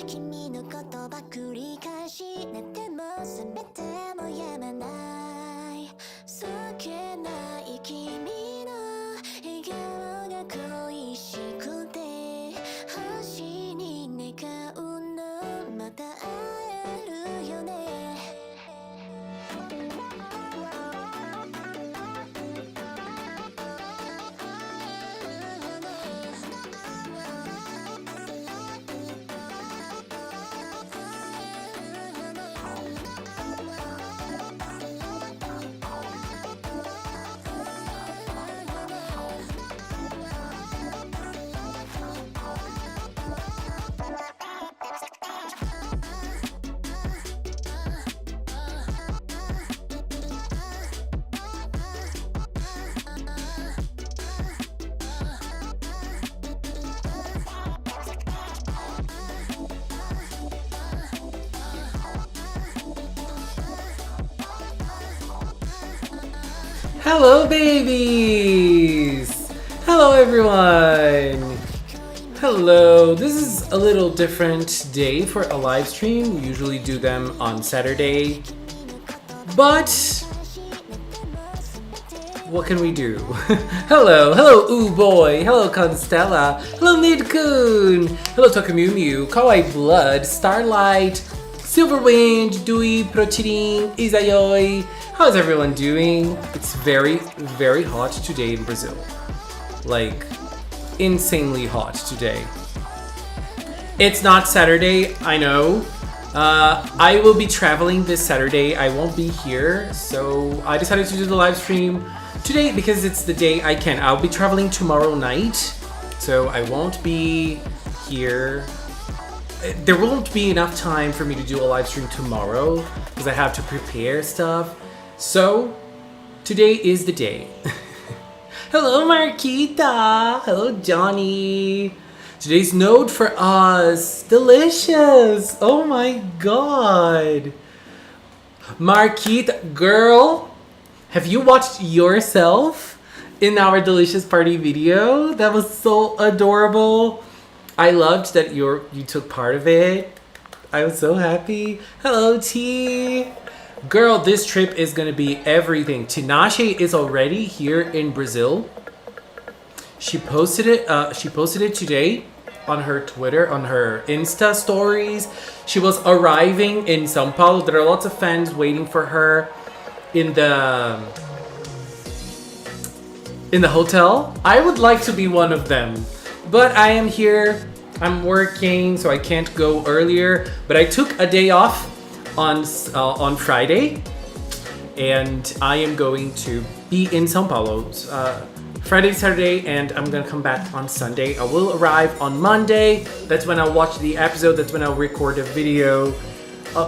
君の言葉繰り返し寝ても全てもやまないそっけない君の笑顔が恋しくて星に願うのまた会えるよねHello babies! Hello everyone! Hello, this is a little different day for a live stream. We usually do them on Saturday. But what can we do? hello Ooh Boy, hello Constella, hello Midkun, hello Tokamumu, Kawaii Blood, Starlight, Silverwind, Dewey, Prochirin, Izayoi. How's everyone doing? It's very hot today in Brazil. Like, insanely hot today. It's not Saturday, I know. I will be traveling this Saturday. I won't be here, so I decided to do the live stream today because it's the day I can. I'll be traveling tomorrow night, so I won't be here. There won't be enough time for me to do a live stream tomorrow because I have to prepare stuff. So, today is the day. Hello Marquita! Hello Johnny! Today's note for us! Delicious! Oh my god! Marquita, girl! Have you watched yourself in our delicious party video? That was so adorable! I loved that you took part of it. I was so happy. Hello T! Girl, this trip is gonna be everything. Tinashe is already here in Brazil. She posted it today on her Twitter, on her Insta stories. She was arriving in São Paulo. There are lots of fans waiting for her in the hotel. I would like to be one of them, but I am here. I'm working, so I can't go earlier. But I took a day off on Friday, and I am going to be in São Paulo Friday, Saturday, and I'm gonna come back on Sunday. I will arrive on Monday. That's when I'll watch the episode. That's when I'll record a video,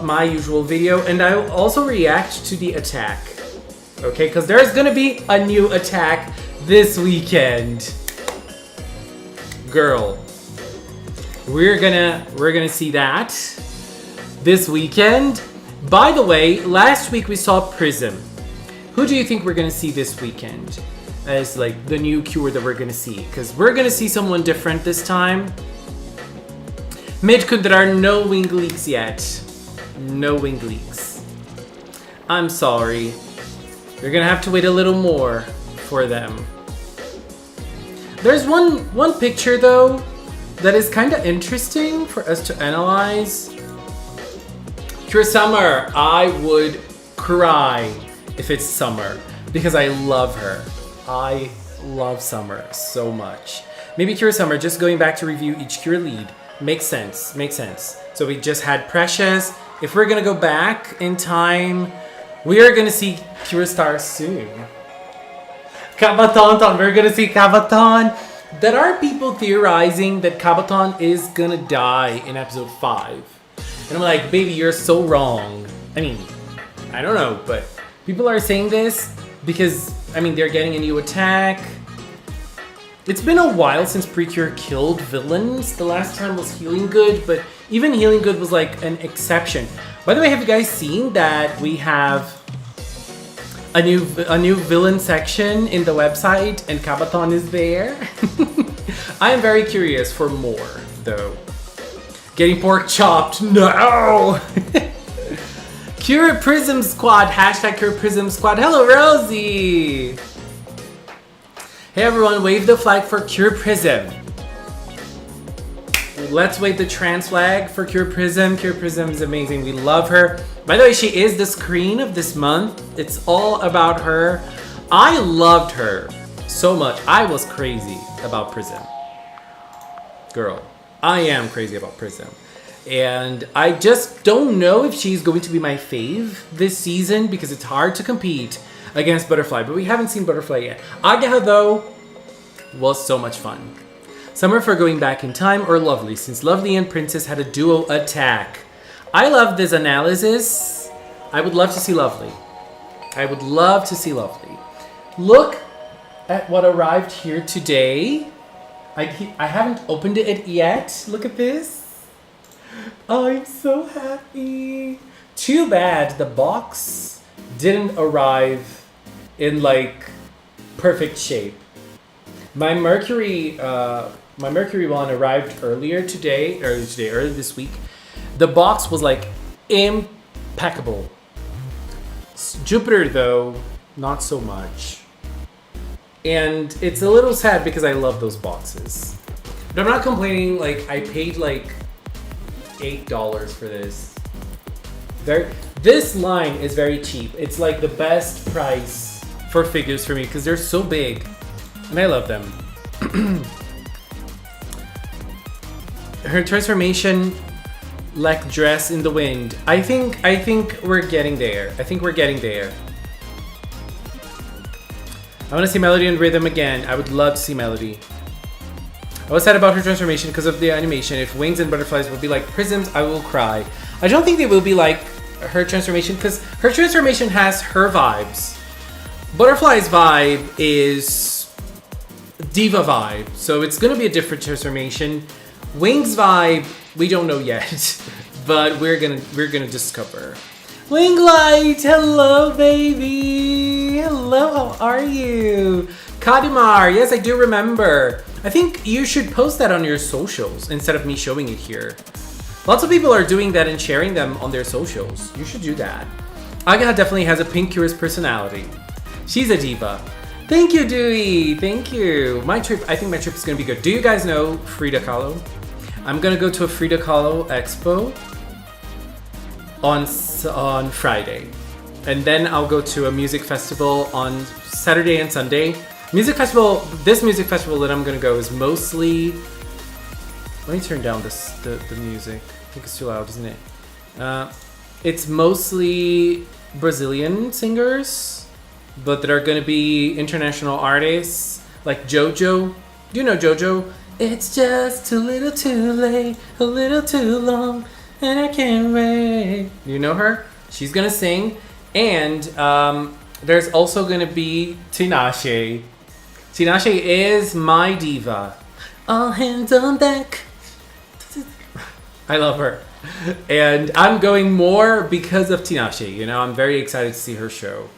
my usual video, and I'll also react to the attack. Okay, because there's gonna be a new attack this weekend. Girl, we're gonna see that this weekend. By the way, last week we saw Prism. Who do you think we're gonna see this weekend as like the new cure that we're gonna see? Because we're gonna see someone different this time. Midkun, there are no wing leaks yet. No wing leaks. I'm sorry. You're gonna have to wait a little more for them. There's one picture though that is kind of interesting for us to analyze. Pure Summer, I would cry if it's Summer because I love her. I love Summer so much. Maybe Pure Summer, just going back to review each Cure lead. Makes sense, makes sense. So we just had Precious. If we're gonna go back in time, we are gonna see Pure Star soon. Kabaton, we're gonna see Kabaton. There are people theorizing that Kabaton is gonna die in episode 5. And I'm like, baby, you're so wrong. I mean, I don't know, but people are saying this because, I mean, they're getting a new attack. It's been a while since PreCure killed villains. The last time was Healing Good, but even Healing Good was like an exception. By the way, have you guys seen that we have a new villain section in the website and Kabaton is there? I am very curious for more, though. Getting pork chopped. No! Cure Prism Squad. Hashtag Cure Prism Squad. Hello, Rosie. Hey, everyone. Wave the flag for Cure Prism. Let's wave the trans flag for Cure Prism. Cure Prism is amazing. We love her. By the way, she is the screen of this month. It's all about her. I loved her so much. I was crazy about Prism. Girl, I am crazy about Prism. And I just don't know if she's going to be my fave this season because it's hard to compete against Butterfly. But we haven't seen Butterfly yet. Agaha, though, was so much fun. Summer for going back in time or Lovely, since Lovely and Princess had a duo attack. I love this analysis. I would love to see Lovely. I would love to see Lovely. Look at what arrived here today. I haven't opened it yet. Look at this. I'm so happy. Too bad the box didn't arrive in like perfect shape. My Mercury one arrived earlier this week. The box was like impeccable. Jupiter though, not so much. And it's a little sad because I love those boxes. But I'm not complaining, like I paid like $8 for this. This line is very cheap. It's like the best price for figures for me because they're so big. And I love them. Her transformation like dress in the wind. I think we're getting there. I want to see Melody and Rhythm again. I would love to see Melody. I was sad about her transformation because of the animation. If wings and butterflies will be like prisms, I will cry. I don't think they will be like her transformation because her transformation has her vibes. Butterfly's vibe is diva vibe, so it's gonna be a different transformation. Wings vibe, we don't know yet, but we're gonna discover. Wing Light, hello baby. Hello, how are you? Kadimar, yes, I do remember. I think you should post that on your socials instead of me showing it here. Lots of people are doing that and sharing them on their socials. You should do that. Aga definitely has a pink curious personality. She's a diva. Thank you, Dewey. Thank you. I think my trip is gonna be good. Do you guys know Frida Kahlo? I'm gonna go to a Frida Kahlo expo on Friday. And then I'll go to a music festival on Saturday and Sunday. This music festival that I'm gonna go is mostly. Let me turn down the music. I think it's too loud, isn't it? It's mostly Brazilian singers, but that are gonna be international artists like JoJo. Do you know JoJo? It's just a little too late, a little too long, and I can't wait. Do you know her? She's gonna sing, and there's also gonna be Tinashe. Tinashe is my diva. All hands on deck. I love her. And I'm going more because of Tinashe. You know, I'm very excited to see her show.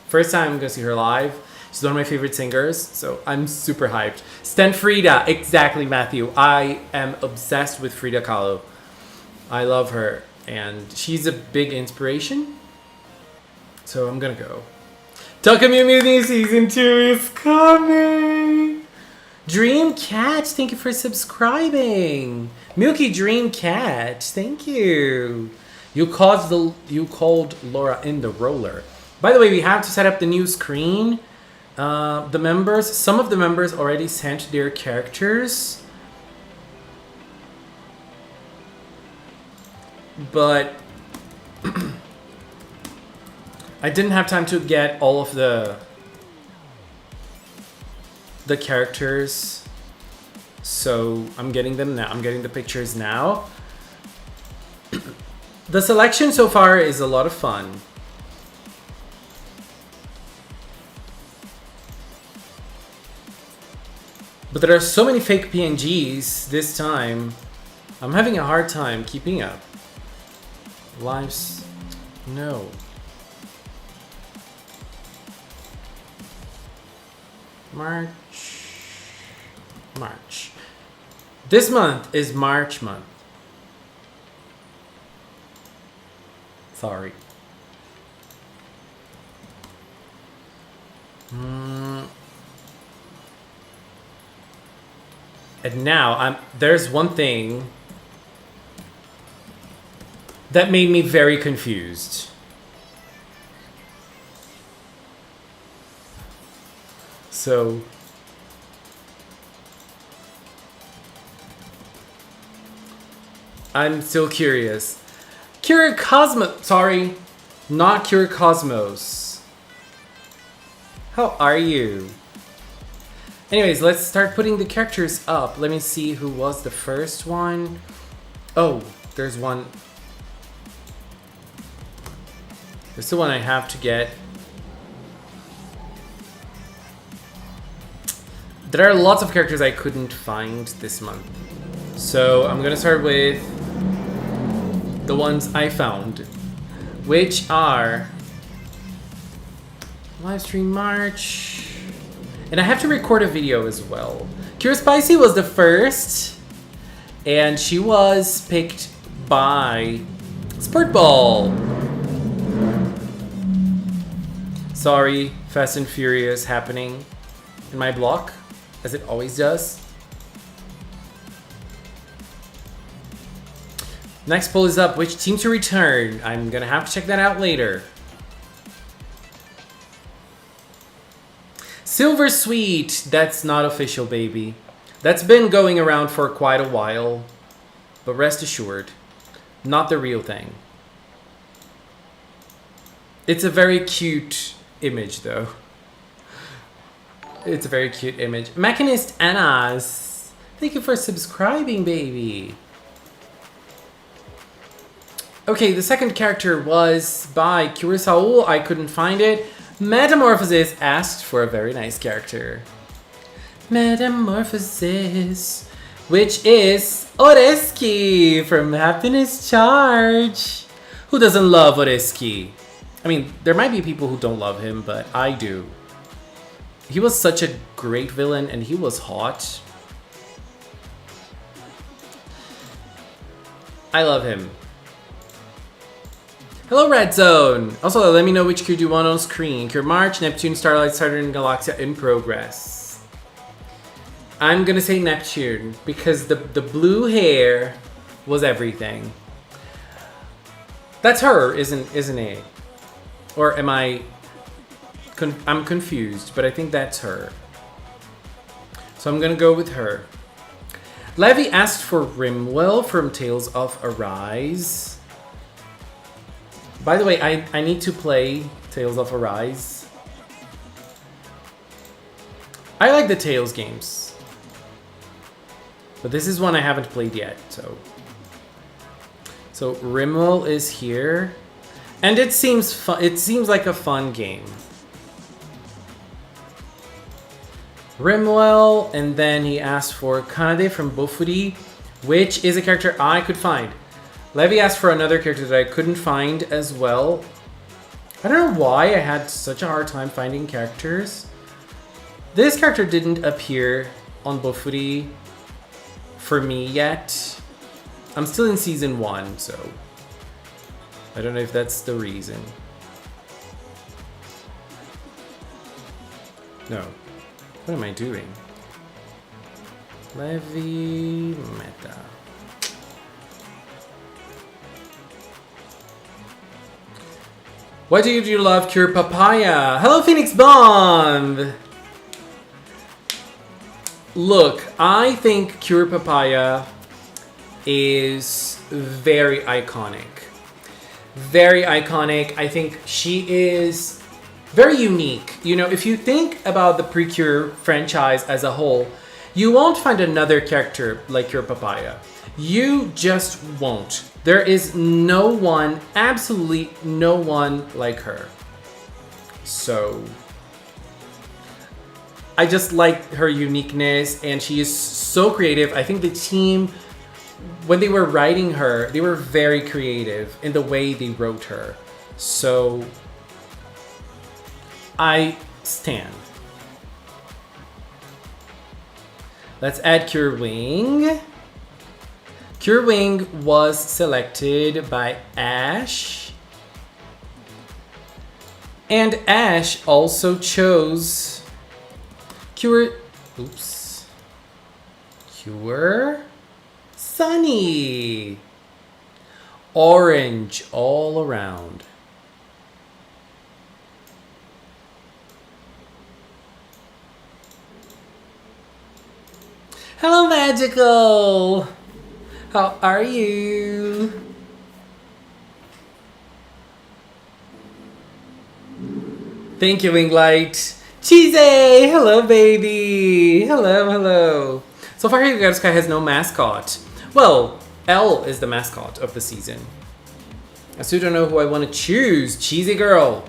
First time I'm going to see her live. She's one of my favorite singers, so I'm super hyped. Stan Frida, exactly, Matthew. I am obsessed with Frida Kahlo. I love her, and she's a big inspiration. So I'm going to go. Takamu Mutiny Season 2 is coming! Dream Cat, thank you for subscribing. Milky Dream Cat, thank you. You called Laura in the roller. By the way, we have to set up the new screen. Some of the members already sent their characters. But I didn't have time to get all of the characters, so I'm getting them now. I'm getting the pictures now. The selection so far is a lot of fun. But there are so many fake PNGs this time. I'm having a hard time keeping up. Lives, no. March. This month is March month. Sorry. And now there's one thing that made me very confused. So I'm still curious. Cure Cosmos. Sorry, not Cure Cosmos. How are you? Anyways, let's start putting the characters up. Let me see who was the first one. Oh, there's one. There's the one I have to get. There are lots of characters I couldn't find this month. So I'm gonna start with the ones I found, which are Livestream March. And I have to record a video as well. Kira Spicy was the first, and she was picked by Sportball. Sorry, Fast and Furious happening in my block, as it always does. Next poll is up. Which team to return? I'm gonna have to check that out later. Silver Sweet. That's not official, baby. That's been going around for quite a while. But rest assured, not the real thing. It's a very cute image, though. It's a very cute image. Mechanist Anas. Thank you for subscribing, baby. Okay, the second character was by Kurosawa. I couldn't find it. Metamorphosis asked for a very nice character. Metamorphosis, which is Oreski from Happiness Charge. Who doesn't love Oreski? I mean, there might be people who don't love him, but I do. He was such a great villain, and he was hot. I love him. Hello, Red Zone! Also, let me know which cube you want on screen. Cure March, Neptune, Starlight, Saturn, Galaxia in progress. I'm gonna say Neptune, because the blue hair was everything. That's her, isn't it? Or am I... I'm confused, but I think that's her. So I'm gonna go with her. Levy asked for Rimwell from Tales of Arise. By the way, I need to play Tales of Arise. I like the Tales games. But this is one I haven't played yet, so... So Rimwell is here. And it seems fun. It seems like a fun game. Rimwell, and then he asked for Kanade from Bofuri, which is a character I could find. Levy asked for another character that I couldn't find as well. I don't know why I had such a hard time finding characters. This character didn't appear on Bofuri for me yet. I'm still in season 1, so I don't know if that's the reason. No. What am I doing? Levy Meta. Why do you love Cure Papaya? Hello, Phoenix Bomb! Look, I think Cure Papaya is very iconic. Very iconic. I think she is very unique. You know, if you think about the PreCure franchise as a whole, you won't find another character like Cure Papaya. You just won't. There is no one, absolutely no one like her. So, I just like her uniqueness, and she is so creative. I think the team, when they were writing her, they were very creative in the way they wrote her. So, I stand. Let's add Cure Wing. Cure Wing was selected by Ash. And Ash also chose Cure. Oops. Cure Sunny. Orange all around. Hello, Magical. How are you? Thank you, Winglight. Cheesy! Hello, baby! Hello, hello. So far, Higugaruska has no mascot. Well, Elle is the mascot of the season. I still don't know who I want to choose. Cheesy girl.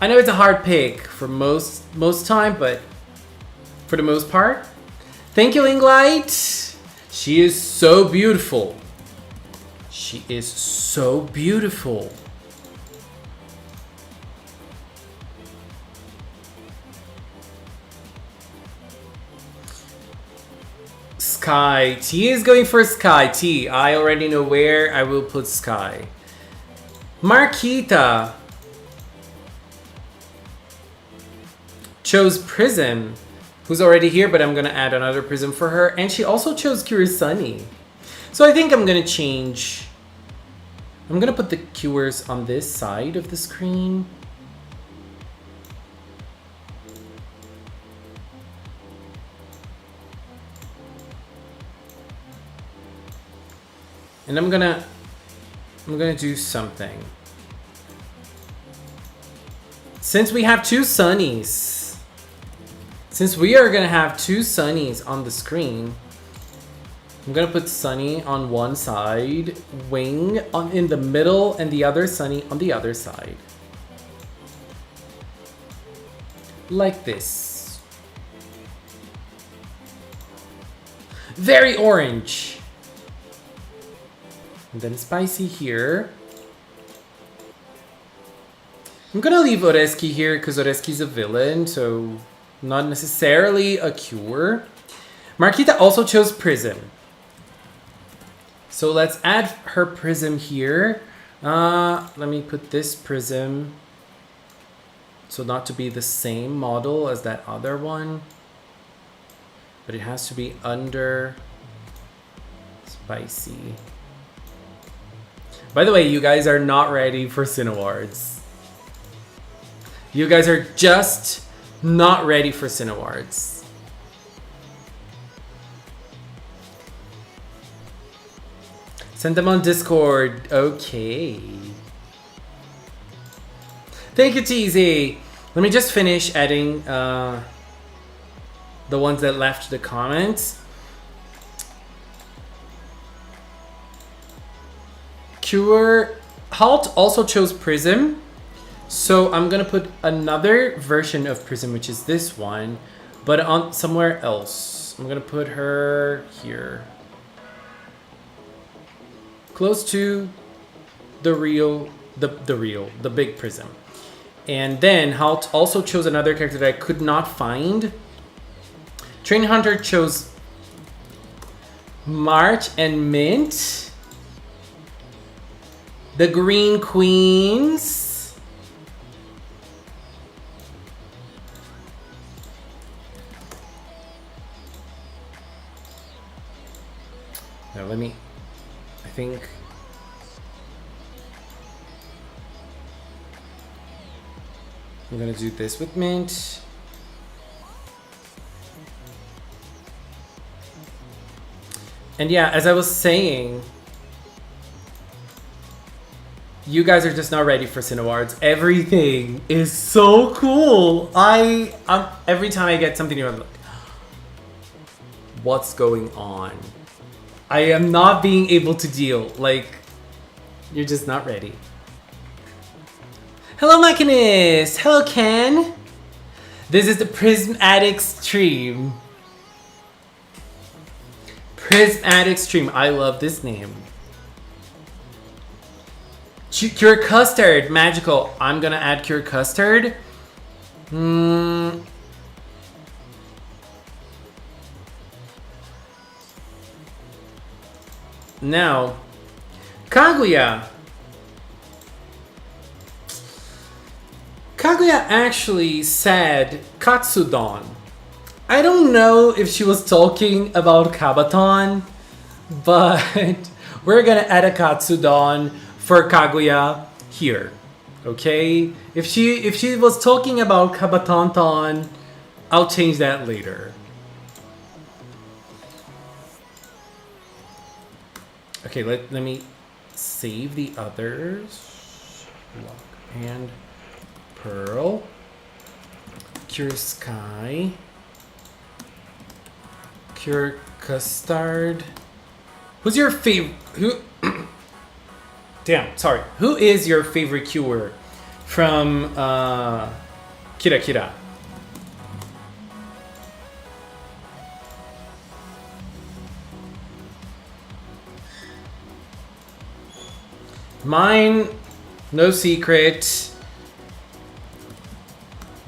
I know it's a hard pick for most time, but for the most part. Thank you, Winglight. She is so beautiful. She is so beautiful. Sky. T is going for Sky. T. I already know where I will put Sky. Marquita chose Prism, who's already here, but I'm gonna add another Prism for her. And she also chose Cure Sunny. So I think I'm gonna change. I'm gonna put the Cures on this side of the screen. And I'm gonna do something. Since we have two Sunnies, since we are gonna have two Sunnies on the screen, I'm gonna put Sunny on one side, Wing in the middle, and the other Sunny on the other side. Like this. Very orange. And then Spicy here. I'm gonna leave Oreski here because Oreski's a villain, so not necessarily a cure. Marquita also chose Prism. So let's add her Prism here. Let me put this Prism. So not to be the same model as that other one. But it has to be under Spicy. By the way, you guys are not ready for Cinewards. You guys are just not ready for Cinewards. Send them on Discord. Okay. Thank you, TZ. Let me just finish adding the ones that left the comments. Cure Halt also chose Prism. So I'm gonna put another version of Prism, which is this one, but on somewhere else. I'm gonna put her here. Close to the big Prism. And then Halt also chose another character that I could not find. Train Hunter chose March and Mint. The Green Queens. Now I think I'm gonna do this with Mint. And yeah, as I was saying, you guys are just not ready for Cinewards. Everything is so cool. Every time I get something new, I'm like, what's going on? I am not being able to deal. Like, you're just not ready. Hello, Machinist. Hello, Ken. This is the Prismatic Stream. Prismatic Stream. I love this name. Cure Custard, magical. I'm gonna add Cure Custard. Now, Kaguya. Kaguya actually said Katsudon. I don't know if she was talking about Kabaton, but we're gonna add a Katsudon for Kaguya here. Okay? If she was talking about Kabaton, I'll change that later. Okay, let me save the others. Lock and Pearl. Cure Sky. Cure Custard. Who's your favorite? Who? Damn, sorry. Who is your favorite cure from Kira Kira? Mine, no secret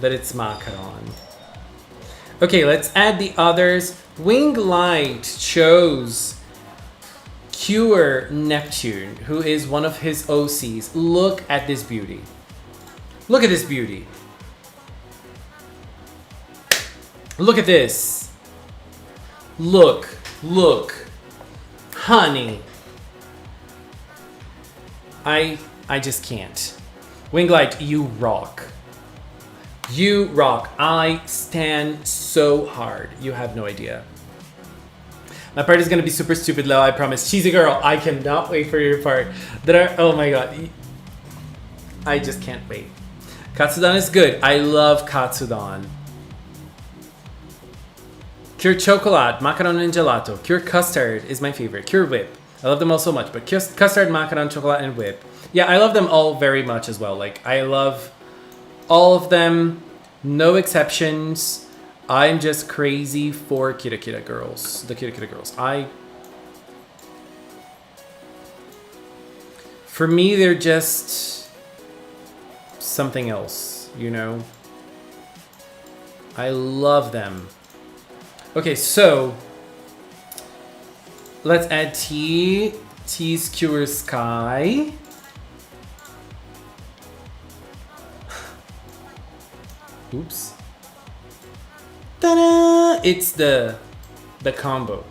that it's Macaron. Okay, let's add the others. Wing Light chose Cure Neptune, who is one of his OCs. Look at this beauty. Look at this beauty. Look at this. Look. Honey. I just can't. Winglight, you rock. You rock. I stand so hard. You have no idea. My part is gonna be super stupid low, I promise. Cheesy girl, I cannot wait for your part. Oh my god. I just can't wait. Katsudon is good. I love Katsudon. Cure Chocolate, Macaron and Gelato. Cure Custard is my favorite. Cure Whip. I love them all so much, but Custard, Macaron, Chocolate, and Whip. Yeah, I love them all very much as well. Like, I love all of them. No exceptions. I'm just crazy for Kira Kira girls. The Kira Kira girls. For me, they're just something else, you know? I love them. Okay, so let's add T. T's Cure Sky. Oops. Ta-da! It's the combo.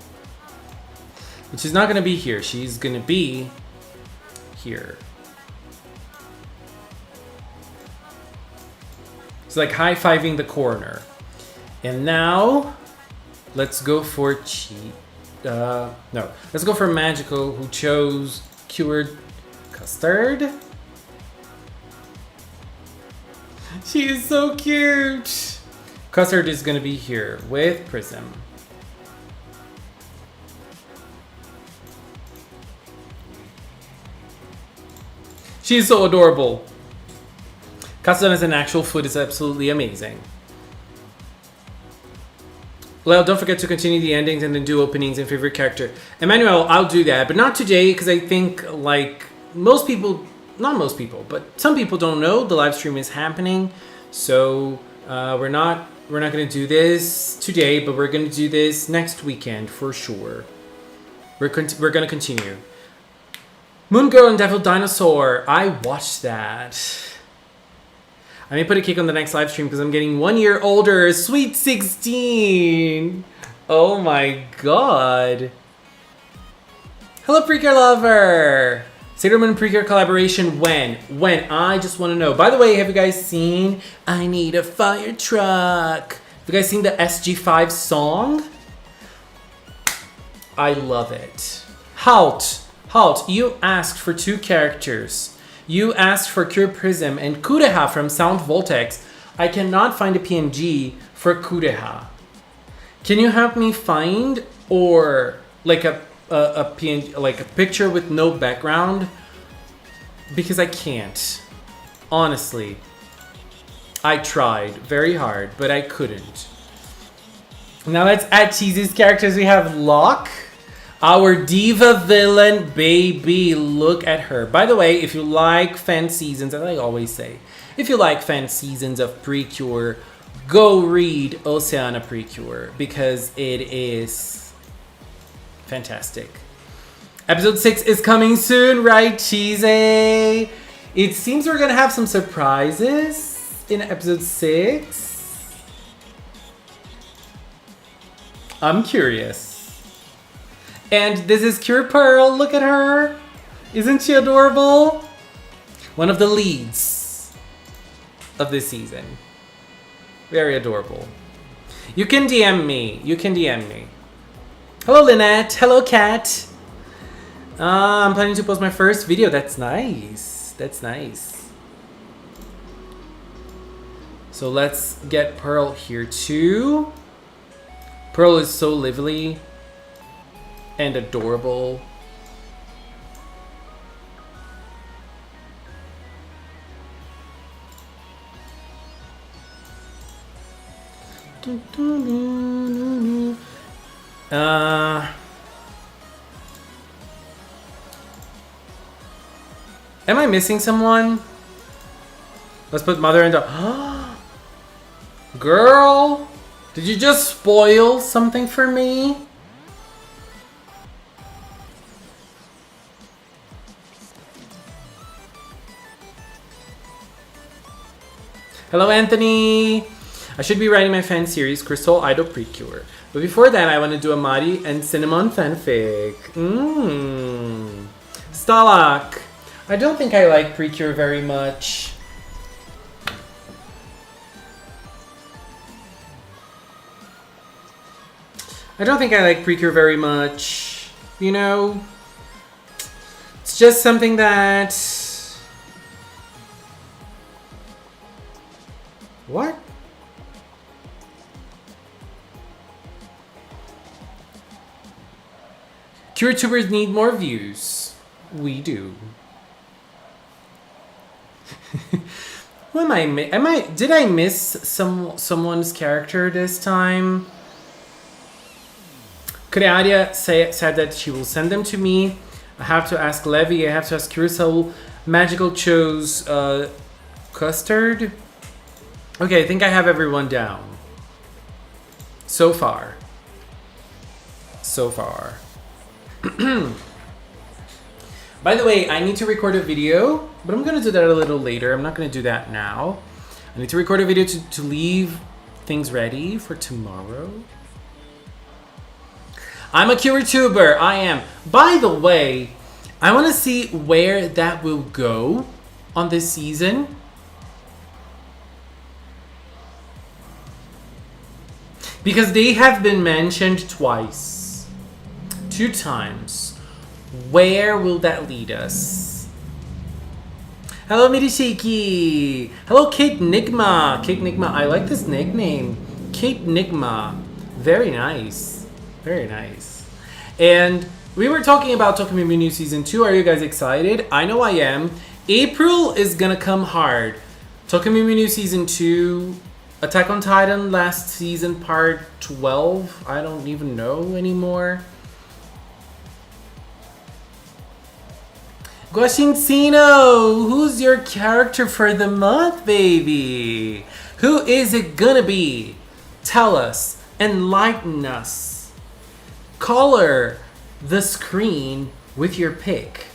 Which is not gonna be here. She's gonna be here. It's like high-fiving the corner. And now let's go for let's go for Magical, who chose Cured Custard. She is so cute. Custard is gonna be here with Prism. She's so adorable. Katsudon as an actual food is absolutely amazing. Well, don't forget to continue the endings and then do openings and favorite character. Emmanuel, I'll do that, but not today because I think like most people, not most people, but some people don't know the live stream is happening. So we're not gonna do this today, but we're gonna do this next weekend for sure. We're gonna continue. Moon Girl and Devil Dinosaur. I watched that. I may put a cake on the next live stream because I'm getting 1 year older. Sweet 16. Oh my god. Hello, PreCure lover. Sailor Moon PreCure collaboration when? When? I just want to know. By the way, have you guys seen I Need a Fire Truck? Have you guys seen the SG5 song? I love it. Halt. You asked for 2 characters. You asked for Cure Prism and Kureha from Sound Voltex. I cannot find a PNG for Kureha. Can you help me find or like a PNG, like a picture with no background? Because I can't. Honestly. I tried very hard, but I couldn't. Now let's add cheesy's characters. We have Locke. Our diva villain, baby. Look at her. By the way, if you like fan seasons, as I always say, if you like fan seasons of PreCure, go read Oceana PreCure because it is fantastic. Episode 6 is coming soon, right, Cheesy? It seems we're gonna have some surprises in episode 6? I'm curious. And this is Cure Pearl. Look at her. Isn't she adorable? One of the leads of this season. Very adorable. You can DM me. You can DM me. Hello, Lynette. Hello, Kat. I'm planning to post my first video. That's nice. That's nice. So let's get Pearl here too. Pearl is so lively and adorable. Am I missing someone? Let's put Mother in the... Girl! Did you just spoil something for me? Hello, Anthony! I should be writing my fan series, Crystal Idol PreCure. But before that, I want to do a Mari and Cinnamon fanfic. Stalak! I don't think I like PreCure very much. I don't think I like PreCure very much. You know? It's just something that... What? CureTubers need more views. We do. Who am I? Did I miss someone's character this time? Crearia said that she will send them to me. I have to ask Levi. I have to ask Curacao. Magical chose Custard. Okay, I think I have everyone down. So far. So far. By the way, I need to record a video, but I'm gonna do that a little later. I'm not gonna do that now. I need to record a video to leave things ready for tomorrow. I'm a CureTuber, I am. By the way, I wanna see where that will go on this season. Because they have been mentioned twice. 2 times. Where will that lead us? Hello, Mirishiki. Hello, Kate Nigma. Kate Nigma, I like this nickname. Kate Nigma. Very nice. Very nice. And we were talking about Tokyo New Season 2. Are you guys excited? I know I am. April is gonna come hard. Tokyo New Season 2. Attack on Titan last season, part 12. I don't even know anymore. Guashincino, who's your character for the month, baby? Who is it gonna be? Tell us, enlighten us. Color the screen with your pick.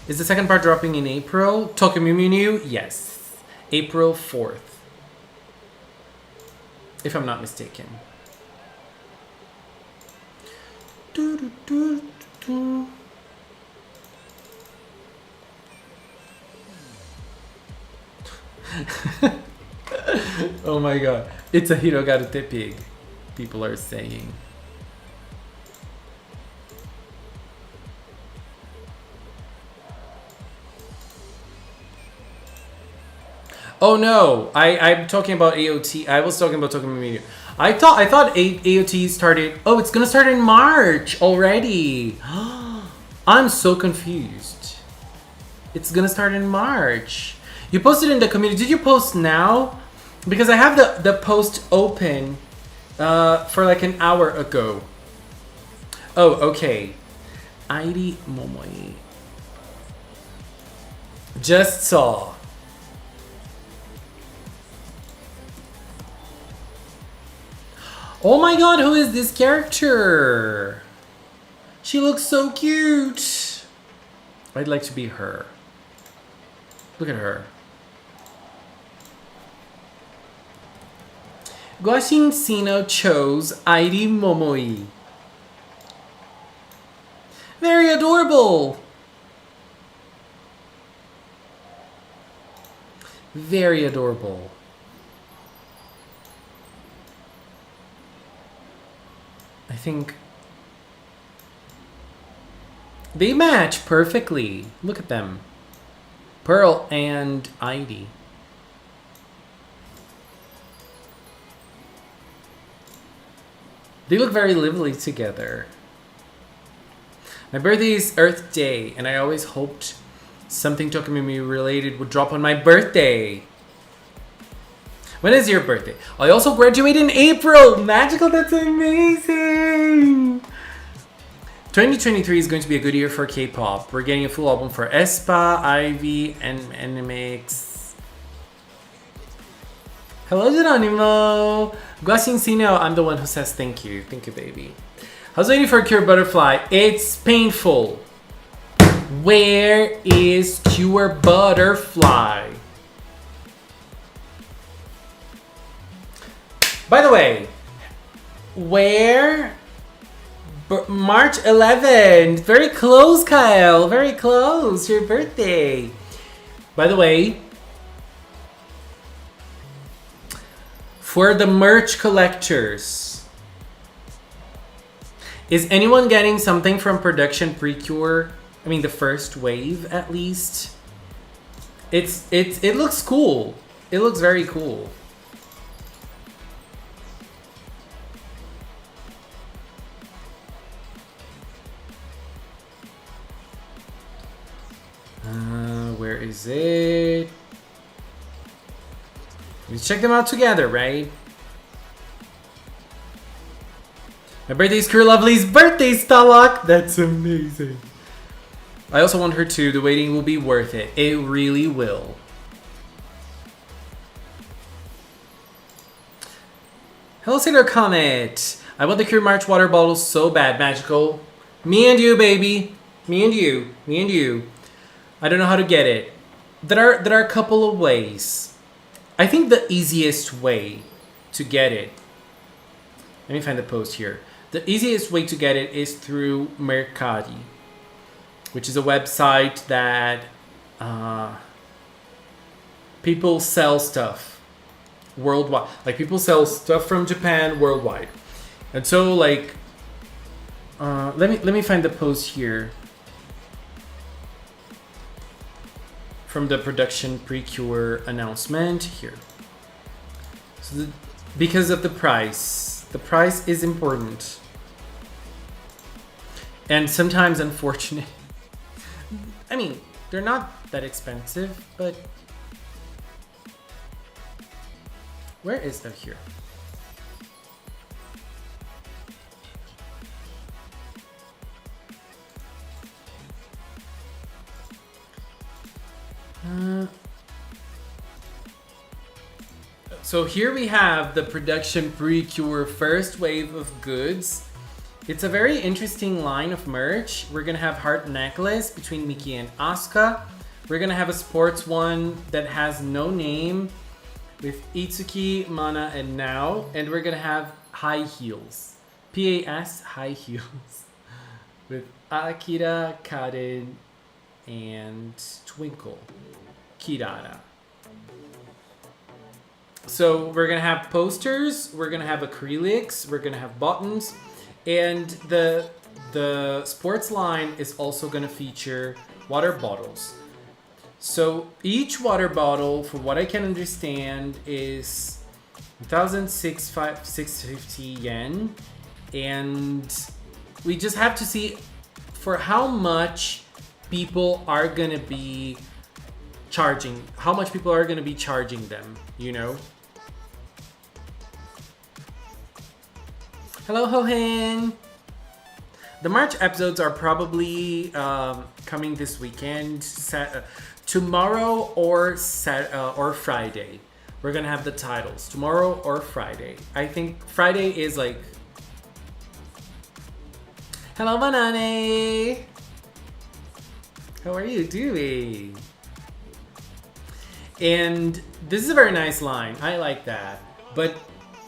Is the second part dropping in April? Tokyo New? Yes. April 4th. If I'm not mistaken. Oh my god. It's a Hirogarute pig. People are saying. Oh no, I'm talking about AOT. I was talking about Tokyo Media. I thought AOT started. Oh, it's gonna start in March already. I'm so confused. It's gonna start in March. You posted in the community. Did you post now? Because I have the post open for like an hour ago. Oh, okay. Airi Momoi. Just saw. Oh my god, who is this character? She looks so cute. I'd like to be her. Look at her. Guaxin Sino chose Airi Momoi. Very adorable. Very adorable. I think they match perfectly. Look at them. Pearl and Heidi. They look very lively together. My birthday is Earth Day, and I always hoped something Tokumimi related would drop on my birthday. When is your birthday? I also graduate in April! Magical, that's amazing! 2023 is going to be a good year for K-pop. We're getting a full album for aespa, Ivy, and NMX. Hello, Geronimo! Guaxin Sino, I'm the one who says thank you. Thank you, baby. How's waiting for Cure Butterfly? It's painful. Where is Cure Butterfly? By the way, where? March 11th. Very close, Kyle. Very close. Your birthday. By the way, for the merch collectors, is anyone getting something from production PreCure? I mean, the first wave, at least. It looks cool. It looks very cool. Where is it? We check them out together, right? My birthday is Cure Lovely's birthday, Stalak! That's amazing. I also want her to. The waiting will be worth it. It really will. Hello, Sailor Comet. I want the Cure March water bottle so bad, Magical. Me and you, baby. Me and you. Me and you. I don't know how to get it. There are a couple of ways. I think the easiest way to get it. Let me find the post here. The easiest way to get it is through Mercari, which is a website that people sell stuff worldwide. Like, people sell stuff from Japan worldwide. And so, like, let me find the post here from the production PreCure announcement here. So because of the price is important. And sometimes unfortunate. I mean, they're not that expensive, but where is that here? So here we have the production PreCure first wave of goods. It's a very interesting line of merch. We're gonna have heart necklace between Miki and Asuka. We're gonna have a sports one that has no name with Itsuki, Mana, and Now. And we're gonna have high heels. PAS, high heels. With Akira, Karen, and Twinkle, Kirara. So we're gonna have posters, we're gonna have acrylics, we're gonna have buttons, and the sports line is also gonna feature water bottles. So each water bottle, from what I can understand, is 1,650 yen, and we just have to see for how much people are gonna be charging, how much people are gonna be charging them, you know? Hello, Hohen! The March episodes are probably coming this weekend, tomorrow or Friday. We're gonna have the titles, tomorrow or Friday. I think Friday is like... Hello, Banane! How are you doing? And this is a very nice line. I like that. But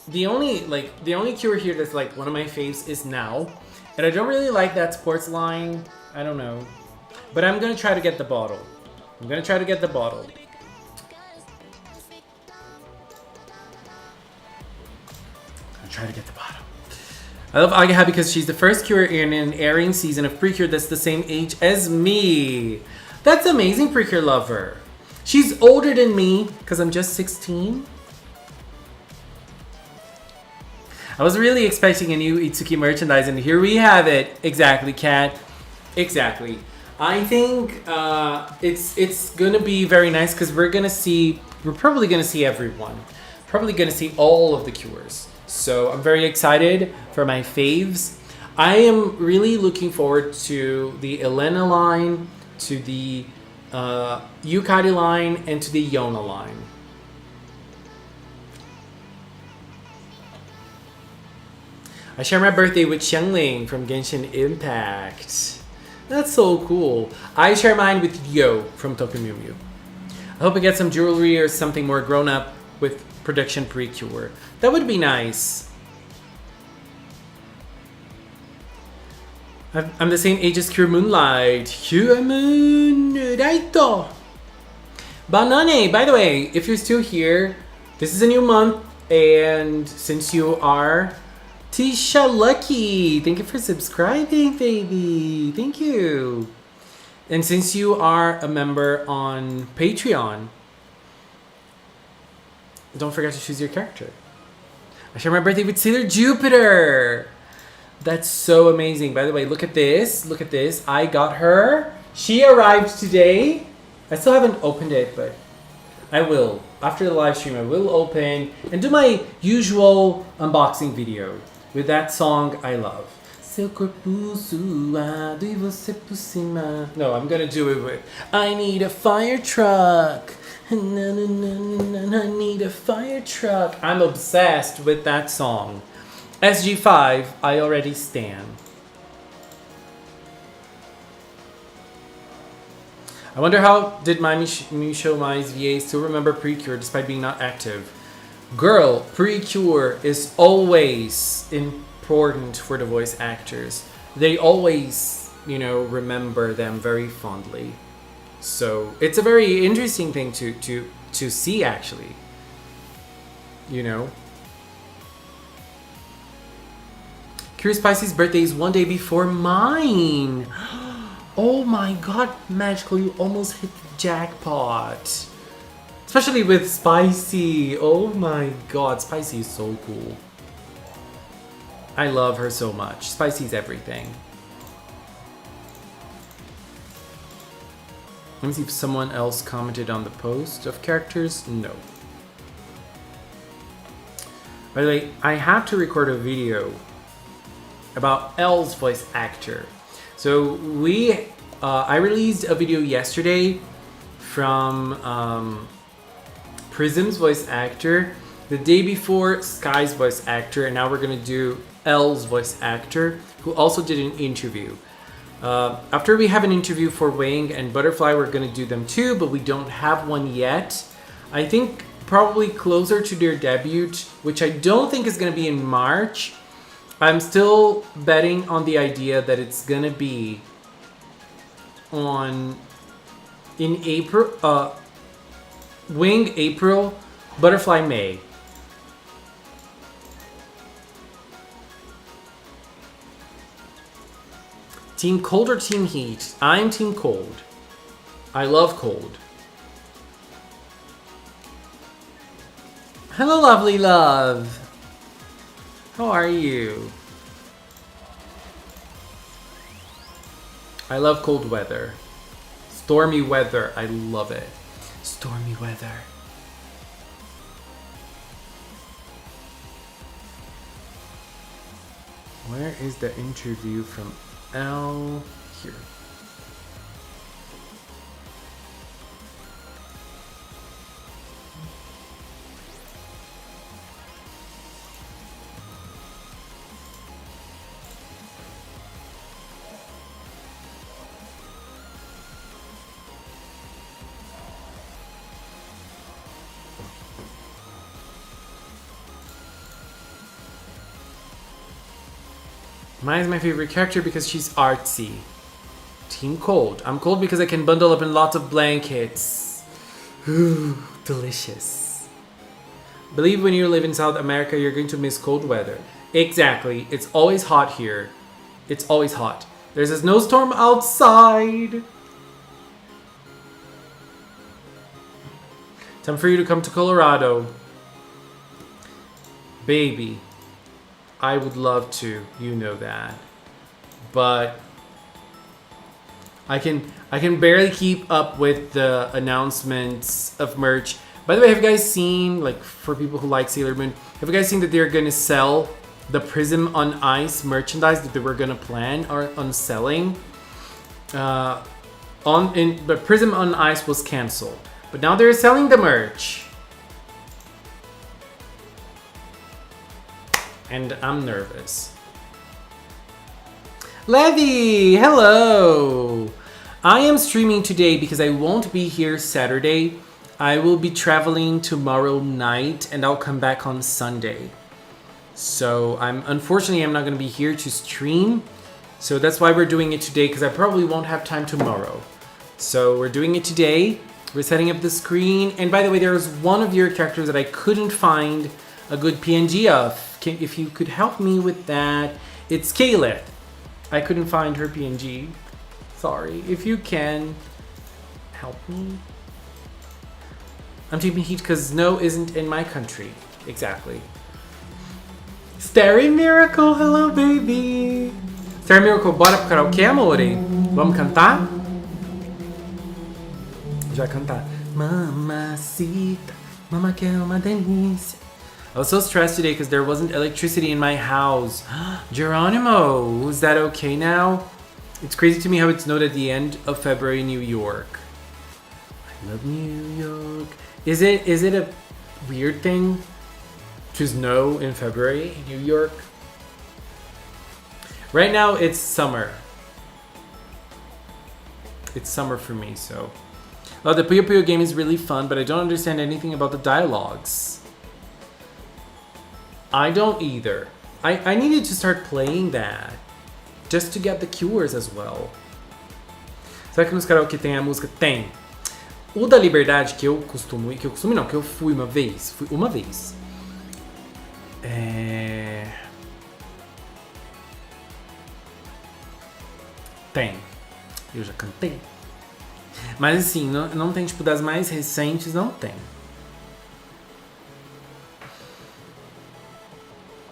the only cure here that's like one of my faves is Now. And I don't really like that sports line. I don't know. But I'm gonna try to get the bottle. I'm gonna try to get the bottle. I'm try to get the bottle. I love Agaha because she's the first cure in an airing season of PreCure that's the same age as me. That's amazing, PreCure lover. She's older than me because I'm just 16. I was really expecting a new Itsuki merchandise, and here we have it. Exactly, Kat. Exactly. I think it's gonna be very nice because we're probably gonna see everyone. Probably gonna see all of the cures. So I'm very excited for my faves. I am really looking forward to the Elena line, to the Yukari line, and to the Yona line. I share my birthday with Xiangling from Genshin Impact. That's so cool. I share mine with Yo from Tokyo Mew Mew. I hope I get some jewelry or something more grown up with production PreCure. That would be nice. I'm the same age as Cure Moonlight. Cure Moonlight. Banane, by the way, if you're still here, this is a new month, and since you are Tisha Lucky, thank you for subscribing, baby. Thank you. And since you are a member on Patreon, don't forget to choose your character. I share my birthday with Sailor Jupiter. That's so amazing. By the way, look at this. Look at this. I got her. She arrived today. I still haven't opened it, but I will. After the live stream, I will open and do my usual unboxing video with that song I love. No, I'm gonna do it with I need a fire truck. I need a fire truck. I'm obsessed with that song. SG5, I already stan. I wonder how did my Misho Mai's VA still remember PreCure despite being not active. Girl, PreCure is always important for the voice actors. They always, remember them very fondly. So it's a very interesting thing to see, actually. Curious Spicy's birthday is one day before mine. Oh my god, Magical, you almost hit the jackpot. Especially with Spicy. Oh my god, Spicy is so cool. I love her so much. Spicy's everything. Let me see if someone else commented on the post of characters. No. By the way, I have to record a video about Elle's voice actor. So I released a video yesterday from Prism's voice actor, the day before Sky's voice actor, and now we're gonna do Elle's voice actor, who also did an interview. After we have an interview for Wing and Butterfly, we're gonna do them too, but we don't have one yet. I think probably closer to their debut, which I don't think is gonna be in March. I'm still betting on the idea that it's gonna be in April, Wing April, Butterfly May. Team Cold or Team Heat? I'm Team Cold. I love cold. Hello, lovely love. How are you? I love cold weather. Stormy weather. I love it. Stormy weather. Where is the interview from Elle? Here. Maya is my favorite character because she's artsy. Team Cold. I'm cold because I can bundle up in lots of blankets. Ooh, delicious. Believe when you live in South America, you're going to miss cold weather. Exactly. It's always hot here. It's always hot. There's a snowstorm outside. Time for you to come to Colorado. Baby, I would love to, you know that. But I can barely keep up with the announcements of merch. By the way, have you guys seen, like, for people who like Sailor Moon, have you guys seen that they're gonna sell the Prism on Ice merchandise that they were gonna plan on selling? But Prism on Ice was canceled. But now they're selling the merch. And I'm nervous. Levi, hello! I am streaming today because I won't be here Saturday. I will be traveling tomorrow night and I'll come back on Sunday. So unfortunately I'm not going to be here to stream. So that's why we're doing it today, because I probably won't have time tomorrow. So we're doing it today. We're setting up the screen. And by the way, there was one of your characters that I couldn't find a good PNG of. If you could help me with that. It's Kayla. I couldn't find her PNG. Sorry. If you can help me. I'm taking heat because snow isn't in my country. Exactly. Starry Miracle, hello baby. Starry Miracle, bora pro karaokê, amore? Vamos cantar? Já cantar. Mamacita, mama que é uma delícia. I was so stressed today because there wasn't electricity in my house. Geronimo, is that okay now? It's crazy to me how it snowed at the end of February in New York. I love New York. Is it a weird thing to snow in February in New York? Right now it's summer. It's summer for me, so. Oh, the Puyo Puyo game is really fun, but I don't understand anything about the dialogues. I don't either. I needed to start playing that just to get the cures as well. Será que nos karaokê tem a música? Tem. O da Liberdade que eu fui uma vez. Tem. Eu já cantei. Mas assim, não tem, tipo, das mais recentes, não tem.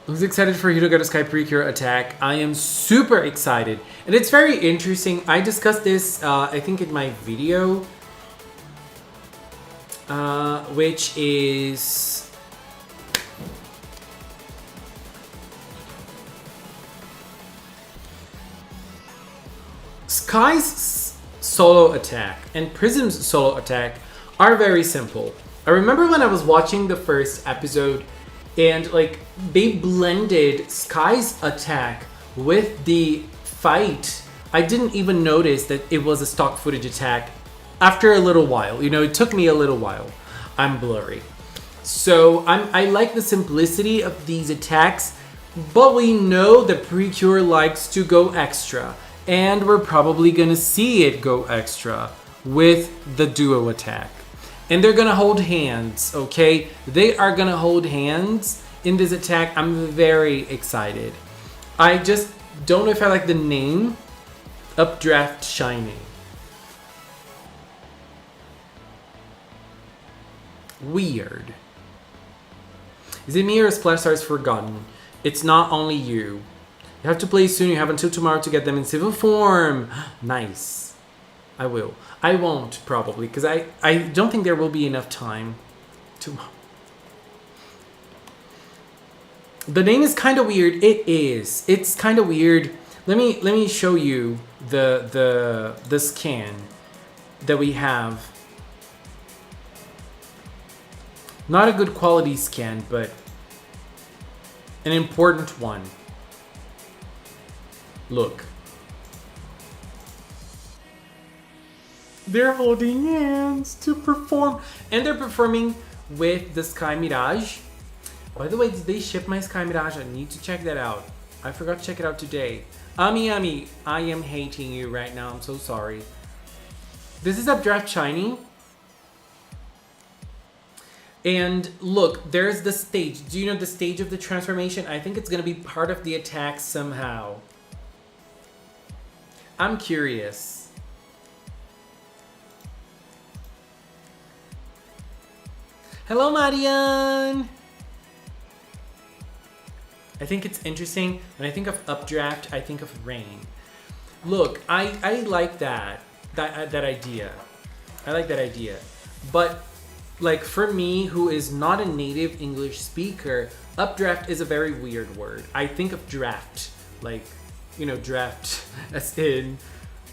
Who's excited for Hirogaru Sky PreCure attack? I am super excited. And it's very interesting. I discussed this, I think in my video. Which is... Sky's solo attack and Prism's solo attack are very simple. I remember when I was watching the first episode and like they blended Sky's attack with the fight. I didn't even notice that it was a stock footage attack after a little while. You know, it took me a little while. I'm blurry. So I like the simplicity of these attacks, but we know that PreCure likes to go extra. And we're probably gonna see it go extra with the duo attack. And they're gonna hold hands, okay? They are gonna hold hands in this attack. I'm very excited. I just don't know if I like the name, Updraft Shining. Weird. Is it me or Splash Star's forgotten? It's not only you. You have to play soon. You have until tomorrow to get them in civil form. Nice. I will. I won't, probably, because I don't think there will be enough time tomorrow. The name is kind of weird. It is. It's kind of weird. Let me show you the scan that we have. Not a good quality scan, but an important one. Look. They're holding hands to perform. And they're performing with the Sky Mirage. By the way, did they ship my Sky Mirage? I need to check that out. I forgot to check it out today. Ami, I am hating you right now. I'm so sorry. This is Updraft Shiny. And look, there's the stage. Do you know the stage of the transformation? I think it's going to be part of the attack somehow. I'm curious. Hello, Marian! I think it's interesting. When I think of Updraft, I think of rain. Look, I like that idea. I like that idea. But like for me, who is not a native English speaker, updraft is a very weird word. I think of draft, like, you know, draft as in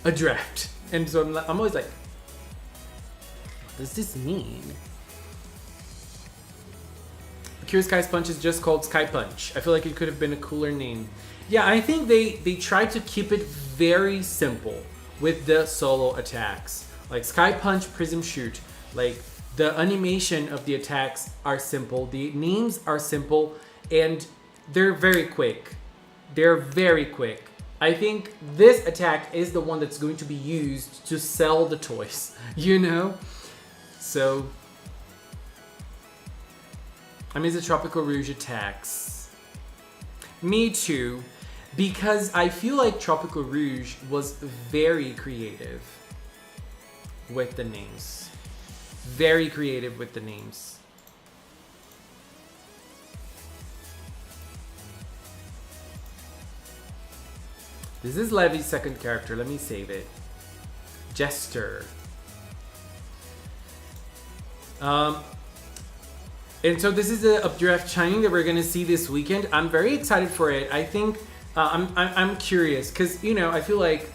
a draft. And so I'm always like, what does this mean? Pure Sky Punch is just called Sky Punch. I feel like it could have been a cooler name. Yeah, I think they tried to keep it very simple with the solo attacks. Like Sky Punch, Prism Shoot, like the animation of the attacks are simple, the names are simple, and they're very quick. They're very quick. I think this attack is the one that's going to be used to sell the toys, you know? So, I miss the Tropical Rouge attacks. Me too, because I feel like Tropical Rouge was very creative with the names. Very creative with the names. This is Levy's second character. Let me save it. Jester. And so this is the Updraft Shining that we're gonna see this weekend. I'm very excited for it. I think I'm curious because, you know, I feel like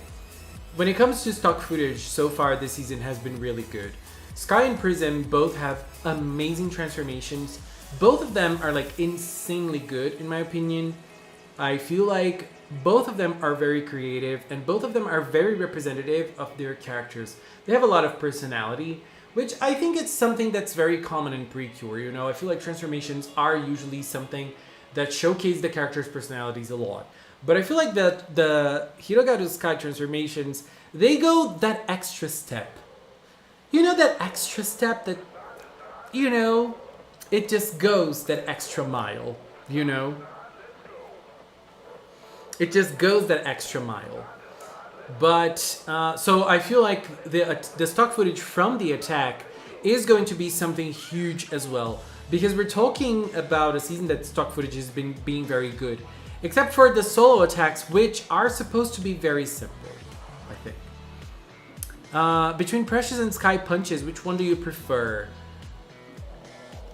when it comes to stock footage so far this season has been really good. Sky and Prism both have amazing transformations. Both of them are like insanely good in my opinion. I feel like both of them are very creative and both of them are very representative of their characters. They have a lot of personality, which I think it's something that's very common in PreCure. You know, I feel like transformations are usually something that showcase the characters' personalities a lot. But I feel like that the Hirogaru Sky transformations, they go that extra step. You know, that extra step that, you know, it just goes that extra mile, you know? It just goes that extra mile. But, so I feel like the stock footage from the attack is going to be something huge as well. Because we're talking about a season that stock footage has been being very good. Except for the solo attacks, which are supposed to be very simple, I think. Between Precious and Sky Punches, which one do you prefer?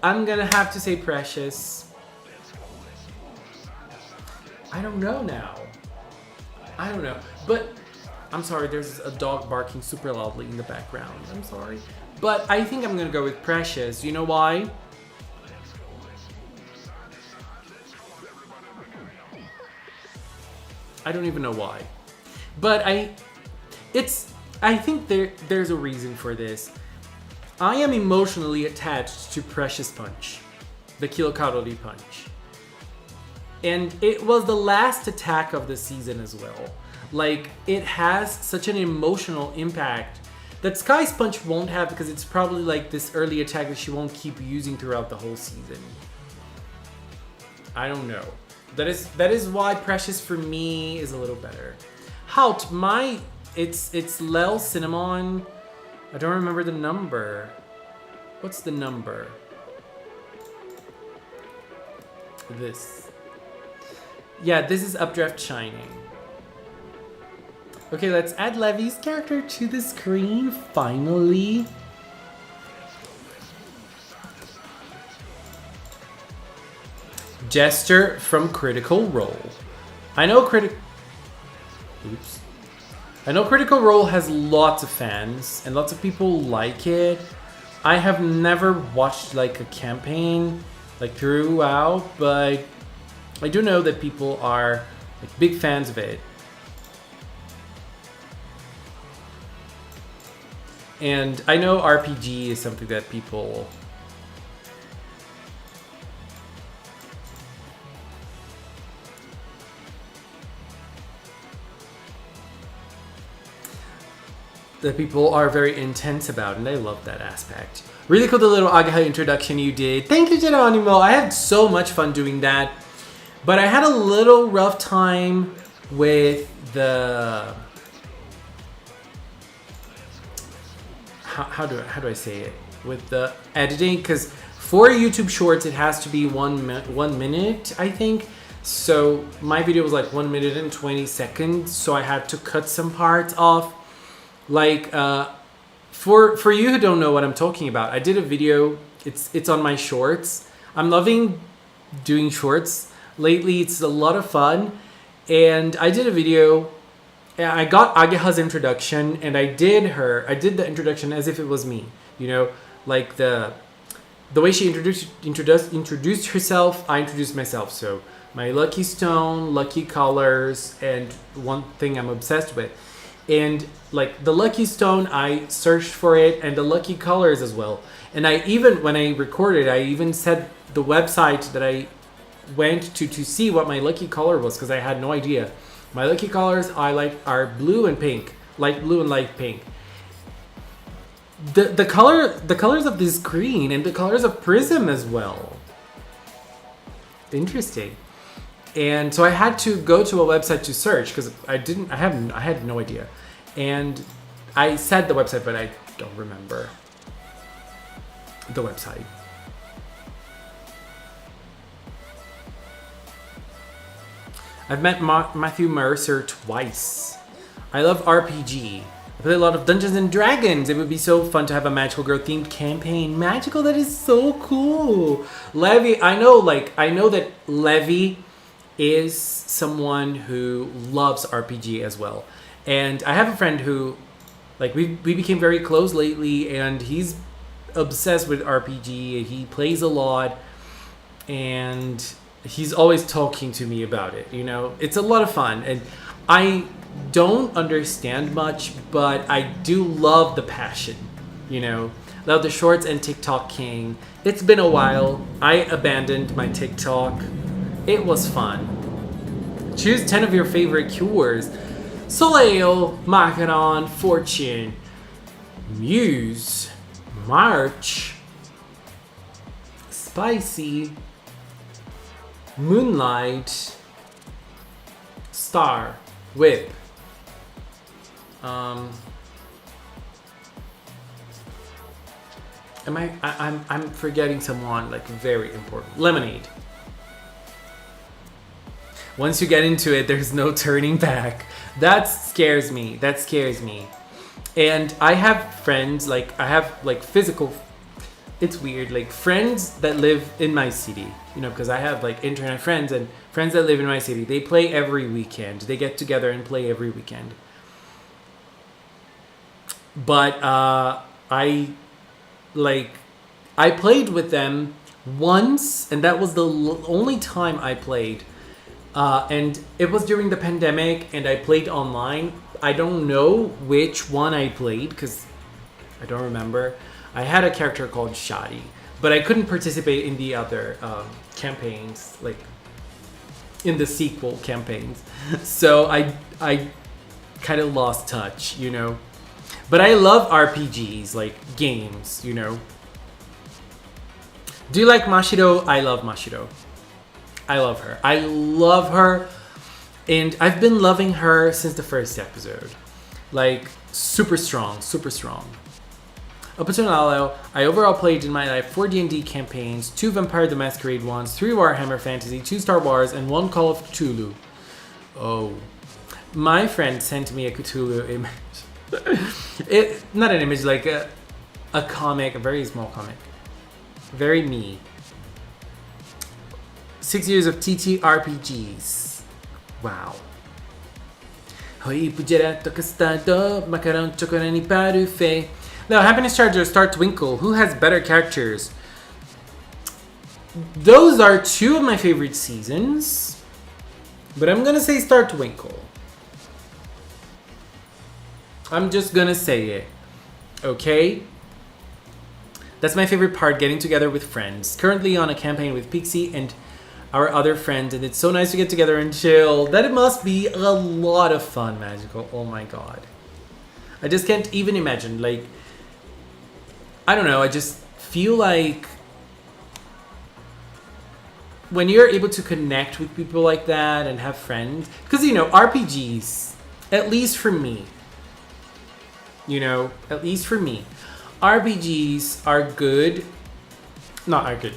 I'm gonna have to say Precious. I don't know now. I don't know. But, I'm sorry, there's a dog barking super loudly in the background. I'm sorry. But I think I'm gonna go with Precious. You know why? I don't even know why. But I think there's a reason for this. I am emotionally attached to Precious Punch, the Kilokarori Punch. And it was the last attack of the season as well. Like, it has such an emotional impact that Sky's Punch won't have because it's probably like this early attack that she won't keep using throughout the whole season. I don't know. That is why Precious for me is a little better. Halt, it's Lel Cinnamon. I don't remember the number. What's the number? This. Yeah, this is Updraft Shining. Okay, let's add Levy's character to the screen, finally. Jester from Critical Role. I know Critical Role has lots of fans and lots of people like it. I have never watched like a campaign like throughout, but I do know that people are like big fans of it. And I know RPG is something that people that people are very intense about, and I love that aspect. Really cool, the little Agaha introduction you did. Thank you, Geronimo. I had so much fun doing that, but I had a little rough time with the how do I say it, with the editing, because for YouTube Shorts it has to be 1 minute, I think. So my video was like 1 minute and 20 seconds, so I had to cut some parts off. Like for you who don't know what I'm talking about, I did a video. It's on my shorts. I'm loving doing shorts lately. It's a lot of fun, and I did a video. I got Ageha's introduction, and I did the introduction as if it was me. You know, like the way she introduced herself, I introduced myself. So my lucky stone, lucky colors, and one thing I'm obsessed with. And like the lucky stone, I searched for it, and the lucky colors as well. And I even, when I recorded, I even said the website that I went to see what my lucky color was, because I had no idea. My lucky colors I like are blue and pink, light blue and light pink. The colors of this green, and the colors of Prism as well. Interesting. And so I had to go to a website to search, because I had no idea. And I said the website, but I don't remember the website. I've met Matthew Mercer twice. I love RPG. I play a lot of Dungeons and Dragons. It would be so fun to have a Magical Girl themed campaign. Magical, that is so cool. Levy, I know that Levy is someone who loves RPG as well. And I have a friend who, like, we became very close lately, and he's obsessed with RPG, and he plays a lot, and he's always talking to me about it. You know, it's a lot of fun, and I don't understand much, but I do love the passion. You know, love the shorts and TikTok king. It's been a while. I abandoned my TikTok. It was fun. Choose 10 of your favorite cures. Soleil, Macaron, Fortune, Muse, March, Spicy, Moonlight, Star, Whip. I'm forgetting someone like very important. Lemonade. Once you get into it, there's no turning back. That scares me. And I have friends, like I have like physical, it's weird, like friends that live in my city, you know, because I have like internet friends and friends that live in my city. They play every weekend. They get together and play every weekend. But I played with them once, and that was the only time I played. And it was during the pandemic, and I played online. I don't know which one I played because I don't remember. I had a character called Shadi, but I couldn't participate in the other campaigns, like in the sequel campaigns. So I kind of lost touch, you know. But I love RPGs, like games, you know. Do you like Mashiro? I love Mashiro. I love her. And I've been loving her since the first episode. Like, super strong. Up until now, I overall played in my life 4 D&D campaigns, 2 Vampire the Masquerade ones, 3 Warhammer Fantasy, 2 Star Wars, and 1 Call of Cthulhu. Oh. My friend sent me a Cthulhu image. Not an image, like a comic, a very small comic. Very me. 6 years of TTRPGs. Wow. Now, Happiness Charger, Star Twinkle. Who has better characters? Those are 2 of my favorite seasons. But I'm gonna say Star Twinkle. I'm just gonna say it. Okay? That's my favorite part, getting together with friends. Currently on a campaign with Pixie and our other friends, and it's so nice to get together and chill. That it must be a lot of fun, Magical. Oh my god. I just can't even imagine. Like, I don't know. I just feel like when you're able to connect with people like that and have friends, because RPGs, at least for me, RPGs are good. Not are good.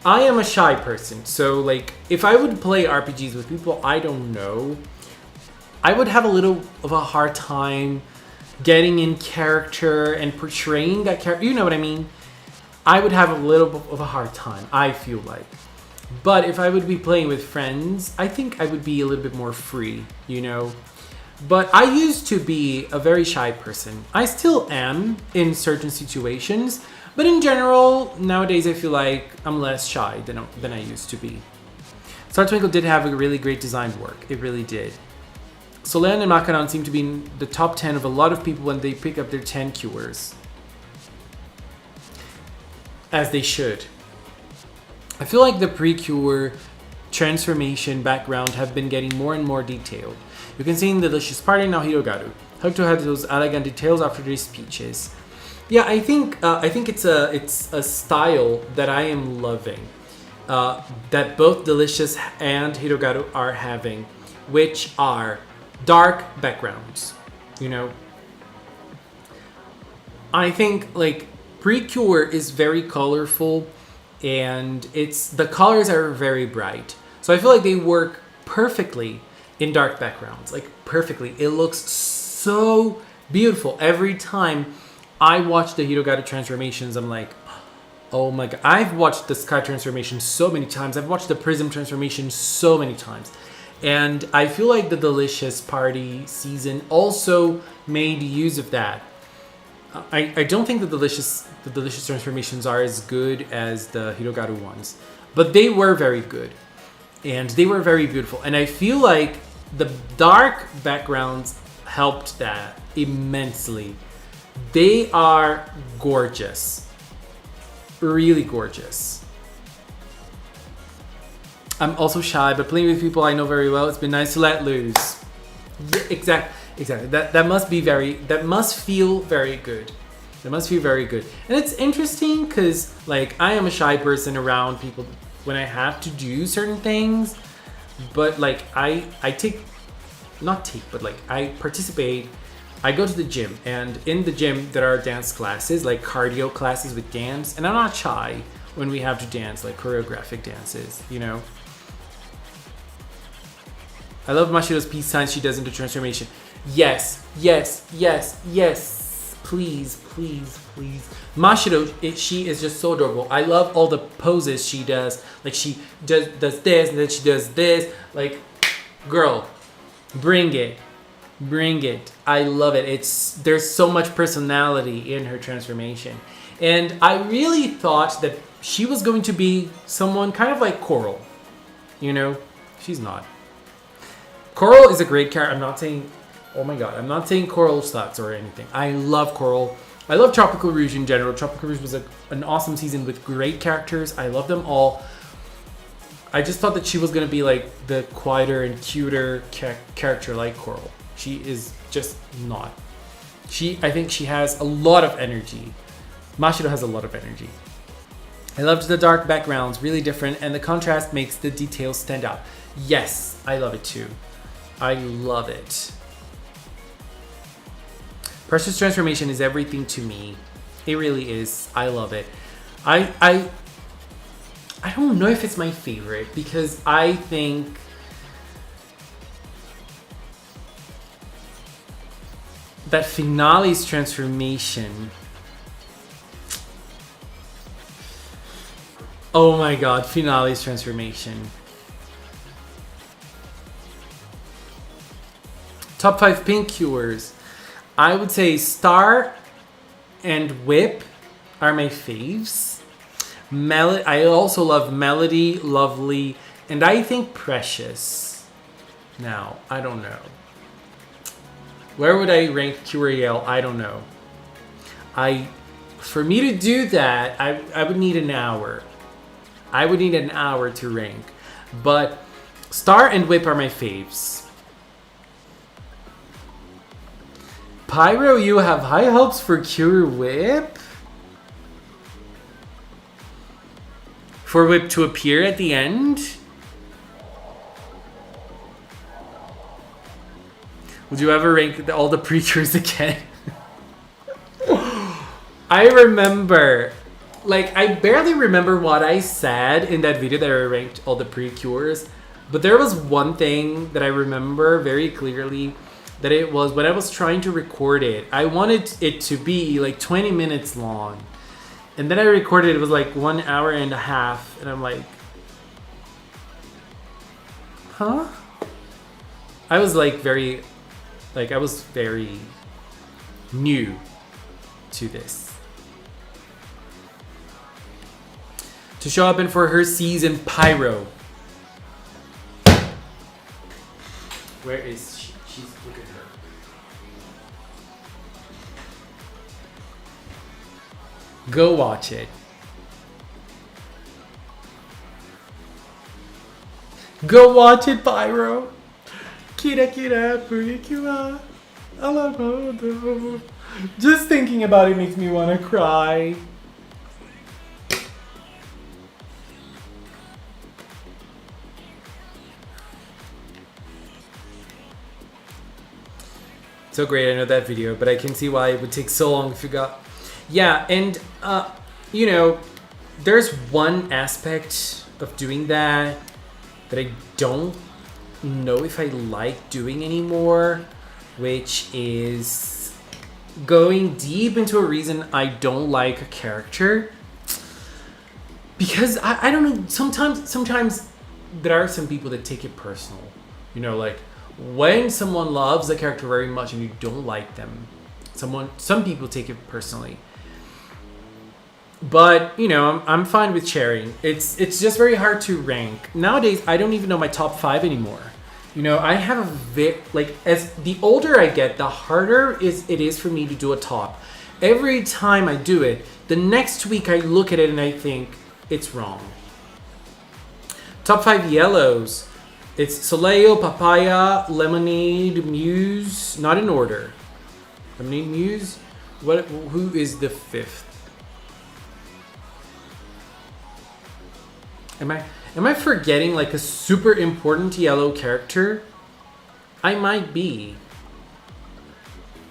I am a shy person, so like if I would play RPGs with people I don't know, I would have a little of a hard time getting in character and portraying that character. You know what I mean? I would have a little bit of a hard time, I feel like. But if I would be playing with friends, I think I would be a little bit more free, But I used to be a very shy person. I still am in certain situations, but in general, nowadays I feel like I'm less shy than I used to be. Star Twinkle did have a really great design work. It really did. Soleil and Macaron seem to be in the top 10 of a lot of people when they pick up their 10 cures. As they should. I feel like the PreCure transformation background have been getting more and more detailed. You can see in the Delicious Party now Hirogaru. Hope to have those elegant details after their speeches. Yeah, I think it's a style that I am loving. That both Delicious and Hirogaru are having, which are dark backgrounds. I think like PreCure is very colorful, and the colors are very bright. So I feel like they work perfectly in dark backgrounds, like perfectly. It looks so beautiful every time I watch the Hirogaru transformations. I'm like, oh my god. I've watched the Sky transformation so many times. I've watched the Prism transformation so many times. And I feel like the Delicious Party season also made use of that. I don't think the Delicious transformations are as good as the Hirogaru ones, but they were very good, and they were very beautiful. And I feel like the dark backgrounds helped that immensely. They are gorgeous, really gorgeous. I'm also shy, but playing with people I know very well, it's been nice to let loose. Yeah, exactly. That must feel very good. That must feel very good. And it's interesting because like I am a shy person around people when I have to do certain things, but like I participate. I go to the gym, and in the gym there are dance classes, like cardio classes with dance, and I'm not shy when we have to dance, like choreographic dances, I love Mashiro's peace signs she does into transformation. Yes. Please. Mashiro, she is just so adorable. I love all the poses she does. Like she does this, and then she does this. Like, girl, bring it. I love it. There's so much personality in her transformation. And I really thought that she was going to be someone kind of like Coral. She's not. Coral is a great character. I'm not saying Coral sucks or anything. I love Coral. I love Tropical Rouge in general. Tropical Rouge was an awesome season with great characters. I love them all. I just thought that she was going to be like the quieter and cuter character like Coral. She is just not. I think she has a lot of energy. Mashiro has a lot of energy. I loved the dark backgrounds, really different, and the contrast makes the details stand out. Yes, I love it too. I love it. Precious transformation is everything to me. It really is. I love it. I don't know if it's my favorite because I think that Finale's transformation. Oh my god, Finale's transformation. Top 5 pink cures. I would say Star and Whip are my faves. I also love Melody, Lovely, and I think Precious. Now, I don't know. Where would I rank Curiel? I don't know. For me to do that, I would need an hour. I would need an hour to rank. But Star and Whip are my faves. Pyro, you have high hopes for Cure Whip? For Whip to appear at the end? Would you ever rank all the PreCures again? I remember, like, I barely remember what I said in that video that I ranked all the PreCures, but there was one thing that I remember very clearly, that it was when I was trying to record it. I wanted it to be like 20 minutes long. And then I recorded it was like 1 hour and a half. And I'm like, huh? I was like I was very new to this. To show up in for her season, Pyro. Where is she? Look at her. Go watch it. Go watch it, Pyro. Kira kira PreCure. Alabado. Just thinking about it makes me want to cry. So great, I know that video, but I can see why it would take so long if you got... Yeah, and, you know, there's one aspect of doing that I don't know if I like doing anymore, which is going deep into a reason I don't like a character. Because, I don't know, sometimes there are some people that take it personal. You know, like, when someone loves a character very much and you don't like them, some people take it personally. But, you know, I'm fine with sharing. It's just very hard to rank. Nowadays, I don't even know my top 5 anymore. You know, I have as the older I get, the harder it is for me to do a top. Every time I do it, the next week I look at it and I think it's wrong. Top 5 yellows. It's Soleil, Papaya, Lemonade, Muse. Not in order. Lemonade, Muse. Who is the 5th? Am I forgetting like a super important yellow character? I might be.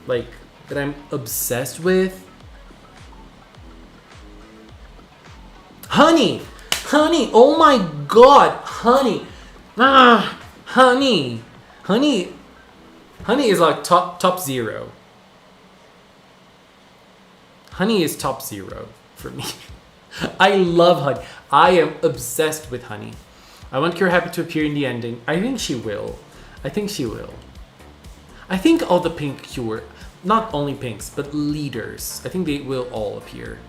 Like, that I'm obsessed with. Honey! Honey! Oh my god! Honey! Honey is like top 0. Honey is top 0 for me. I love Honey. I am obsessed with Honey. I want Cure Happy to appear in the ending. I think she will. I think all the pink Cure, not only pinks, but leaders, I think they will all appear.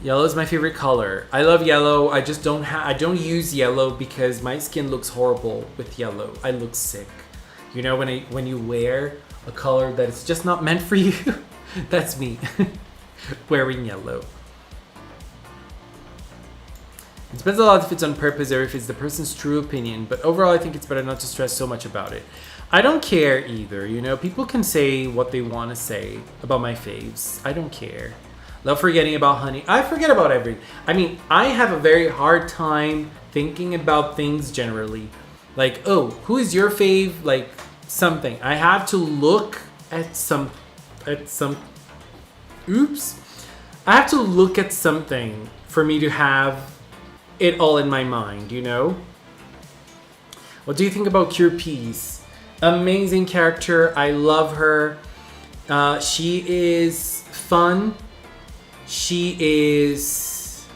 Yellow is my favorite color. I love yellow. I just I don't use yellow because my skin looks horrible with yellow. I look sick. You know, when you wear a color that is just not meant for you, that's me wearing yellow. It depends a lot if it's on purpose or if it's the person's true opinion, but overall I think it's better not to stress so much about it. I don't care either, you know, people can say what they want to say about my faves. I don't care. Love forgetting about Honey. I forget about everything. I mean, I have a very hard time thinking about things generally. Like, oh, who is your fave? Like, something. I have to look at some, oops. I have to look at something for me to have it all in my mind, you know? What do you think about Cure Peace? Amazing character. I love her. She is fun. She is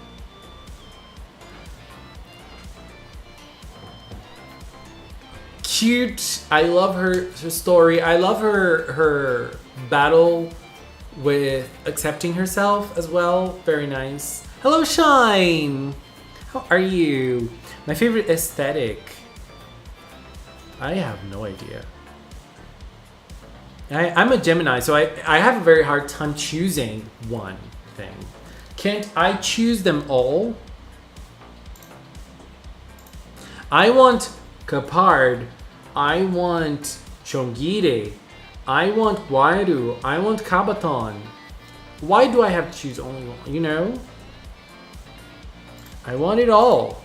cute. I love her story. I love her battle with accepting herself as well. Very nice. Hello, Shine. How are you? My favorite aesthetic. I have no idea. I'm a Gemini, so I have a very hard time choosing one thing. Can't I choose them all? I want Capard. I want Chongire. I want Wairu. I want Kabaton. Why do I have to choose only one? You know? I want it all.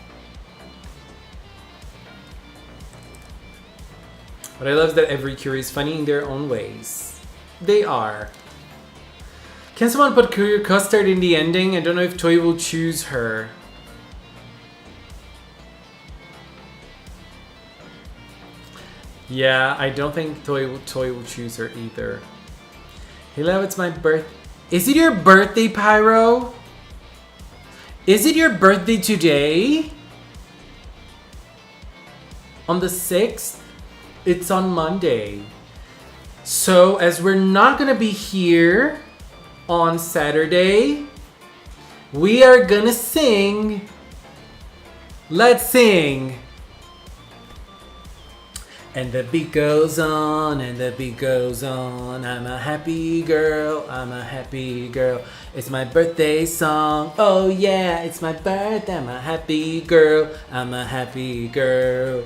What I love is that every cure is funny in their own ways. They are. Can someone put Career Custard in the ending? I don't know if Toy will choose her. Yeah, I don't think Toy will choose her either. Hello, it's my birth. Is it your birthday, Pyro? Is it your birthday today? On the 6th? It's on Monday. So, as we're not gonna be here on Saturday, we are gonna sing. Let's sing. And the beat goes on, and the beat goes on. I'm a happy girl, I'm a happy girl. It's my birthday song. Oh yeah, it's my birthday. I'm a happy girl, I'm a happy girl.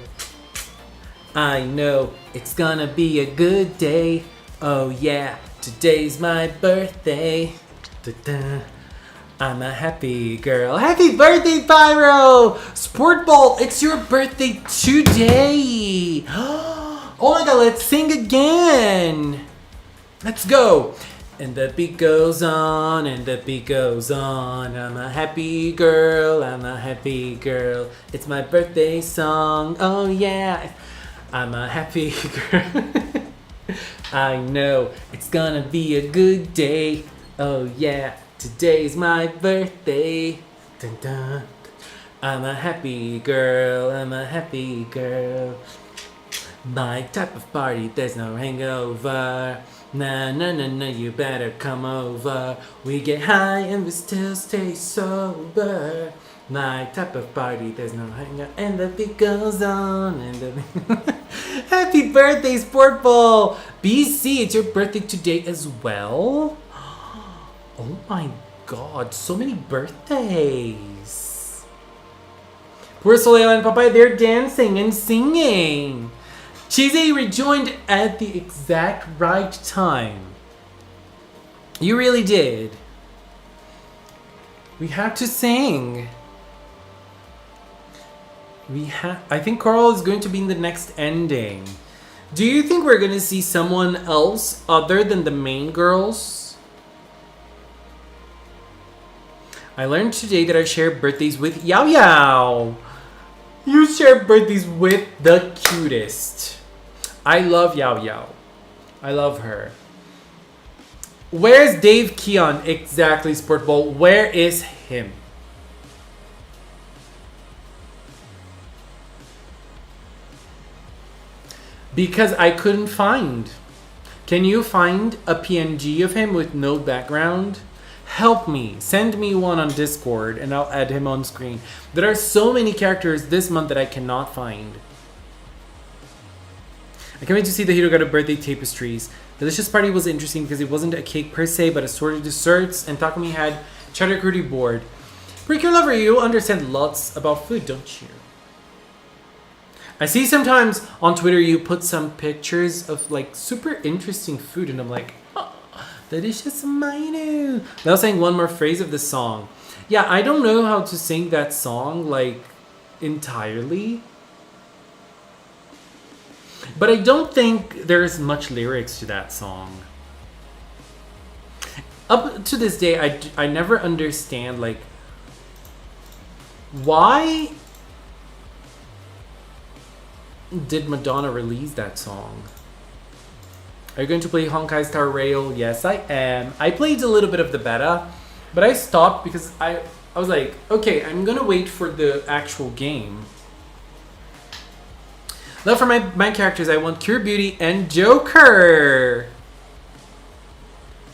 I know it's gonna be a good day. Oh yeah, today's my birthday. Da-da. I'm a happy girl. Happy birthday, Pyro! Sport Ball, it's your birthday today. Oh my god, let's sing again. Let's go. And the beat goes on, and the beat goes on. I'm a happy girl, I'm a happy girl. It's my birthday song. Oh yeah. I'm a happy girl. I know it's gonna be a good day. Oh yeah, today's my birthday. Dun, dun. I'm a happy girl, I'm a happy girl. My type of party, there's no hangover. Nah, nah, nah, nah, you better come over. We get high and we still stay sober. My type of party, there's no hangover. And the beat goes on, and the Happy birthday, Sport Ball! BC, it's your birthday today as well? Oh my god, so many birthdays! Poor Soleil and Papaya, they're dancing and singing! Cheesy rejoined at the exact right time. You really did. We have to sing. I think Coral is going to be in the next ending. Do you think we're gonna see someone else other than the main girls? I learned today that I share birthdays with Yao Yao. You share birthdays with the cutest. I love Yao Yao. I love her. Where's Dave Keon? Exactly, Sport Ball. Where is him? Because I couldn't find. Can you find a PNG of him with no background? Help me. Send me one on Discord and I'll add him on screen. There are so many characters this month that I cannot find. I can't wait to see the Hirogata birthday tapestries. Delicious Party was interesting because it wasn't a cake per se, but assorted desserts, and Takumi had cheddar curry board. PreCure lover, you understand lots about food, don't you? I see sometimes on Twitter you put some pictures of like super interesting food, and I'm like, oh, delicious minu. Now saying one more phrase of the song. Yeah, I don't know how to sing that song like entirely. But I don't think there's much lyrics to that song. Up to this day, I never understand, like, why did Madonna release that song? Are you going to play Honkai Star Rail? Yes, I am. I played a little bit of the beta, but I stopped because I was like, okay, I'm gonna wait for the actual game. Now for my characters, I want Cure Beauty and Joker.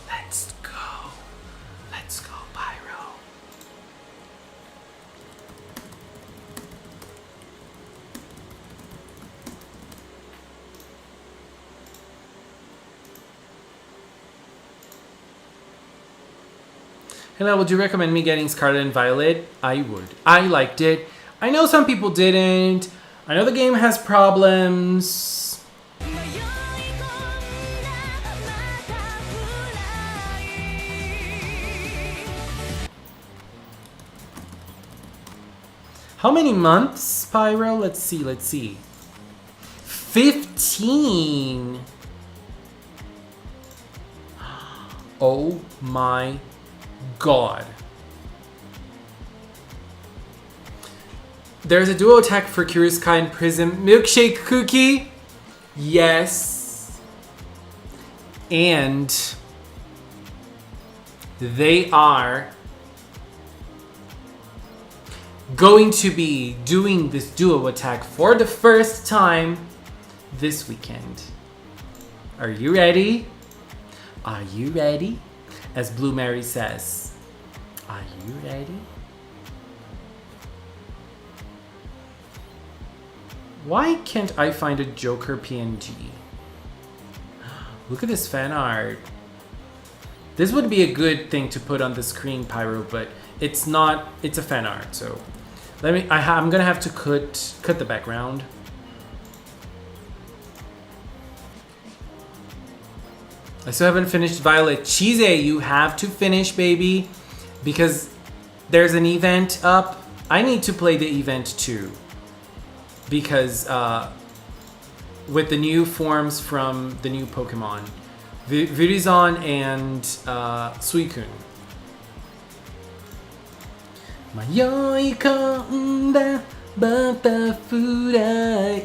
Let's go. Let's go, Pyro. Hello, would you recommend me getting Scarlet and Violet? I would. I liked it. I know some people didn't. I know the game has problems. How many months, Pyro? Let's see. 15. Oh my god. There's a duo attack for Curious Kind Prism Milkshake Cookie. Yes. And they are going to be doing this duo attack for the first time this weekend. Are you ready? Are you ready? As Blue Mary says. Are you ready? Why can't I find a Joker PNG? Look at this fan art. This would be a good thing to put on the screen, Pyro, but it's not. It's a fan art, so let me. I'm gonna have to cut the background. I still haven't finished Violet Cheese. You have to finish, baby, because there's an event up. I need to play the event too, because with the new forms from the new Pokemon, Virizon and Suicune.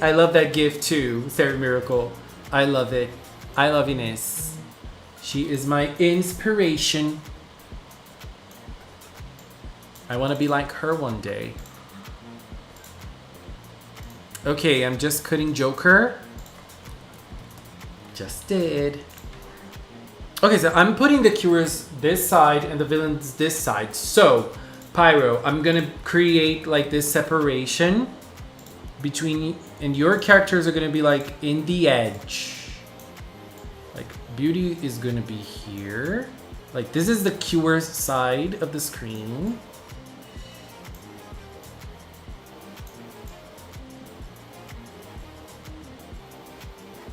I love that gif too, Sarah Miracle. I love it. I love Ines. She is my inspiration. I want to be like her one day. Okay, I'm just cutting Joker. Just did. Okay, so I'm putting the cures this side and the villains this side. So, Pyro, I'm gonna create like this separation between, and your characters are gonna be like in the edge. Like Beauty is gonna be here. Like this is the cures side of the screen.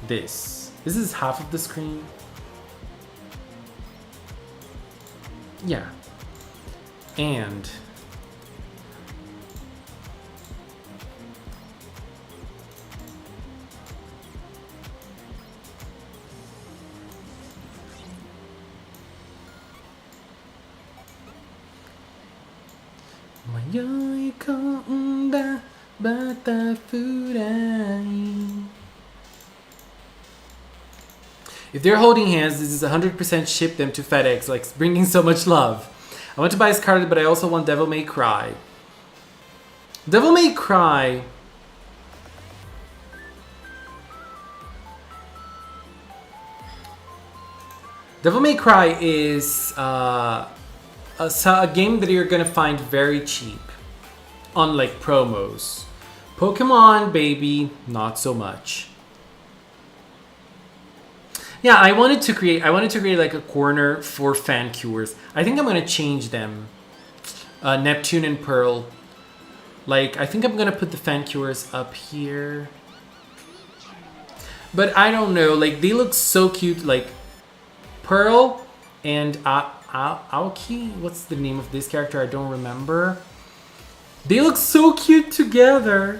This is half of the screen. Yeah. And if they're holding hands, this is 100% ship them to FedEx, like bringing so much love. I want to buy Scarlet, but I also want Devil May Cry. Devil May Cry. Devil May Cry is a game that you're gonna find very cheap on like promos. Pokemon, baby, not so much. Yeah, I wanted to create like a corner for fan cures. I think I'm gonna change them. Neptune and Pearl. Like, I think I'm gonna put the fan cures up here. But I don't know, like they look so cute. Like Pearl and Aoki. What's the name of this character? I don't remember. They look so cute together.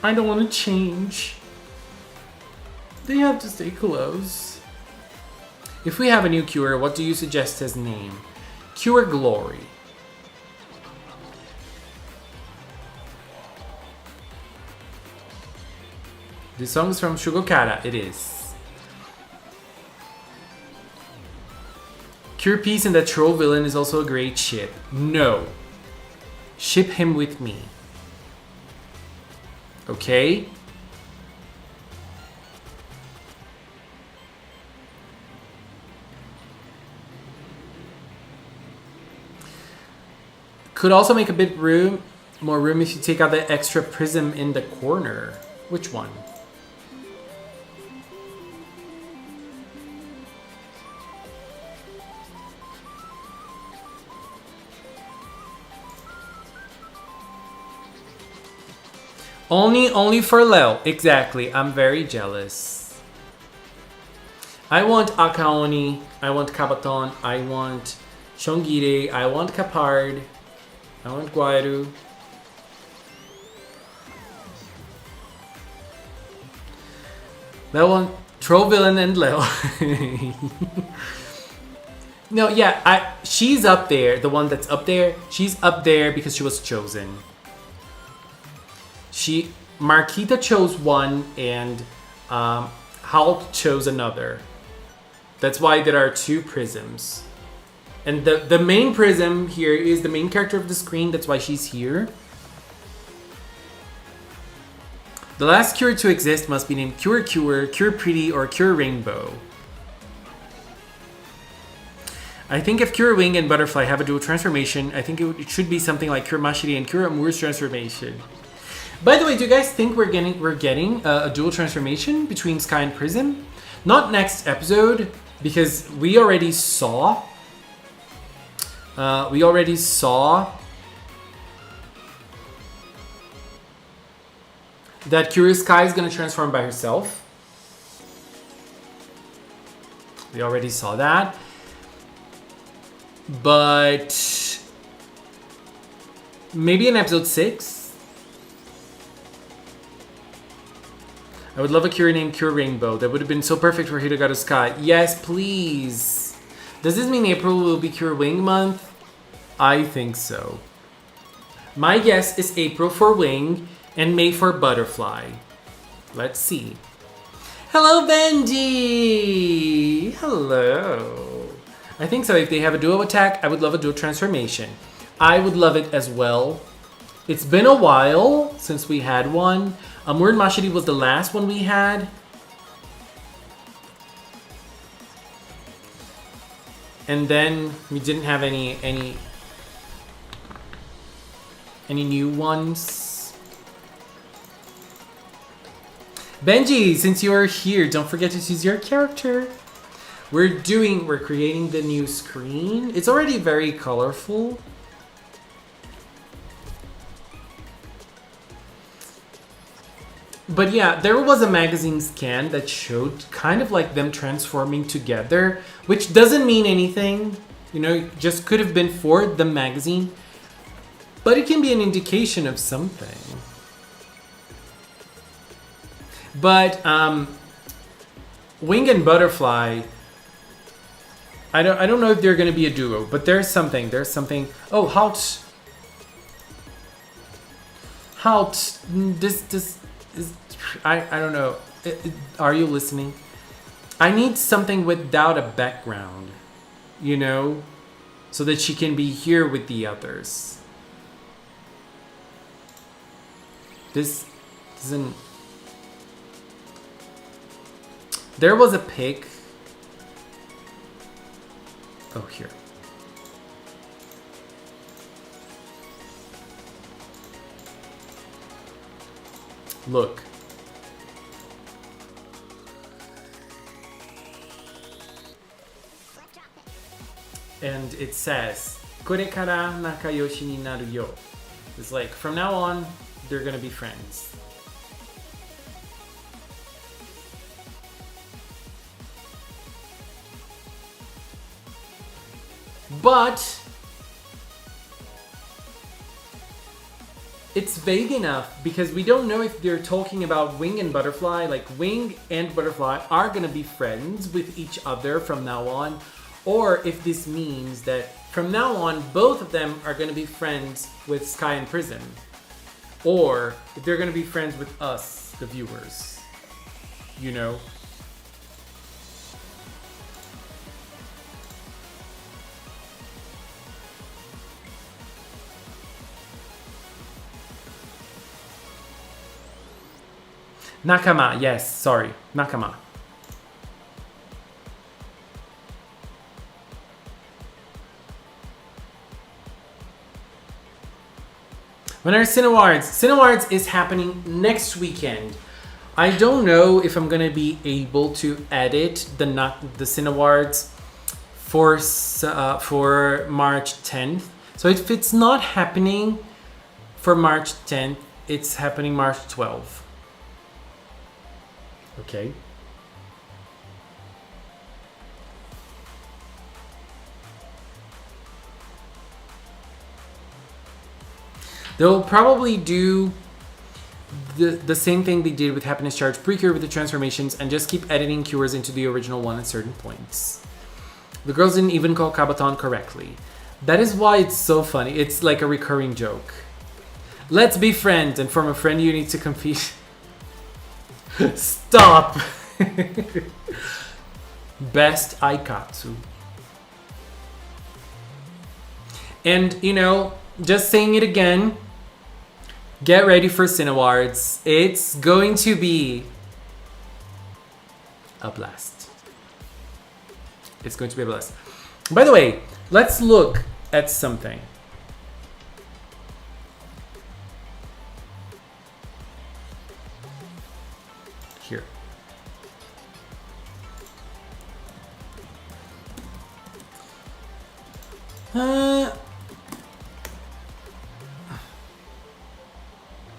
I don't want to change. They have to stay close. If we have a new cure, what do you suggest as name? Cure Glory. This song is from Shugokara. It is. Cure Peace and that troll villain is also a great ship. No. Ship him with me. Okay? Could also make a bit more room if you take out the extra prism in the corner. Which one? Only for Leo. Exactly. I'm very jealous. I want Akaoni. I want Kabaton. I want Shongire. I want Capard. I want Guairu. That one, Troll Villain and Lil. No, yeah, she's up there. The one that's up there, she's up there because she was chosen. Marquita chose one and Hulk chose another. That's why there are two prisms. And the main prism here is the main character of the screen. That's why she's here. The last cure to exist must be named Cure Cure, Cure Pretty, or Cure Rainbow. I think if Cure Wing and Butterfly have a dual transformation, I think it should be something like Cure Mashiri and Cure Amour's transformation. By the way, do you guys think we're getting a dual transformation between Sky and Prism? Not next episode, because we already saw that Curious Sky is going to transform by herself. We already saw that. But maybe in episode 6. I would love a cure named Cure Rainbow. That would have been so perfect for Hiragata Sky. Yes, please. Does this mean April will be Cure Wing month? I think so. My guess is April for Wing and May for Butterfly. Let's see. Hello, Benji! Hello. I think so. If they have a duo attack, I would love a duo transformation. I would love it as well. It's been a while since we had one. Amour and Mashiri was the last one we had. And then we didn't have any new ones. Benji, since you are here, don't forget to choose your character. We're creating the new screen. It's already very colorful. But yeah, there was a magazine scan that showed kind of like them transforming together, which doesn't mean anything. You know, it just could have been for the magazine. But it can be an indication of something. But Wing and Butterfly, I don't know if they're gonna be a duo, but there's something. Oh, Halt. This is, I don't know. Are you listening? I need something without a background, you know, so that she can be here with the others. This doesn't. There was a pic. Oh, here. Look. And it says, これから仲良しになるよ. It's like, from now on, they're gonna be friends. But it's vague enough because we don't know if they're talking about Wing and Butterfly. Like, Wing and Butterfly are gonna be friends with each other from now on, or if this means that from now on both of them are gonna be friends with Sky and Prism, or if they're gonna be friends with us, the viewers, you know. Nakama, yes, sorry, Nakama. When are Cinewards? Cinewards is happening next weekend. I don't know if I'm gonna be able to edit the Cinewards for March 10th. So if it's not happening for March 10th, it's happening March 12th. Okay. They'll probably do the same thing they did with Happiness Charge PreCure with the transformations and just keep editing cures into the original one at certain points. The girls didn't even call Kabaton correctly. That is why it's so funny. It's like a recurring joke. Let's be friends, and from a friend you need to compete. Stop! Best Aikatsu. And, you know, just saying it again, get ready for Sin Awards. It's going to be a blast. It's going to be a blast. By the way, let's look at something. Here.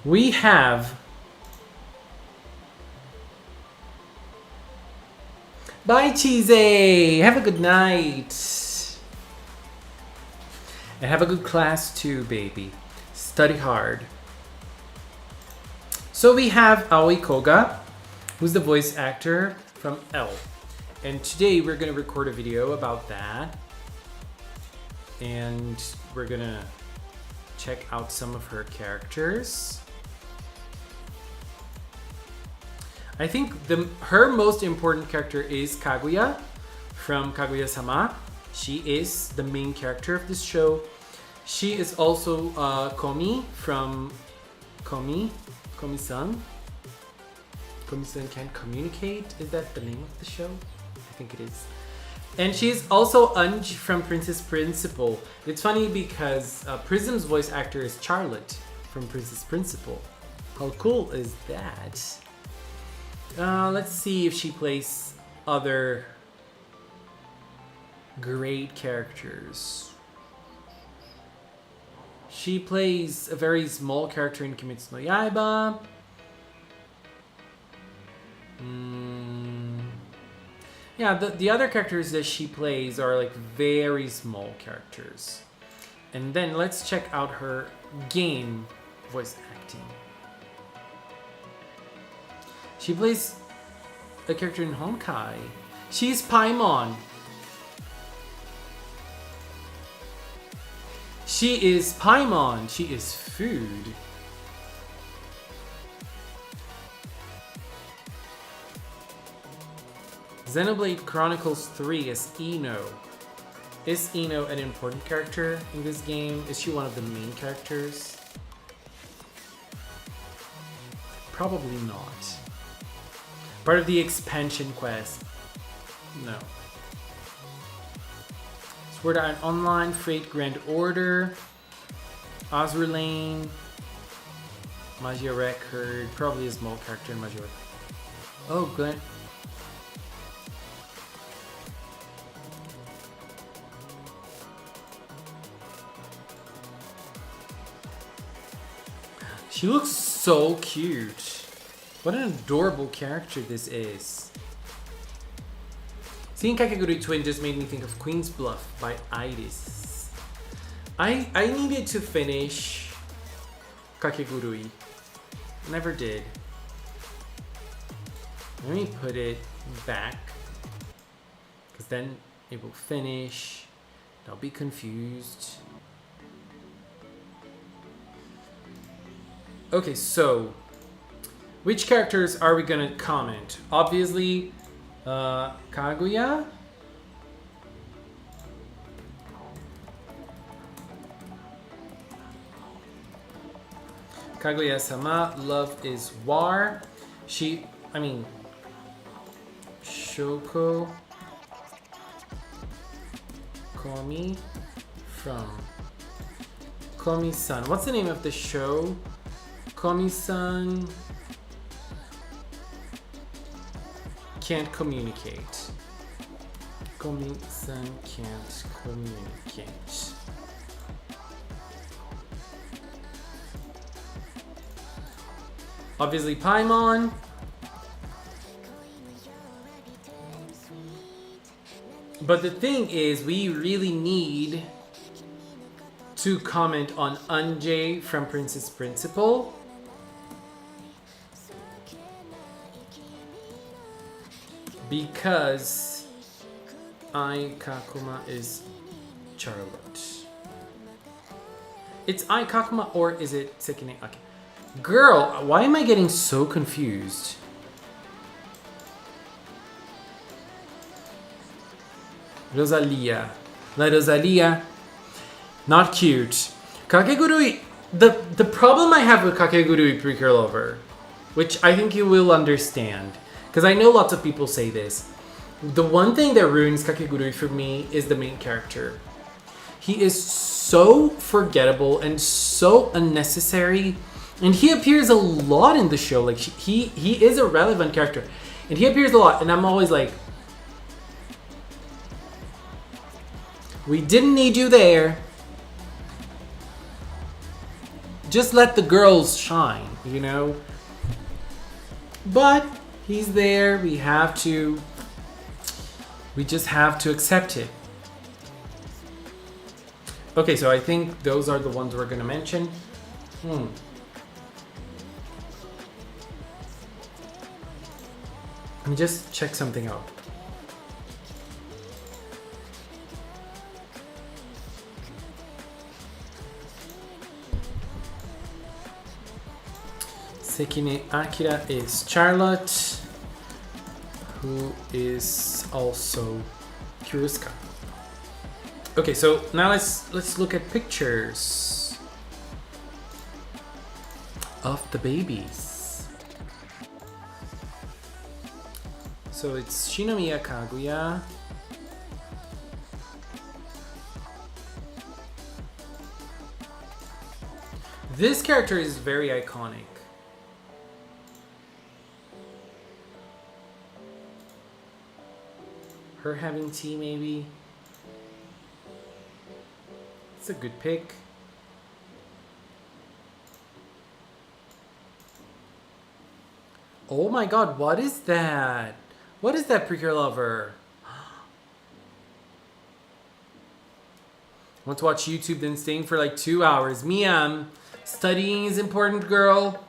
We have bye, Cheesy. Have a good night. And have a good class too, baby. Study hard. So we have Aoi Koga, who's the voice actor from L. And today we're going to record a video about that. And we're going to check out some of her characters. I think her most important character is Kaguya from Kaguya-sama. She is the main character of this show. She is also Komi from Komi-san. Komi-san Can't Communicate. Is that the name of the show? I think it is. And she's also Anj from Princess Principal. It's funny because Prism's voice actor is Charlotte from Princess Principal. How cool is that? Let's see if she plays other great characters. She plays a very small character in Kimetsu no Yaiba. Yeah, the other characters that she plays are like very small characters. And then let's check out her game voice acting. She plays a character in Honkai. She's Paimon. She is Paimon. She is food. Xenoblade Chronicles 3 is Ino. Is Ino an important character in this game? Is she one of the main characters? Probably not. Part of the expansion quest? No. Sword Art Online, Freight Grand Order, Azur Lane, Magia Record, probably a small character in Magia Record. Oh, good. She looks so cute. What an adorable character this is. Seeing Kakegurui Twin just made me think of Queen's Bluff by Iris. I needed to finish Kakegurui. Never did. Let me put it back, because then it will finish. Don't be confused. Okay, so which characters are we gonna comment? Obviously, Kaguya. Kaguya-sama, Love is War. Shoko Komi from Komi-san. What's the name of the show? Komi-san Can't Communicate. Komi-san Can't Communicate. Obviously Paimon. But the thing is, we really need to comment on Anjay from Princess Principal. Because Ai Kakuma is Charlotte. It's Ai Kakuma or is it Sekine? Okay. Girl, why am I getting so confused? Rosalia. La Rosalia. Not cute. Kakegurui. The problem I have with Kakegurui PreCure Lover, which I think you will understand, because I know lots of people say this. The one thing that ruins Kakegurui for me is the main character. He is so forgettable and so unnecessary. And he appears a lot in the show. Like, he is a relevant character. And he appears a lot. And I'm always like, we didn't need you there. Just let the girls shine, you know? But he's there. We just have to accept it. Okay, so I think those are the ones we're gonna mention. Let me just check something out. Sekine Akira is Charlotte, who is also Kuruska. Okay, so now let's look at pictures of the babies. So it's Shinomiya Kaguya, this character is very iconic. Her having tea, maybe. It's a good pick. Oh my god, what is that? What is that, PreCure Lover? Want to watch YouTube, then staying for like 2 hours. Miam, studying is important, girl.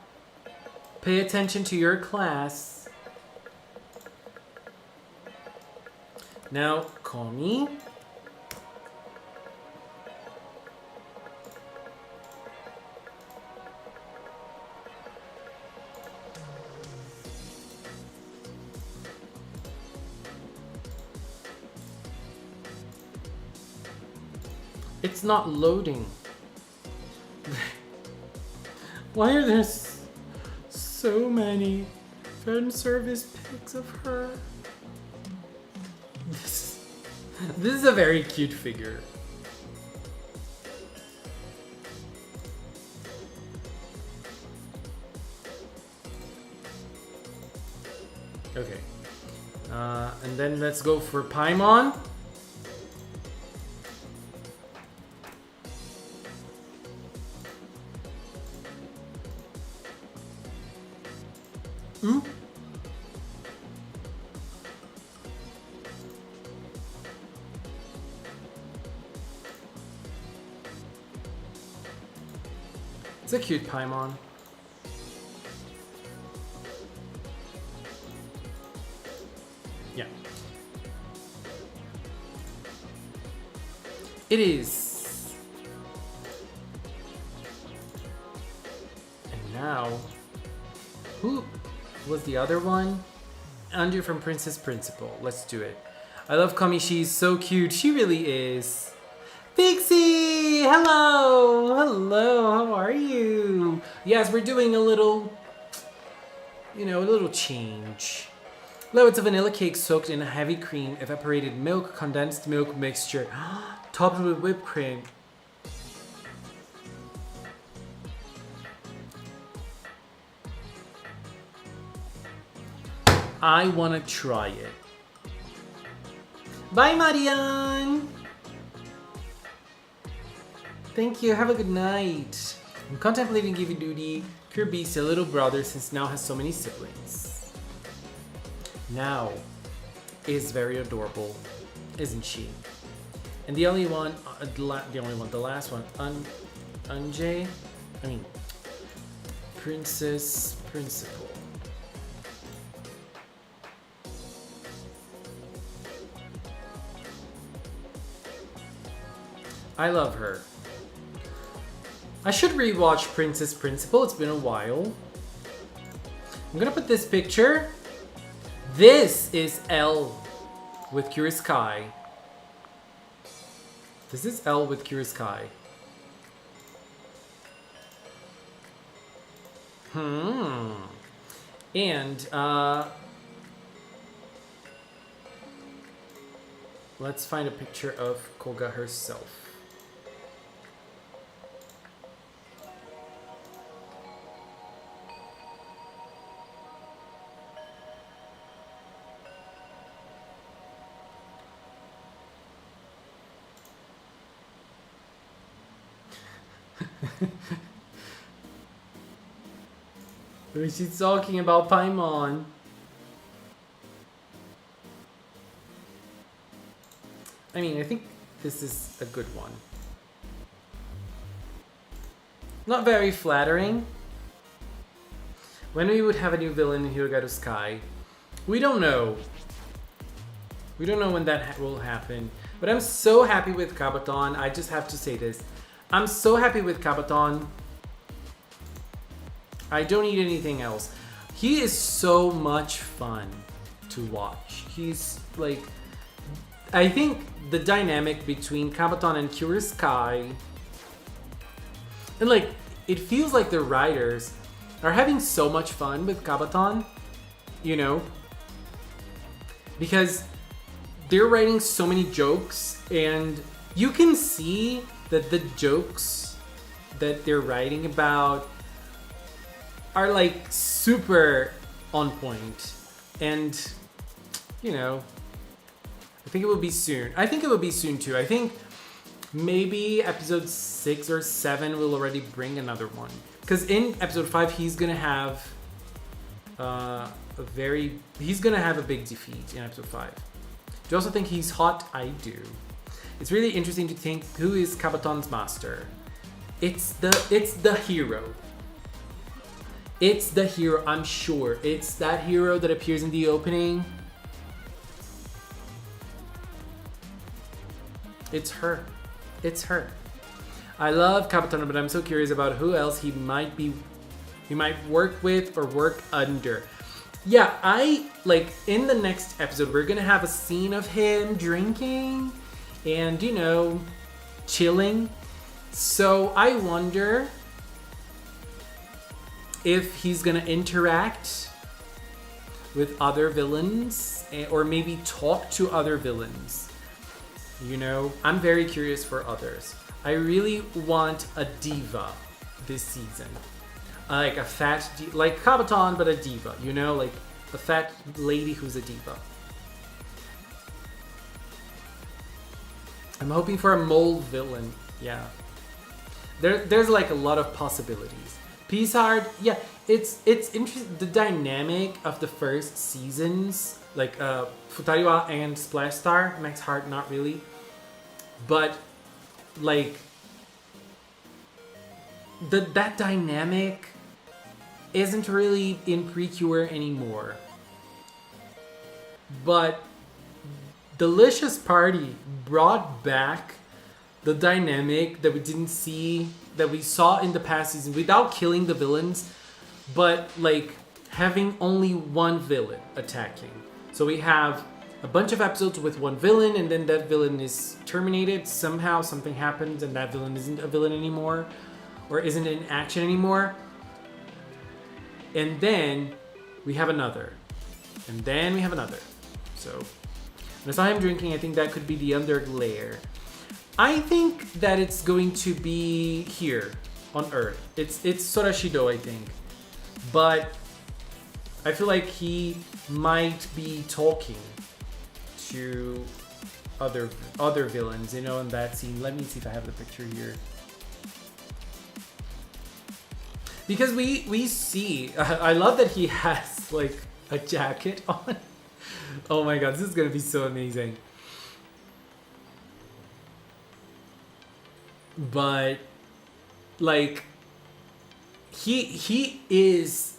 Pay attention to your class. Now, Komi. It's not loading. Why are there so many fan service pics of her? This is a very cute figure. Okay. And then let's go for Paimon. It's a cute Paimon. Yeah. It is. And now, who was the other one? Andrew from Princess Principal. Let's do it. I love Kami. She's so cute. She really is. Pixie! Hello! Hello, how are you? Yes, we're doing a little change. Loads of vanilla cake soaked in a heavy cream, evaporated milk, condensed milk mixture, topped with whipped cream. I want to try it. Bye, Marianne! Thank you, have a good night. I'm contemplating giving Duty Pure Beast a little brother since now has so many siblings. Now is very adorable, isn't she? And the only one, the last one, Unjay, Princess Principal. I love her. I should rewatch Princess Principal. It's been a while. I'm gonna put this picture. This is Elle with Curious Kai. This is Elle with Curious Kai. And let's find a picture of Koga herself. She's talking about Paimon. I mean, I think this is a good one. Not very flattering. When we would have a new villain in Hirogaru Sky, we don't know. We don't know when that will happen. But I'm so happy with Kabaton. I just have to say this. I'm so happy with Kabaton. I don't need anything else. He is so much fun to watch. He's like, I think the dynamic between Kabaton and Curious Kai, and like, it feels like the writers are having so much fun with Kabaton, you know? Because they're writing so many jokes, and you can see that the jokes that they're writing about are like super on point. And, you know, I think it will be soon. I think it will be soon too. I think maybe episode 6 or 7 will already bring another one. Because in episode 5, he's gonna have he's gonna have a big defeat in episode 5. Do you also think he's hot? I do. It's really interesting to think, who is Kabaton's master? It's the hero. It's the hero, I'm sure. It's that hero that appears in the opening. It's her. It's her. I love Kabaton, but I'm so curious about who else he might work with or work under. Yeah, in the next episode, we're gonna have a scene of him drinking and, you know, chilling. So I wonder if he's gonna interact with other villains or maybe talk to other villains. You know, I'm very curious for others. I really want a diva this season. Like a fat, like Kabaton, but a diva, you know, like a fat lady who's a diva. I'm hoping for a mole villain, yeah. There's like a lot of possibilities. Peace Heart, yeah, it's interesting. The dynamic of the first seasons, like Futariwa and Splash Star, Max Heart, not really, but like that dynamic isn't really in PreCure anymore. But Delicious Party brought back the dynamic that we didn't see, that we saw in the past season, without killing the villains, but like having only one villain attacking. So we have a bunch of episodes with one villain, and then that villain is terminated. Somehow something happens and that villain isn't a villain anymore, or isn't in action anymore. And then we have another. And then we have another. So when I saw him drinking, I think that could be the underlayer. I think that it's going to be here on Earth. It's Sorashido, I think. But I feel like he might be talking to other villains, you know, in that scene. Let me see if I have the picture here. Because we see, I love that he has like a jacket on. Oh my god, this is gonna be so amazing. but like he is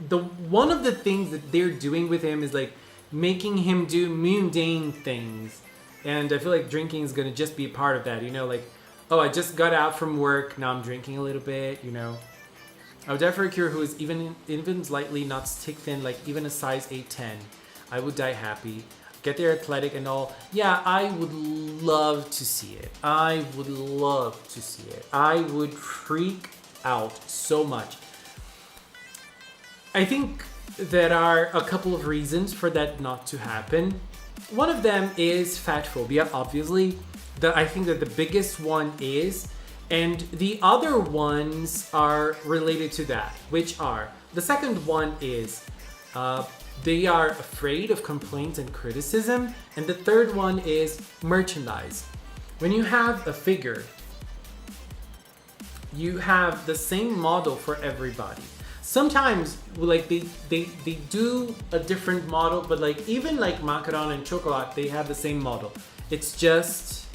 the one of the things that they're doing with him is like making him do mundane things, and I feel like drinking is gonna just be a part of that. You know, like, oh, I just got out from work, now I'm drinking a little bit. You know, I would die for a cure who is even slightly not stick thin, like even a size 8-10. I would die happy. Get there athletic and all. Yeah, I would love to see it. I would love to see it. I would freak out so much. I think there are a couple of reasons for that not to happen. One of them is fat phobia, obviously. I think that the biggest one is, and the other ones are related to that, which are, the second one is they are afraid of complaints and criticism, and the third one is merchandise. When you have a figure, you have the same model for everybody. Sometimes like they do a different model, but like even like Macaron and Chocolat, they have the same model. It's just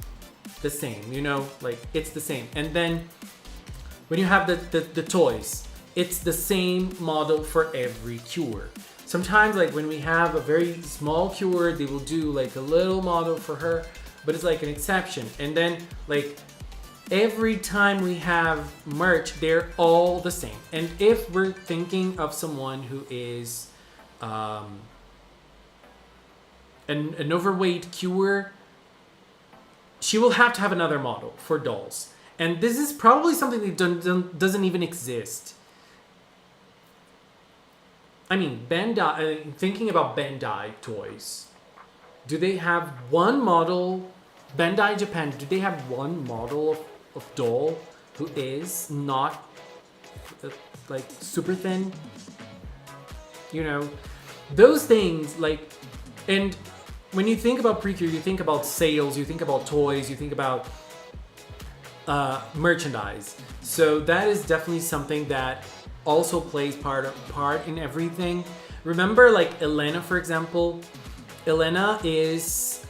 the same, you know, like it's the same. And then when you have the toys, it's the same model for every cure. Sometimes like when we have a very small cure, they will do like a little model for her, but it's like an exception. And then like every time we have merch, they're all the same. And if we're thinking of someone who is an overweight cure, she will have to have another model for dolls. And this is probably something that doesn't even exist. I mean, Bandai, thinking about Bandai toys, do they have one model, Bandai Japan, do they have one model of doll who is not like super thin? You know, those things like, and when you think about PreCure, you think about sales, you think about toys, you think about merchandise. So that is definitely something that also plays part in everything. Remember like Elena, for example. Elena is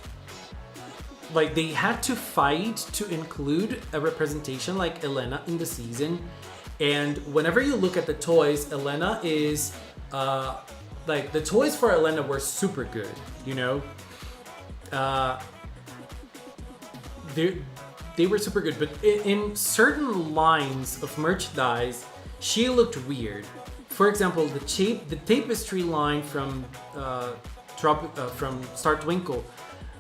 like, they had to fight to include a representation like Elena in the season. And whenever you look at the toys, Elena is like, the toys for Elena were super good, you know. They were super good, but in certain lines of merchandise, she looked weird. For example, the tapestry line from Star Twinkle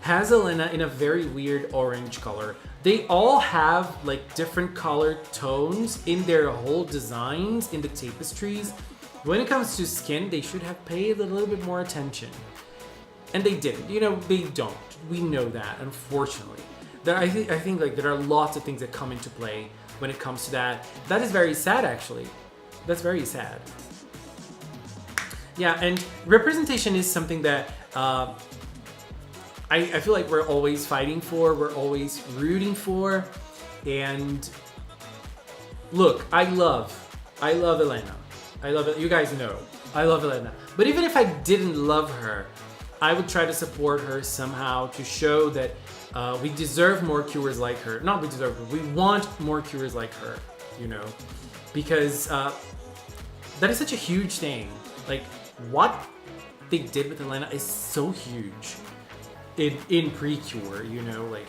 has Elena in a very weird orange color. They all have like different color tones in their whole designs in the tapestries. When it comes to skin, they should have paid a little bit more attention. And they didn't. You know, they don't. We know that, unfortunately. I think like there are lots of things that come into play when it comes to that. That is very sad, actually. That's very sad. Yeah, and representation is something that I feel like we're always fighting for, we're always rooting for. And look, I love Elena. I love it. You guys know, I love Elena. But even if I didn't love her, I would try to support her somehow to show that we deserve more cures like her. Not we deserve, but we want more cures like her, you know? Because that is such a huge thing. Like, what they did with Elena is so huge in PreCure, you know? Like,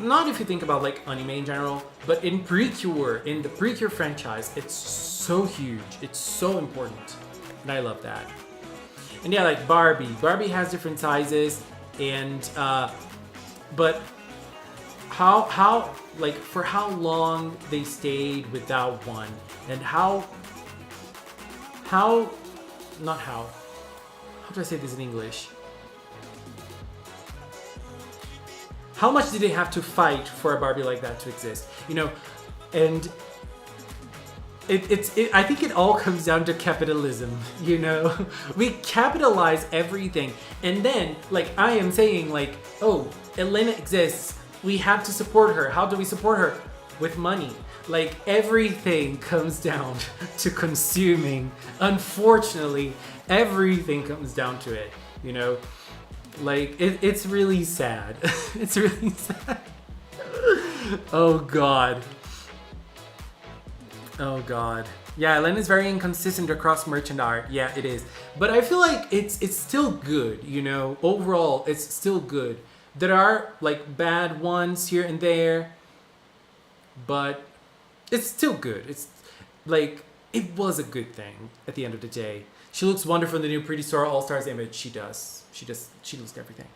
not if you think about like anime in general, but in PreCure, in the PreCure franchise, it's so huge. It's so important. And I love that. And yeah, like Barbie has different sizes, and but how like for how long they stayed without one, and how do I say this in English? How much did they have to fight for a Barbie like that to exist? You know, and I think it all comes down to capitalism, you know? We capitalize everything, and then, like, I am saying, like, oh, Elena exists, we have to support her. How do we support her? With money. Like, everything comes down to consuming. Unfortunately, everything comes down to it, you know? Like, it's really sad. It's really sad. Oh god. Oh god. Yeah, Len is very inconsistent across merchant art. Yeah, it is. But I feel like it's still good, you know. Overall, it's still good. There are like bad ones here and there, but it's still good. It's like it was a good thing at the end of the day. She looks wonderful in the new Pretty Star All Stars image. She does. She looks everything.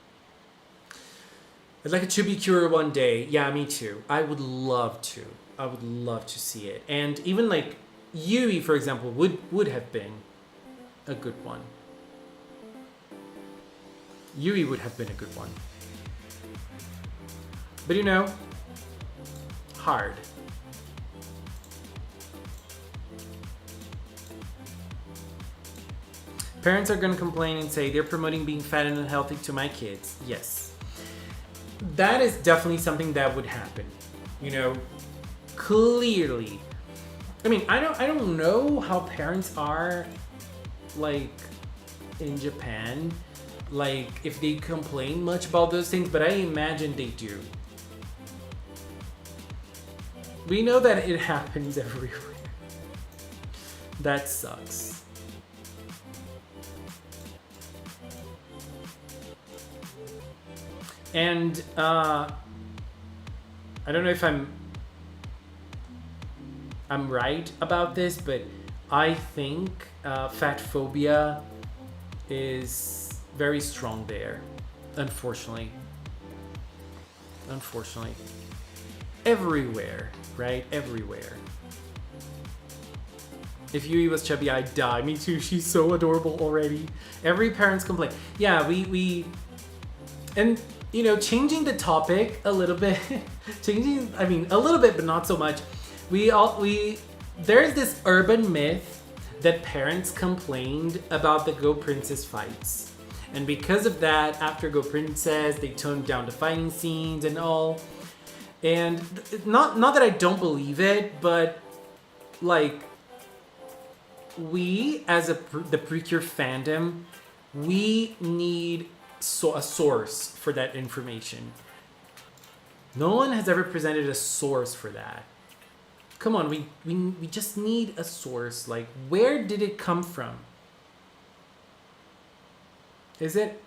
I'd like it to be Cure one day. Yeah, me too. I would love to. I would love to see it. And even like Yui, for example, would have been a good one. Yui would have been a good one. But you know, hard. Parents are gonna complain and say they're promoting being fat and unhealthy to my kids. Yes. That is definitely something that would happen. You know, clearly. I mean, I don't know how parents are like in Japan, like if they complain much about those things, but I imagine they do. We know that it happens everywhere. That sucks. And I don't know if I'm right about this, but I think fat phobia is very strong there, unfortunately. Unfortunately. Everywhere, right? Everywhere. If Yui was chubby, I'd die. Me too. She's so adorable already. Every parent's complaint. Yeah, we and you know, changing the topic a little bit, I mean, a little bit, but not so much. There's this urban myth that parents complained about the Go Princess fights. And because of that, after Go Princess, they toned down the fighting scenes and all. And not that I don't believe it, but like we as the PreCure fandom, we need a source for that information. No one has ever presented a source for that. Come on, we just need a source. Like, where did it come from? Is it?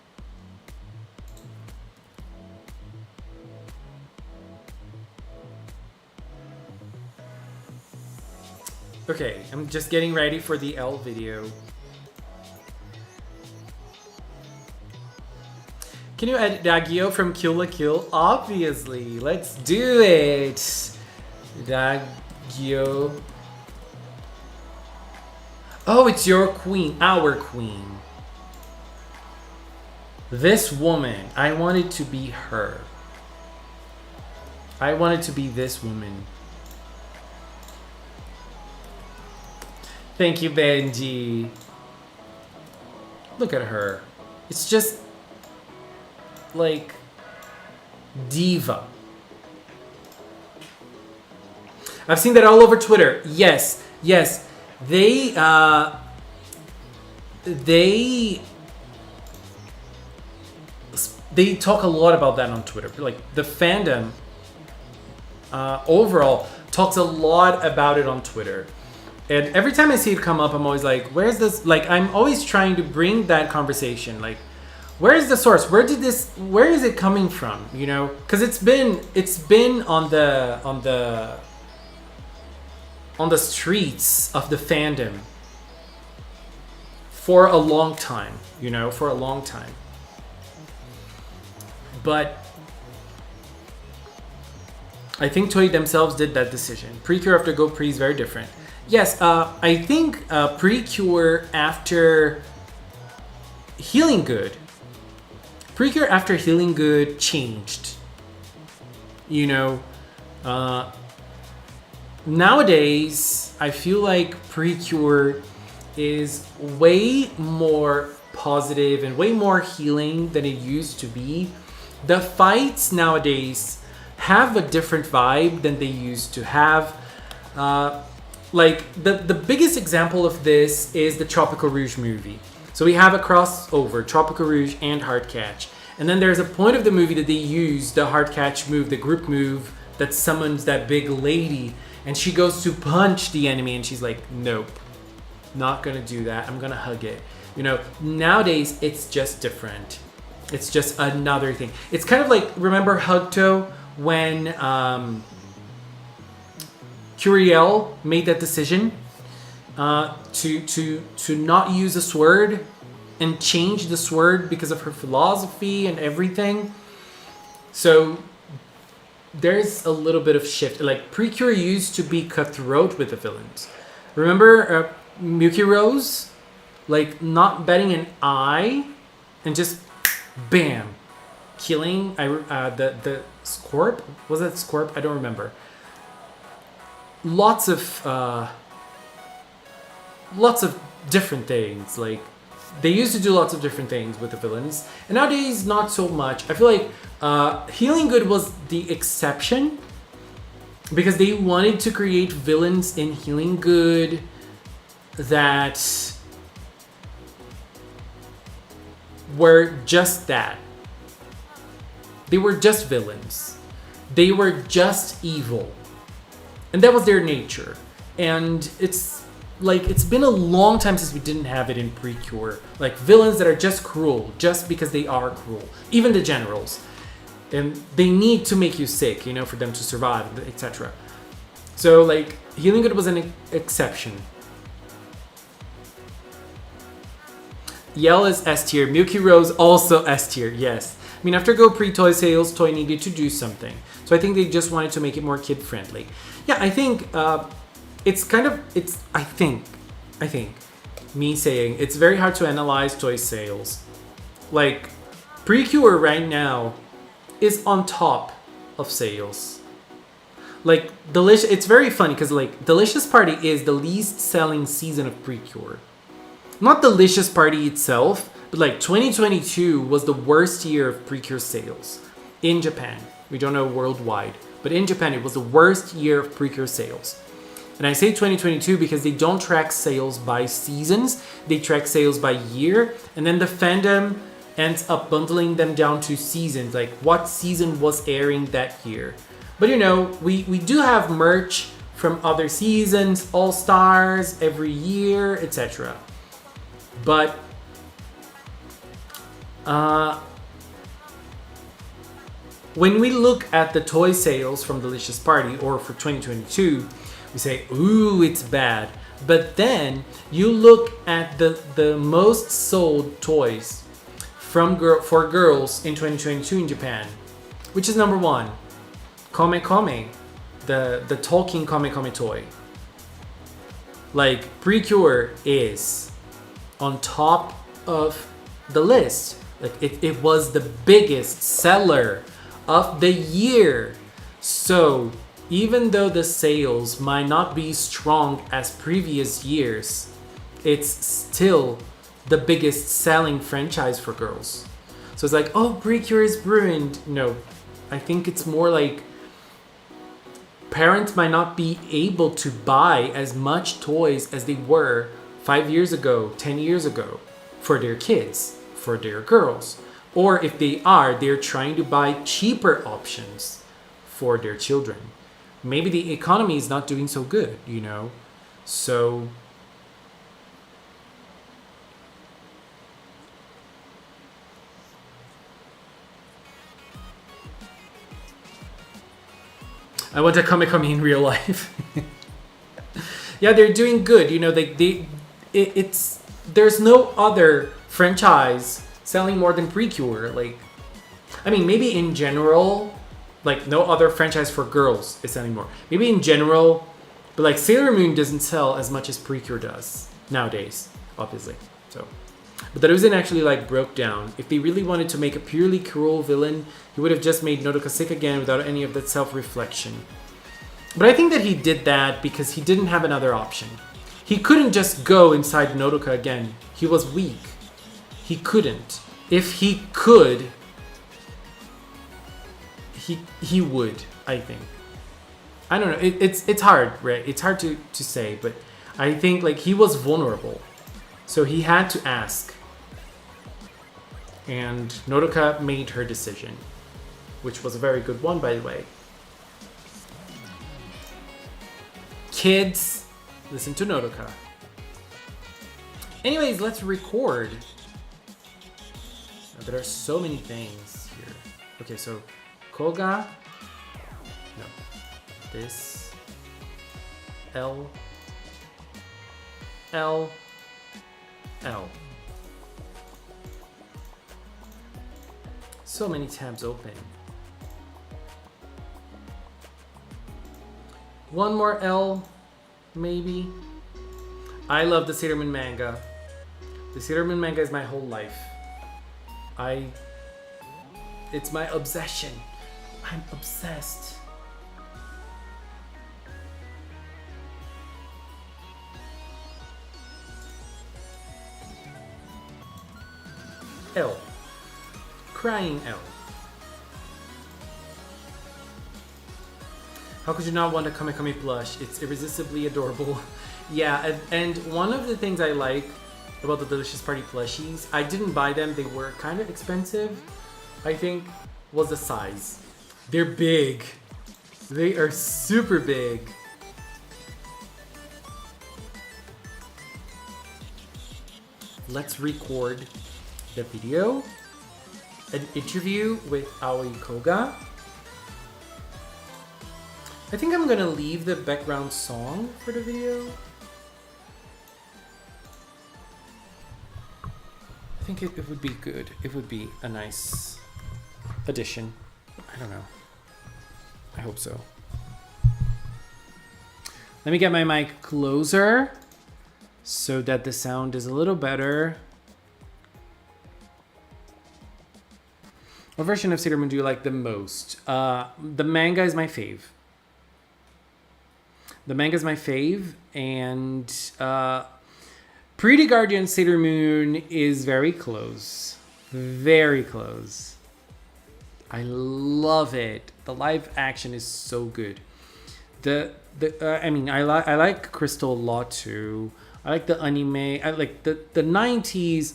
Okay, I'm just getting ready for the L video. Can you add Dagyo from Kill la Kill? Obviously, let's do it. Dagyo. Oh, it's your queen, our queen. This woman, I wanted to be her. I wanted to be this woman. Thank you, Benji. Look at her. It's just like diva. I've seen that all over Twitter. Yes. They talk a lot about that on Twitter. Like the fandom overall talks a lot about it on Twitter. And every time I see it come up, I'm always like, where's this? Like, I'm always trying to bring that conversation. Like, where is the source? Where is it coming from? You know, because it's been on the streets of the fandom for a long time, you know, for a long time. But I think Toei themselves did that decision. PreCure after Go Pre is very different. Yes, I think PreCure after Healing Good. PreCure after Healing Good changed. You know, nowadays I feel like PreCure is way more positive and way more healing than it used to be. The fights nowadays have a different vibe than they used to have. Like the biggest example of this is the Tropical Rouge movie. So we have a crossover, Tropical Rouge and Heart Catch. And then there's a point of the movie that they use the Heart Catch move, the group move that summons that big lady, and she goes to punch the enemy, and she's like, nope, not gonna do that. I'm gonna hug it. You know, nowadays it's just different. It's just another thing. It's kind of like, remember Hugto when Curiel made that decision to not use a sword and change the sword because of her philosophy and everything. So there's a little bit of shift. Like PreCure used to be cutthroat with the villains. Remember Miyuki Rose, like not betting an eye and just bam, killing the Scorp. Was that Scorp? I don't remember. Lots of different things. Like they used to do lots of different things with the villains, and nowadays not so much. I feel like Healing Good was the exception because they wanted to create villains in Healing Good that were just that. They were just villains. They were just evil. And that was their nature. And it's like, it's been a long time since we didn't have it in PreCure. Like villains that are just cruel, just because they are cruel. Even the generals. And they need to make you sick, you know, for them to survive, etc. So like, Healing Good was an exception. Yell is S tier. Miyuki Rose also S tier, yes. I mean, after Go Pre-Toy sales, Toy needed to do something. So I think they just wanted to make it more kid-friendly. Yeah, I think I think, me saying, it's very hard to analyze toy sales. Like, PreCure right now is on top of sales. Like, it's very funny because, like, Delicious Party is the least selling season of PreCure. Not Delicious Party itself, but like 2022 was the worst year of PreCure sales in Japan. We don't know worldwide, but in Japan it was the worst year of PreCure sales. And I say 2022 because they don't track sales by seasons, they track sales by year, and then the fandom ends up bundling them down to seasons, like what season was airing that year. But you know, we do have merch from other seasons, All Stars every year, etc. But when we look at the toy sales from Delicious Party or for 2022, we say, ooh, it's bad. But then you look at the most sold toys for girls in 2022 in Japan, which is number one, Kome Kome, the talking Kome Kome toy. Like, PreCure is on top of the list. Like, it was the biggest seller of the year. So even though the sales might not be strong as previous years, it's still the biggest selling franchise for girls. So it's like, oh, PreCure is ruined. No, I think it's more like parents might not be able to buy as much toys as they were 5 years ago, 10 years ago for their kids, for their girls. Or if they are, they're trying to buy cheaper options for their children. Maybe the economy is not doing so good, you know? So I want a Kame Kame in real life. Yeah, they're doing good. You know, there's no other franchise selling more than PreCure. Like, I mean, maybe in general, like no other franchise for girls is selling more. Maybe in general, but like Sailor Moon doesn't sell as much as PreCure does nowadays, obviously. So, but Daruzen actually like broke down. If they really wanted to make a purely cruel villain, he would have just made Nodoka sick again without any of that self-reflection. But I think that he did that because he didn't have another option. He couldn't just go inside Nodoka again. He was weak. He couldn't. If he could, he would, I think. I don't know. It's hard, right? It's hard to say, but I think like he was vulnerable. So he had to ask. And Nodoka made her decision, which was a very good one, by the way. Kids, listen to Nodoka. Anyways, let's record. Now, there are so many things here. Okay, so Koga. No. This. L. L. L. So many tabs open. One more L, maybe. I love the Sailor Moon manga. The Sailor Moon manga is my whole life. It's my obsession. I'm obsessed. L. Crying L. How could you not want a Kame Kame plush? It's irresistibly adorable. Yeah, and one of the things I like about the Delicious Party plushies, I didn't buy them, they were kind of expensive, I think, was the size. They're big. They are super big. Let's record the video. An interview with Aoi Koga. I think I'm gonna leave the background song for the video. I think it would be good. It would be a nice addition. I don't know. I hope so. Let me get my mic closer so that the sound is a little better. What version of Sailor Moon do you like the most? The manga is my fave. The manga is my fave, and Pretty Guardian Sailor Moon is very close. Very close. I love it. The live action is so good. I like Crystal a lot too. I like the anime. I like the 90s.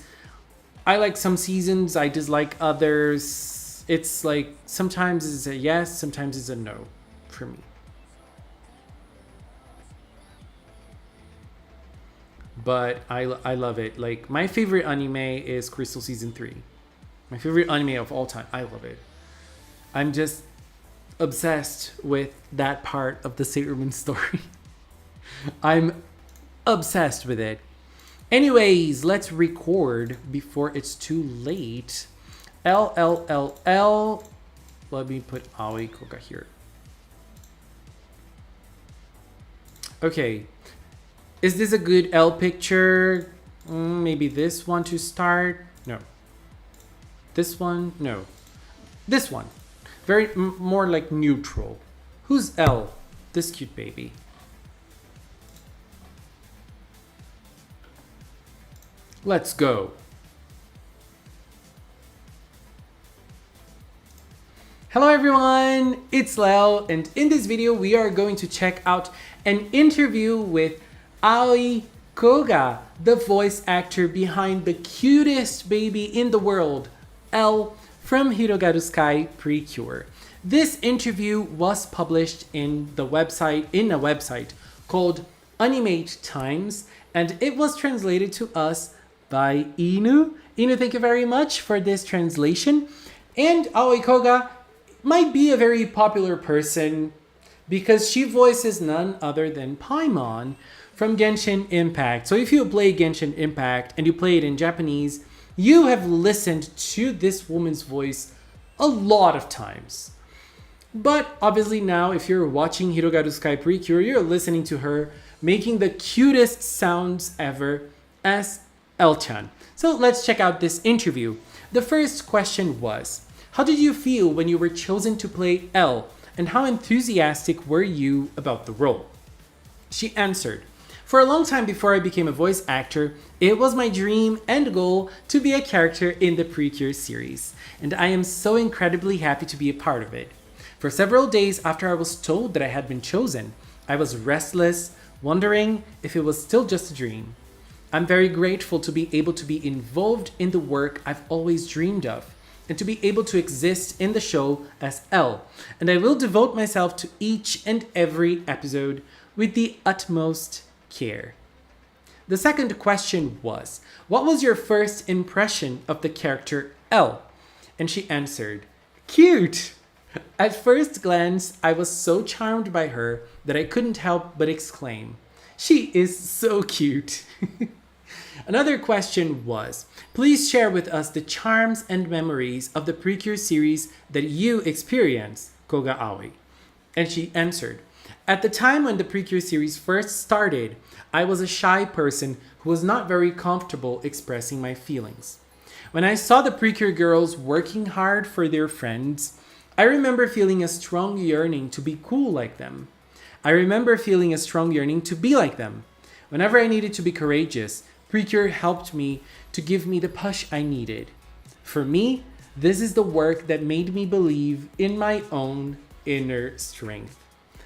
I like some seasons. I dislike others. It's like sometimes it's a yes, sometimes it's a no for me. But I love it. Like, my favorite anime is Crystal Season 3. My favorite anime of all time. I love it. I'm just obsessed with that part of the Sailor Moon story. I'm obsessed with it. Anyways, let's record before it's too late. L. Let me put Aoi Koga here. Okay. Is this a good L picture? Maybe this one to start? No. This one? No. This one. Very more like neutral. Who's L? This cute baby. Let's go. Hello everyone, it's Leo, and in this video we are going to check out an interview with Aoi Koga, the voice actor behind the cutest baby in the world, L, from Hirogaru Sky PreCure. This interview was published in a website called Animate Times, and it was translated to us by Inu. Inu, thank you very much for this translation. And Aoi Koga might be a very popular person because she voices none other than Paimon from Genshin Impact. So if you play Genshin Impact and you play it in Japanese, you have listened to this woman's voice a lot of times. But obviously now, if you're watching Hirogaru Sky PreCure, you're listening to her making the cutest sounds ever as L-chan. So let's check out this interview. The first question was, how did you feel when you were chosen to play L, and how enthusiastic were you about the role? She answered, for a long time before I became a voice actor, it was my dream and goal to be a character in the PreCure series, and I am so incredibly happy to be a part of it. For several days after I was told that I had been chosen, I was restless, wondering if it was still just a dream. I'm very grateful to be able to be involved in the work I've always dreamed of, and to be able to exist in the show as L, and I will devote myself to each and every episode with the utmost care. The second question was, what was your first impression of the character L? And she answered, cute! At first glance, I was so charmed by her that I couldn't help but exclaim, she is so cute! Another question was, please share with us the charms and memories of the PreCure series that you experienced, Koga Aoi. And she answered, at the time when the PreCure series first started, I was a shy person who was not very comfortable expressing my feelings. When I saw the PreCure girls working hard for their friends, I remember feeling a strong yearning to be cool like them. I remember feeling a strong yearning to be like them. Whenever I needed to be courageous, PreCure helped me to give me the push I needed. For me, this is the work that made me believe in my own inner strength.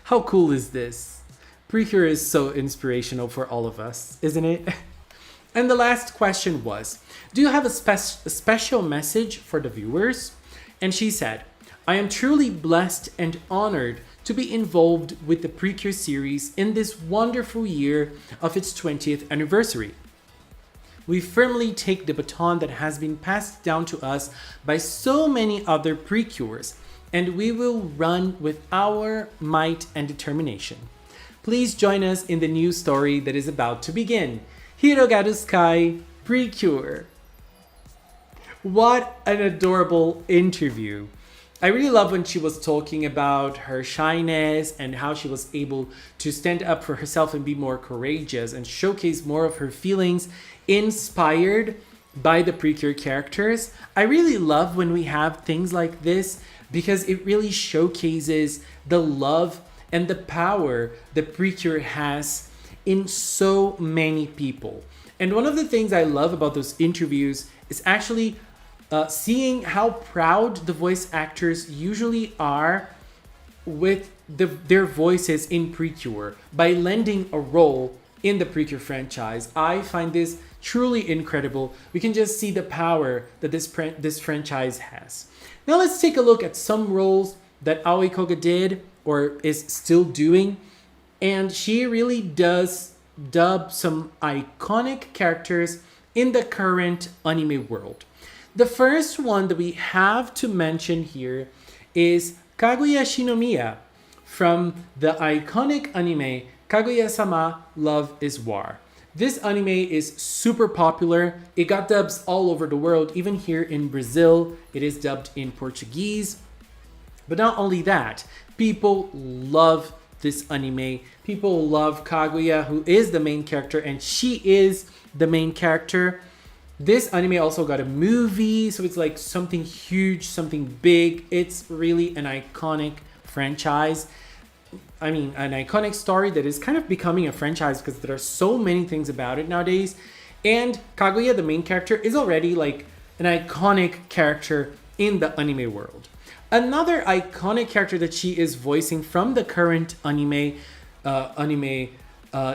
How cool is this? PreCure is so inspirational for all of us, isn't it? And the last question was, do you have a special message for the viewers? And she said, I am truly blessed and honored to be involved with the PreCure series in this wonderful year of its 20th anniversary. We firmly take the baton that has been passed down to us by so many other PreCures, and we will run with our might and determination. Please join us in the new story that is about to begin. Hirogaru Sky PreCure. What an adorable interview. I really love when she was talking about her shyness and how she was able to stand up for herself and be more courageous and showcase more of her feelings inspired by the PreCure characters. I really love when we have things like this because it really showcases the love and the power that PreCure has in so many people. And one of the things I love about those interviews is actually seeing how proud the voice actors usually are with their voices in PreCure by lending a role in the PreCure franchise. I find this truly incredible. We can just see the power that this franchise has. Now let's take a look at some roles that Aoi Koga did or is still doing. And she really does dub some iconic characters in the current anime world. The first one that we have to mention here is Kaguya Shinomiya from the iconic anime Kaguya-sama Love is War. This anime is super popular. It got dubs all over the world, even here in Brazil. It is dubbed in Portuguese. But not only that, people love this anime. People love Kaguya, who is the main character, and she is the main character. This anime also got a movie, so it's like something huge, something big. It's really an iconic franchise. I mean, an iconic story that is kind of becoming a franchise because there are so many things about it nowadays. And Kaguya, the main character, is already like an iconic character in the anime world. Another iconic character that she is voicing from the current anime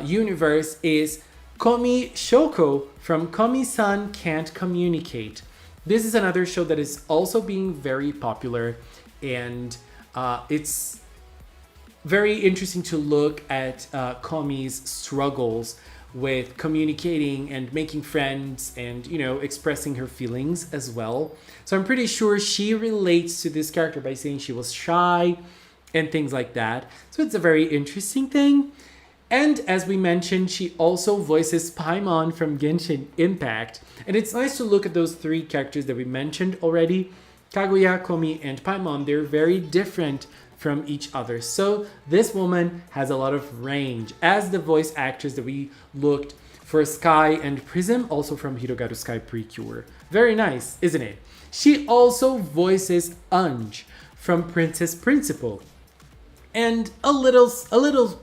universe is Komi Shoko from Komi-san Can't Communicate. This is another show that is also being very popular, and it's very interesting to look at Komi's struggles with communicating and making friends and, you know, expressing her feelings as well. So I'm pretty sure she relates to this character by saying she was shy and things like that. So it's a very interesting thing. And as we mentioned, she also voices Paimon from Genshin Impact. And it's nice to look at those three characters that we mentioned already. Kaguya, Komi, and Paimon, they're very different from each other. So this woman has a lot of range as the voice actress that we looked for Sky and Prism, also from Hirogaru Sky PreCure. Very nice, isn't it? She also voices Ange from Princess Principal. And a little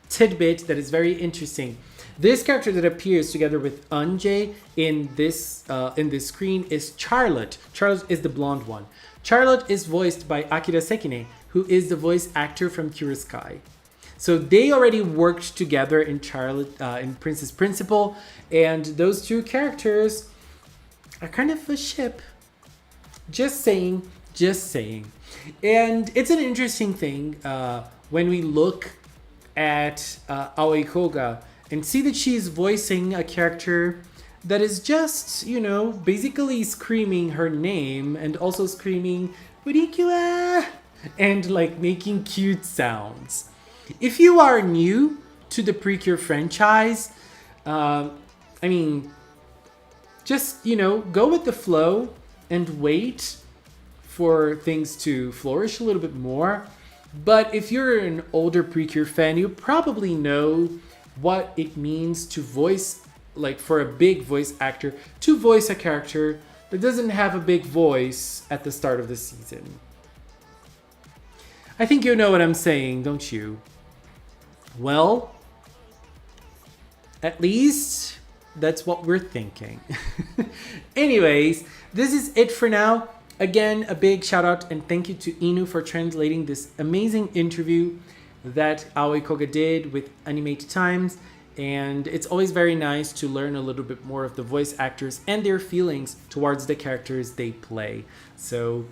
tidbit that is very interesting. This character that appears together with Ange in this screen is Charlotte. Charlotte is the blonde one. Charlotte is voiced by Akira Sekine, who is the voice actor from Cure Sky. So they already worked together in in Princess Principal, and those two characters are kind of a ship. Just saying. And it's an interesting thing when we look at Aoi Koga and see that she's voicing a character that is just, you know, basically screaming her name and also screaming "Precure" and like making cute sounds. If you are new to the PreCure franchise, I mean, just, you know, go with the flow and wait for things to flourish a little bit more. But if you're an older PreCure fan, you probably know what it means to voice, like for a big voice actor, to voice a character that doesn't have a big voice at the start of the season. I think you know what I'm saying, don't you? Well, at least that's what we're thinking. Anyways, this is it for now. Again, a big shout out and thank you to Inu for translating this amazing interview that Aoi Koga did with Animate Times. And it's always very nice to learn a little bit more of the voice actors and their feelings towards the characters they play. So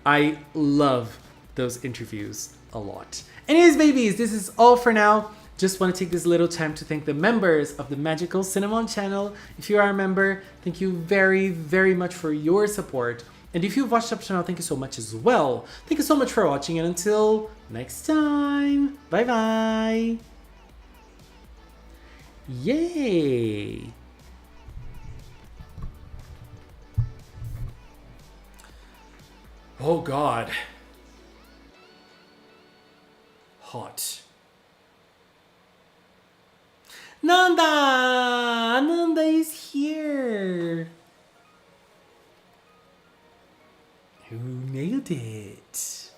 I love those interviews a lot. Anyways, babies, this is all for now. Just want to take this little time to thank the members of the Magical Cinnamon channel. If you are a member, thank you very, very much for your support. And if you've watched up to now, thank you so much as well. Thank you so much for watching, and until next time, bye bye. Yay! Oh God. Hot. Nanda! Nanda is here! Who nailed it?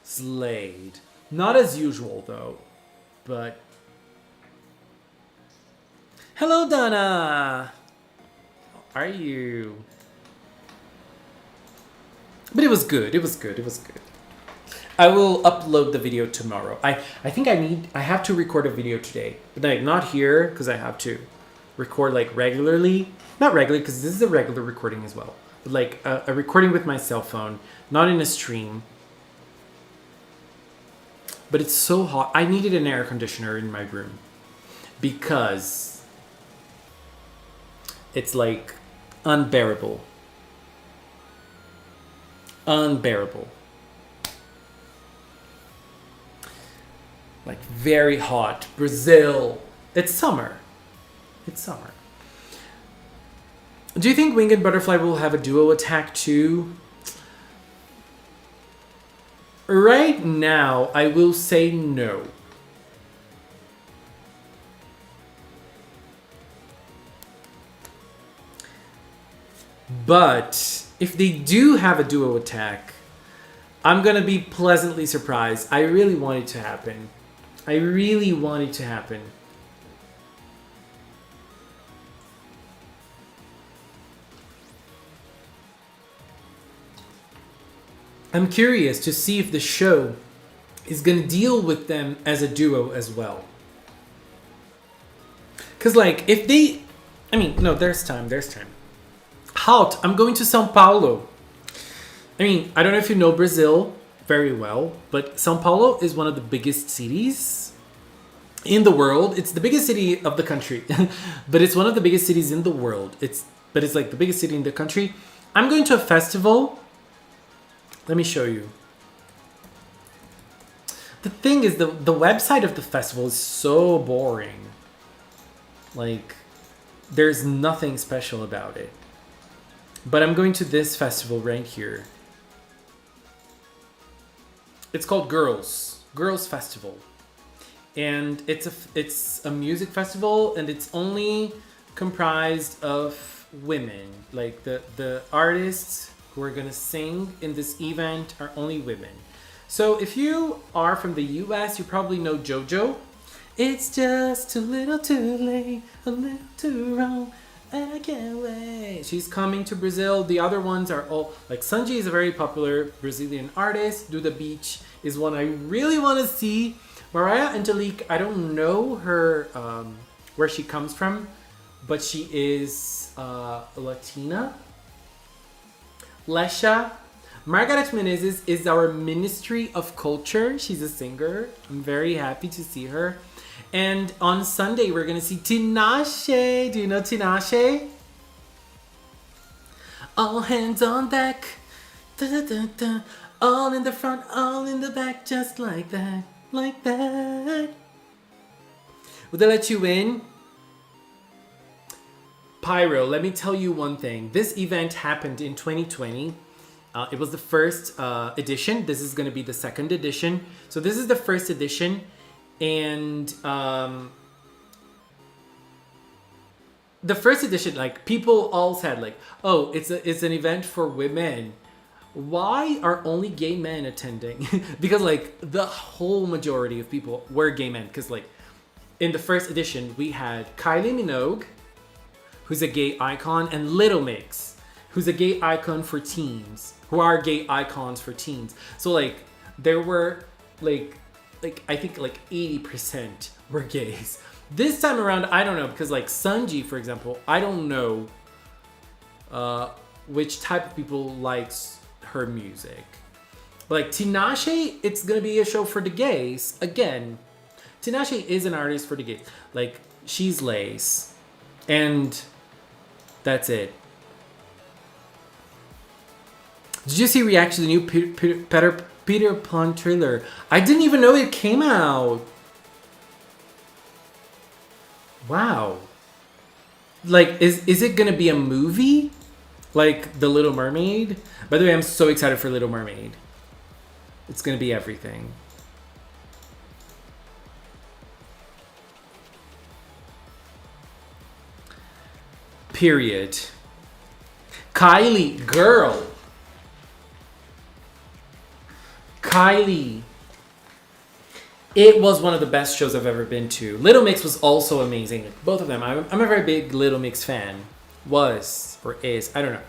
Slayed. Not as usual though, but... Hello, Donna! How are you? But it was good, it was good, it was good. I will upload the video tomorrow. I think I have to record a video today. But like not here, because I have to record like regularly. Not regularly, because this is a regular recording as well. But like a recording with my cell phone, not in a stream. But it's so hot. I needed an air conditioner in my room. Because it's like unbearable. Unbearable. Like very hot. Brazil. It's summer. It's summer. Do you think Winged Butterfly will have a duo attack too? Right now, I will say no. But if they do have a duo attack, I'm gonna be pleasantly surprised. I really want it to happen. I really want it to happen. I'm curious to see if the show is gonna deal with them as a duo as well. Cause like if they, I mean, no, there's time. Halt, I'm going to São Paulo. I mean, I don't know if you know Brazil very well, but São Paulo is one of the biggest cities in the world. It's the biggest city of the country, but it's one of the biggest cities in the world. It's like the biggest city in the country. I'm going to a festival. Let me show you. The thing is, the website of the festival is so boring. Like, there's nothing special about it. But I'm going to this festival right here. It's called Girls Festival. And it's a music festival, and it's only comprised of women. Like the artists who are gonna sing in this event are only women. So if you are from the US, you probably know JoJo. It's just a little too late, a little too wrong, and I can't wait. She's coming to Brazil. The other ones are all, like Sanji is a very popular Brazilian artist. Do the Beach is one I really want to see. Mariah Angelique, I don't know her, where she comes from, but she is Latina. Lesha. Margaret Menezes is our Ministry of Culture. She's a singer. I'm very happy to see her. And on Sunday, we're gonna see Tinashe. Do you know Tinashe? All hands on deck. Da, da, da, da. All in the front, all in the back, just like that. Like that. Will they let you in? Pyro, let me tell you one thing. This event happened in 2020. It was the first edition. This is going to be the second edition. So this is the first edition. And the first edition, like, people all said, like, oh, it's an event for women. Why are only gay men attending? Because, like, the whole majority of people were gay men. Because, like, in the first edition, we had Kylie Minogue, who's a gay icon, and Little Mix, who's a gay icon for teens, who are gay icons for teens. So, like, there were, like I think, like, 80% were gays. This time around, I don't know, because, like, Sunji, for example, I don't know which type of people likes her music. Like, Tinashe, it's gonna be a show for the gays. Again, Tinashe is an artist for the gays. Like, she's lace. And that's it. Did you see reaction to the new Peter Pan trailer? I didn't even know it came out. Wow. Like, is it gonna be a movie? Like The Little Mermaid? By the way, I'm so excited for Little Mermaid. It's gonna be everything. Period. Kylie, girl. Kylie. It was one of the best shows I've ever been to. Little Mix was also amazing. Both of them. I'm a very big Little Mix fan. Was, or is, I don't know.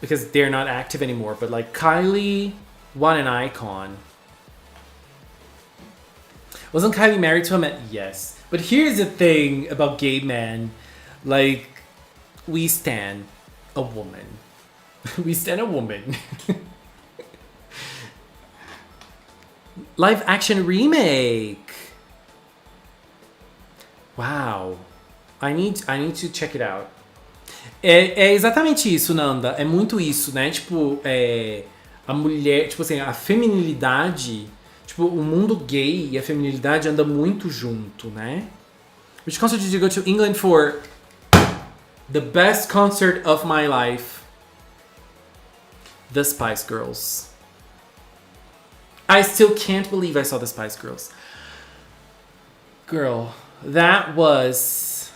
Because they're not active anymore. But, like, Kylie, what an icon. Wasn't Kylie married to him? Yes. But here's the thing about gay men. Like, we stan a woman. We stan a woman. Live action remake. Wow. I need to check it out. É exatamente isso, Nanda. É muito isso, né? Tipo, a mulher, tipo assim, a feminilidade, tipo, o mundo gay e a feminilidade andam muito junto, né? Which concert did you go to England for? The best concert of my life. The Spice Girls. I still can't believe I saw the Spice Girls. Girl, that was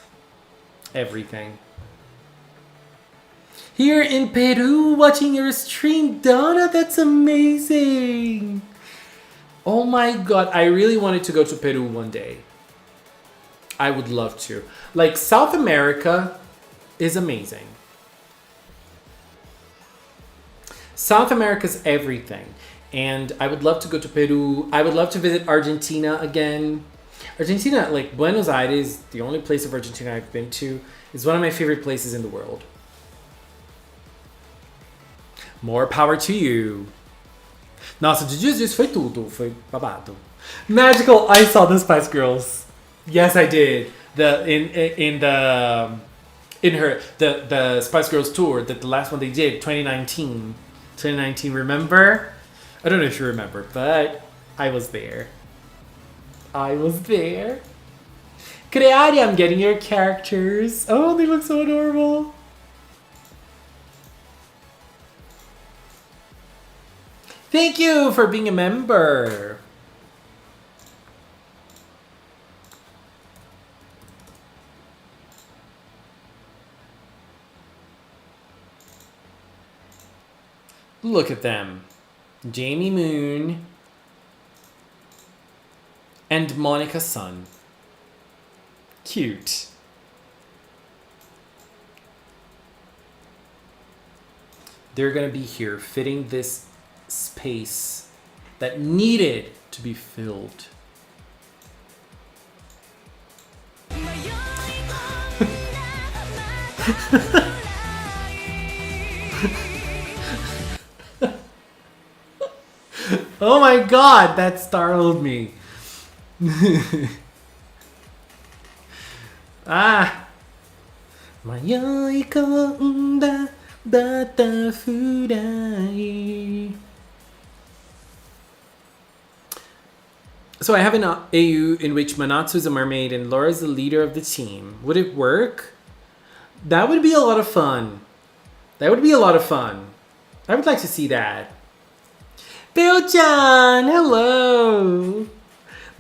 everything. Here in Peru, watching your stream, Donna, that's amazing. Oh my god, I really wanted to go to Peru one day. I would love to. Like, South America is amazing. South America's everything. And I would love to go to Peru. I would love to visit Argentina again. Argentina, like Buenos Aires, the only place of Argentina I've been to, is one of my favorite places in the world. More power to you. Nossa, de dias foi tudo. Foi babado. Magical, I saw the Spice Girls. Yes, I did. The Spice Girls tour, the last one they did, 2019. 2019, remember? I don't know if you remember, but I was there. I was there. Creari, I'm getting your characters. Oh, they look so adorable. Thank you for being a member. Look at them. Jamie Moon and Monica Sun. Cute. They're gonna be here fitting this space that needed to be filled. Oh my god, that startled me. Ah. Mayoi konda butterfly. So I have an AU in which Manatsu is a mermaid and Laura is the leader of the team. Would it work? That would be a lot of fun. That would be a lot of fun. I would like to see that. Beo-chan, hello.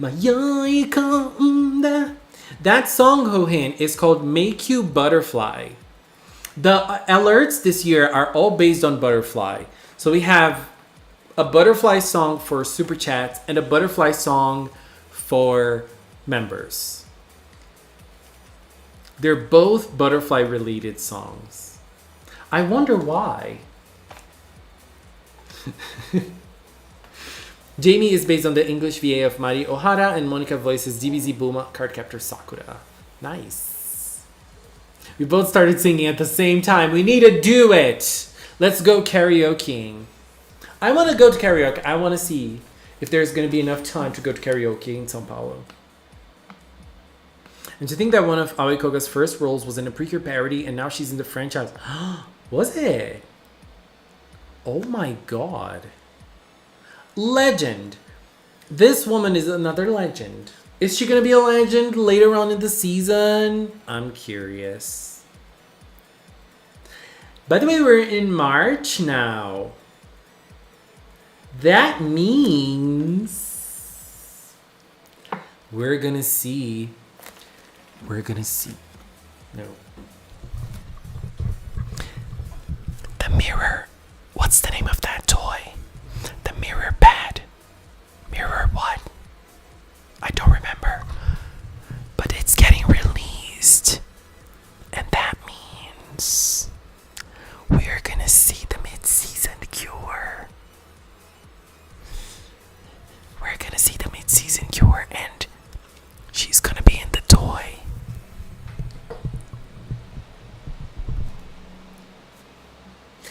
Mayoi konda. That song, Hohin, is called Make You Butterfly. The alerts this year are all based on butterfly. So we have a butterfly song for super chats and a butterfly song for members. They're both butterfly related songs. I wonder why. Jamie is based on the English VA of Mari Ohara and Monica voices DBZ Bulma Cardcaptor Sakura. Nice. We both started singing at the same time. We need to do it. Let's go karaokeing. I want to go to karaoke. I want to see if there's going to be enough time to go to karaoke in Sao Paulo. And to think that one of Aoi Koga's first roles was in a PreCure parody and now she's in the franchise. Was it? Oh my god. Legend. This woman is another legend. Is she going to be a legend later on in the season? I'm curious. By the way, we're in March now. That means we're going to see. No. The mirror. What's the name of that toy? The mirror pad. Mirror what? I don't remember. But it's getting released. And that means we're gonna see the mid-season cure. We're gonna see the mid-season cure and she's gonna be in the toy.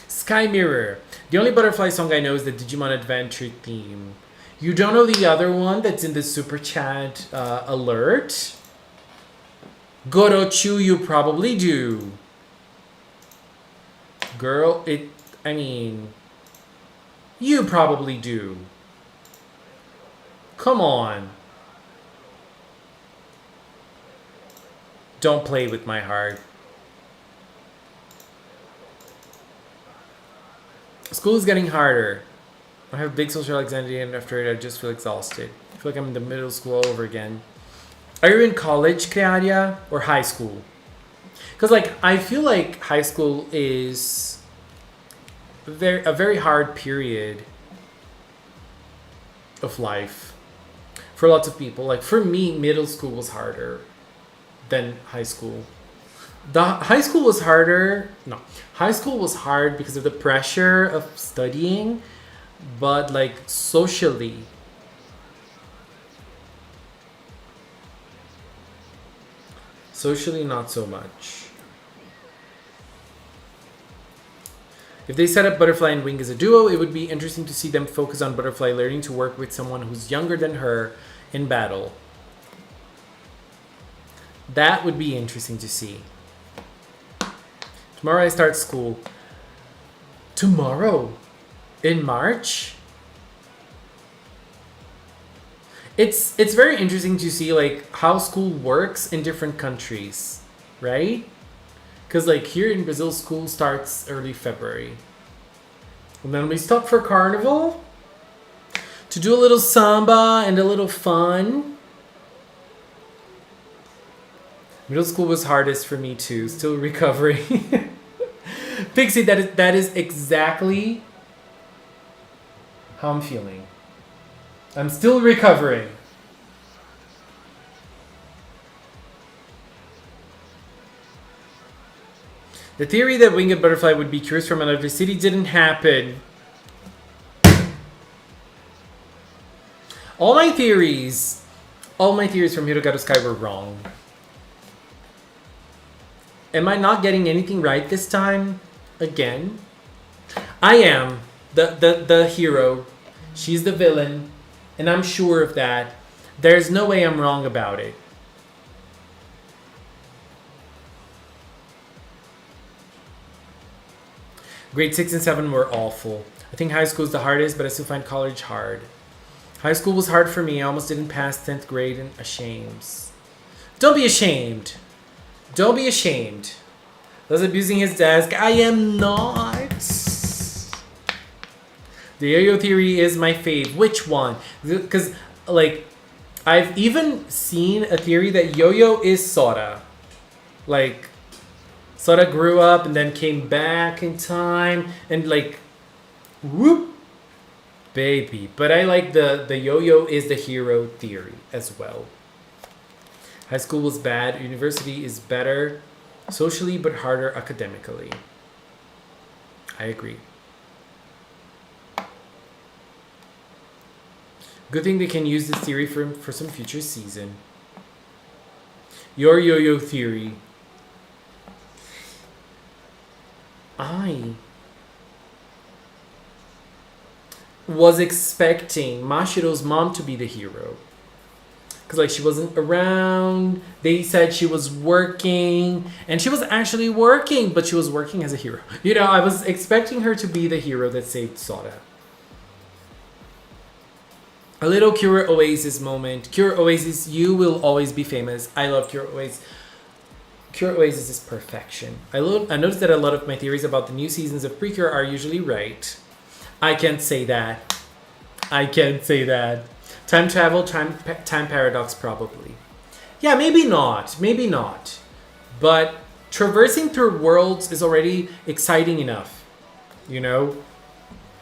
Sky Mirror. The only butterfly song I know is the Digimon Adventure theme. You don't know the other one that's in the super chat alert? Gorochu, you probably do. Girl, you probably do. Come on. Don't play with my heart. School is getting harder. I have big social anxiety and after it I just feel exhausted. I feel like I'm in the middle school all over again. Are you in college, Krearia, or high school? Because I feel like high school is a very hard period of life for lots of people. Like for me, middle school was harder than high school. High school was hard because of the pressure of studying, but socially. Socially, not so much. If they set up Butterfly and Wing as a duo, it would be interesting to see them focus on Butterfly learning to work with someone who's younger than her in battle. That would be interesting to see. Tomorrow I start school. Tomorrow? In March? It's very interesting to see how school works in different countries, right? Because here in Brazil, school starts early February. And then we stop for carnival to do a little samba and a little fun. Middle school was hardest for me too, still recovering. Pixie, that is exactly how I'm feeling. I'm still recovering. The theory that Winged Butterfly would be cures from another city didn't happen. All my theories from Hirogaru Sky were wrong. Am I not getting anything right this time? Again? I am. The hero. She's the villain, and I'm sure of that. There's no way I'm wrong about it. Grade 6 and 7 were awful. I think high school is the hardest, but I still find college hard. High school was hard for me. I almost didn't pass 10th grade and ashamed. Don't be ashamed. Don't be ashamed. Was abusing his desk. I am not. The yo-yo theory is my fave. Which one? Because, like, I've even seen a theory that yo-yo is Sora. Like, Sora grew up and then came back in time. And, like, whoop, baby. But I like the yo-yo is the hero theory as well. High school was bad. University is better socially but harder academically. I agree. Good thing they can use this theory for some future season. Your yo-yo theory. I was expecting Mashiro's mom to be the hero. Because, like, she wasn't around. They said she was working. And she was actually working, but she was working as a hero. You know, I was expecting her to be the hero that saved Sora. A little Cure Oasis moment. Cure Oasis, you will always be famous. I love Cure Oasis. Cure Oasis is perfection. I noticed that a lot of my theories about the new seasons of PreCure are usually right. I can't say that. I can't say that. Time travel, time paradox, probably. Yeah, maybe not. Maybe not. But traversing through worlds is already exciting enough. You know?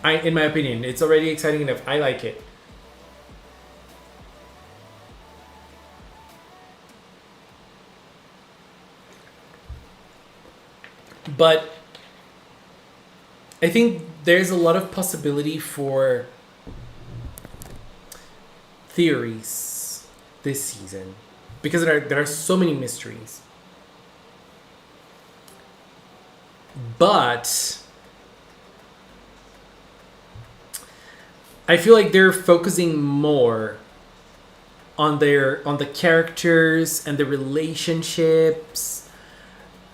In my opinion, it's already exciting enough. I like it. But I think there's a lot of possibility for theories this season because there are so many mysteries. But I feel like they're focusing more on the characters and the relationships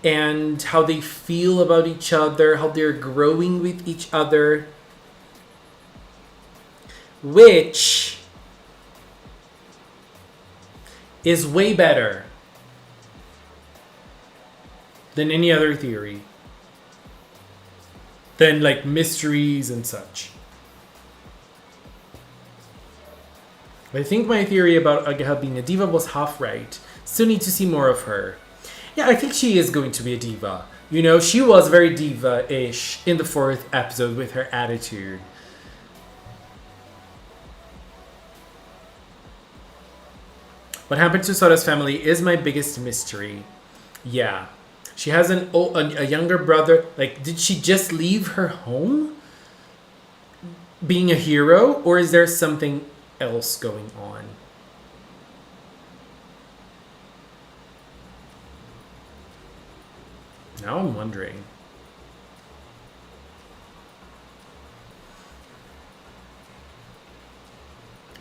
and how they feel about each other, how they're growing with each other, which is way better than any other theory, than like mysteries and such. I think my theory about Ageha being a diva was half right. Still need to see more of her. Yeah, I think she is going to be a diva. You know, she was very diva-ish in the 4th episode with her attitude. What happened to Sora's family is my biggest mystery. Yeah. She has a younger brother. Like, did she just leave her home being a hero? Or is there something else going on? Now I'm wondering.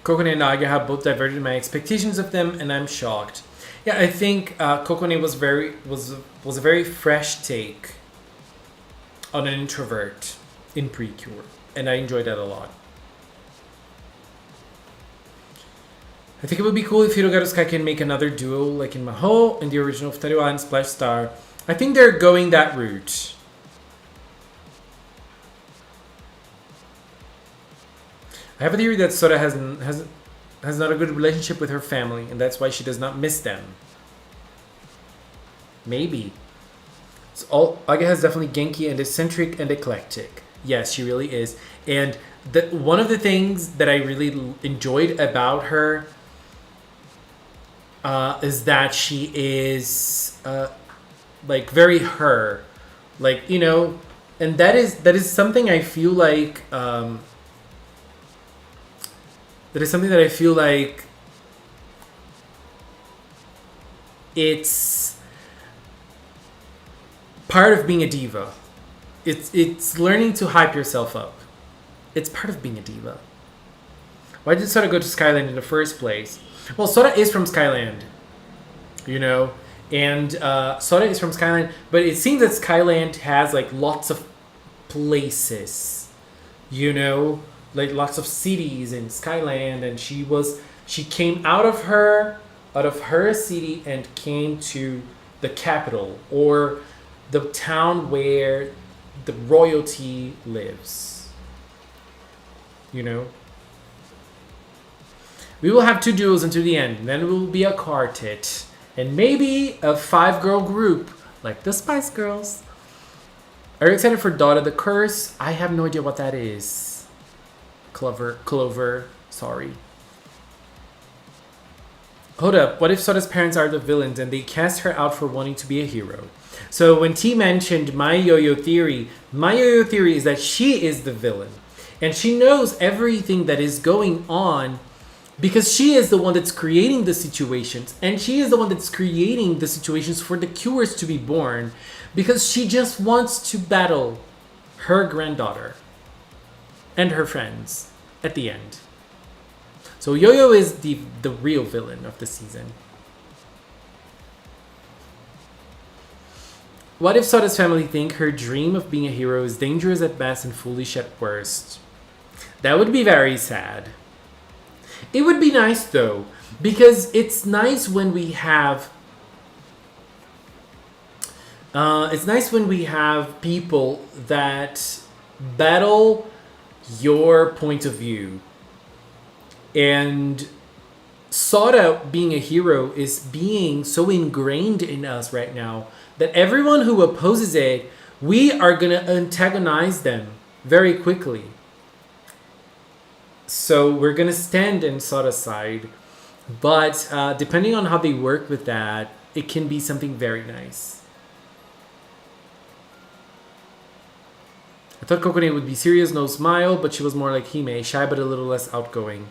Kokone and Naga have both diverted my expectations of them, and I'm shocked. Yeah, I think Kokone was a very fresh take on an introvert in PreCure, and I enjoyed that a lot. I think it would be cool if Hirogaru Sky can make another duo like in Maho and the original Futariwa and Splash Star. I think they're going that route. I have a theory that Sora has not a good relationship with her family, and that's why she does not miss them. Maybe. Aga has definitely Genki and eccentric and eclectic. Yes, she really is. And one of the things that I really enjoyed about her is that she is like very her, like, you know, and that is something I feel like it's part of being a diva. It's learning to hype yourself up. It's part of being a diva. Why did Sora go to Skyland in the first place? Well, Sora is from Skyland, you know, and Sora is from Skyland, but it seems that Skyland has like lots of places, you know, like lots of cities in Skyland, and she came out of her city and came to the capital, or the town where the royalty lives, you know. We will have 2 duos until the end, then it will be a quartet, and maybe a 5-girl group like the Spice Girls. Are you excited for Dada the Curse? I have no idea what that is. Clover, sorry. Hold up, what if Soda's parents are the villains and they cast her out for wanting to be a hero? So when T mentioned my yo-yo theory is that she is the villain. And she knows everything that is going on because she is the one that's creating the situations. And she is the one that's creating the situations for the cures to be born, because she just wants to battle her granddaughter and her friends at the end. So Yo-Yo is the real villain of the season. What if Soda's family think her dream of being a hero is dangerous at best and foolish at worst? That would be very sad. It would be nice though, because it's nice when we have people that battle your point of view. And Soda being a hero is being so ingrained in us right now that everyone who opposes it, we are going to antagonize them very quickly. So we're going to stand in Soda's side. But depending on how they work with that, it can be something very nice. I thought Kokone would be serious, no smile, but she was more like Hime, shy but a little less outgoing.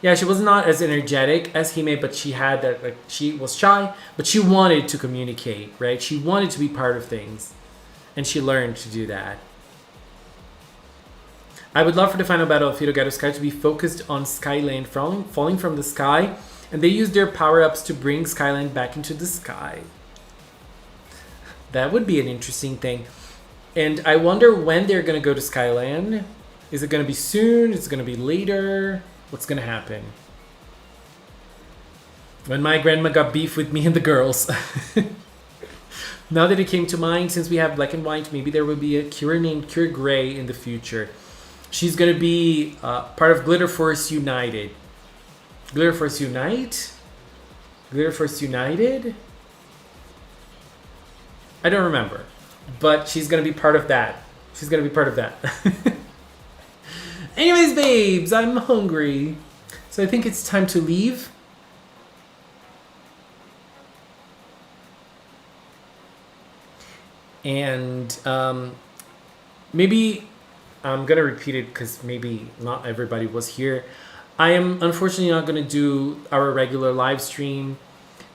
Yeah, she was not as energetic as Hime, but she had that, like, she was shy, but she wanted to communicate, right? She wanted to be part of things, and she learned to do that. I would love for the final battle of Hirogaru Sky to be focused on Skyland falling from the sky, and they use their power-ups to bring Skyland back into the sky. That would be an interesting thing. And I wonder when they're going to go to Skyland. Is it going to be soon? Is it going to be later? What's going to happen? When my grandma got beef with me and the girls. Now that it came to mind, since we have black and white, maybe there will be a cure named Cure Grey in the future. She's going to be part of Glitter Force United. Glitter Force Unite? Glitter Force United? I don't remember. But she's going to be part of that. She's going to be part of that. Anyways, babes, I'm hungry. So I think it's time to leave. And maybe I'm going to repeat it because maybe not everybody was here. I am unfortunately not going to do our regular live stream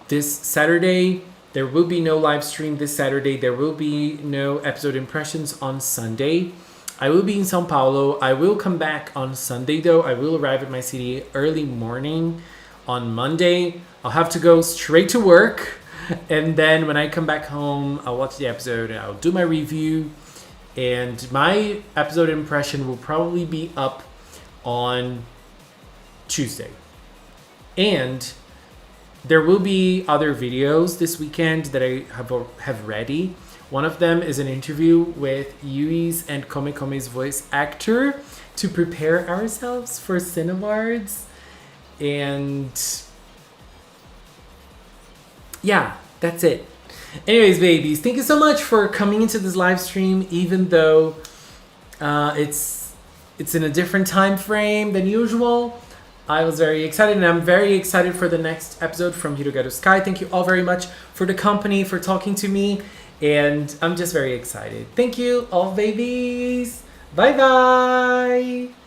this Saturday. There will be no live stream this Saturday. There will be no episode impressions on Sunday. I will be in São Paulo. I will come back on Sunday though. I will arrive at my city early morning on Monday. I'll have to go straight to work. And then when I come back home, I'll watch the episode and I'll do my review. And my episode impression will probably be up on Tuesday. And there will be other videos this weekend that I have ready. One of them is an interview with Yui's and Komekome's voice actor to prepare ourselves for Cinewards. And yeah, that's it. Anyways, babies, thank you so much for coming into this live stream, even though it's in a different time frame than usual. I was very excited, and I'm very excited for the next episode from Hirogaru Sky. Thank you all very much for the company, for talking to me, and I'm just very excited. Thank you all, babies. Bye-bye.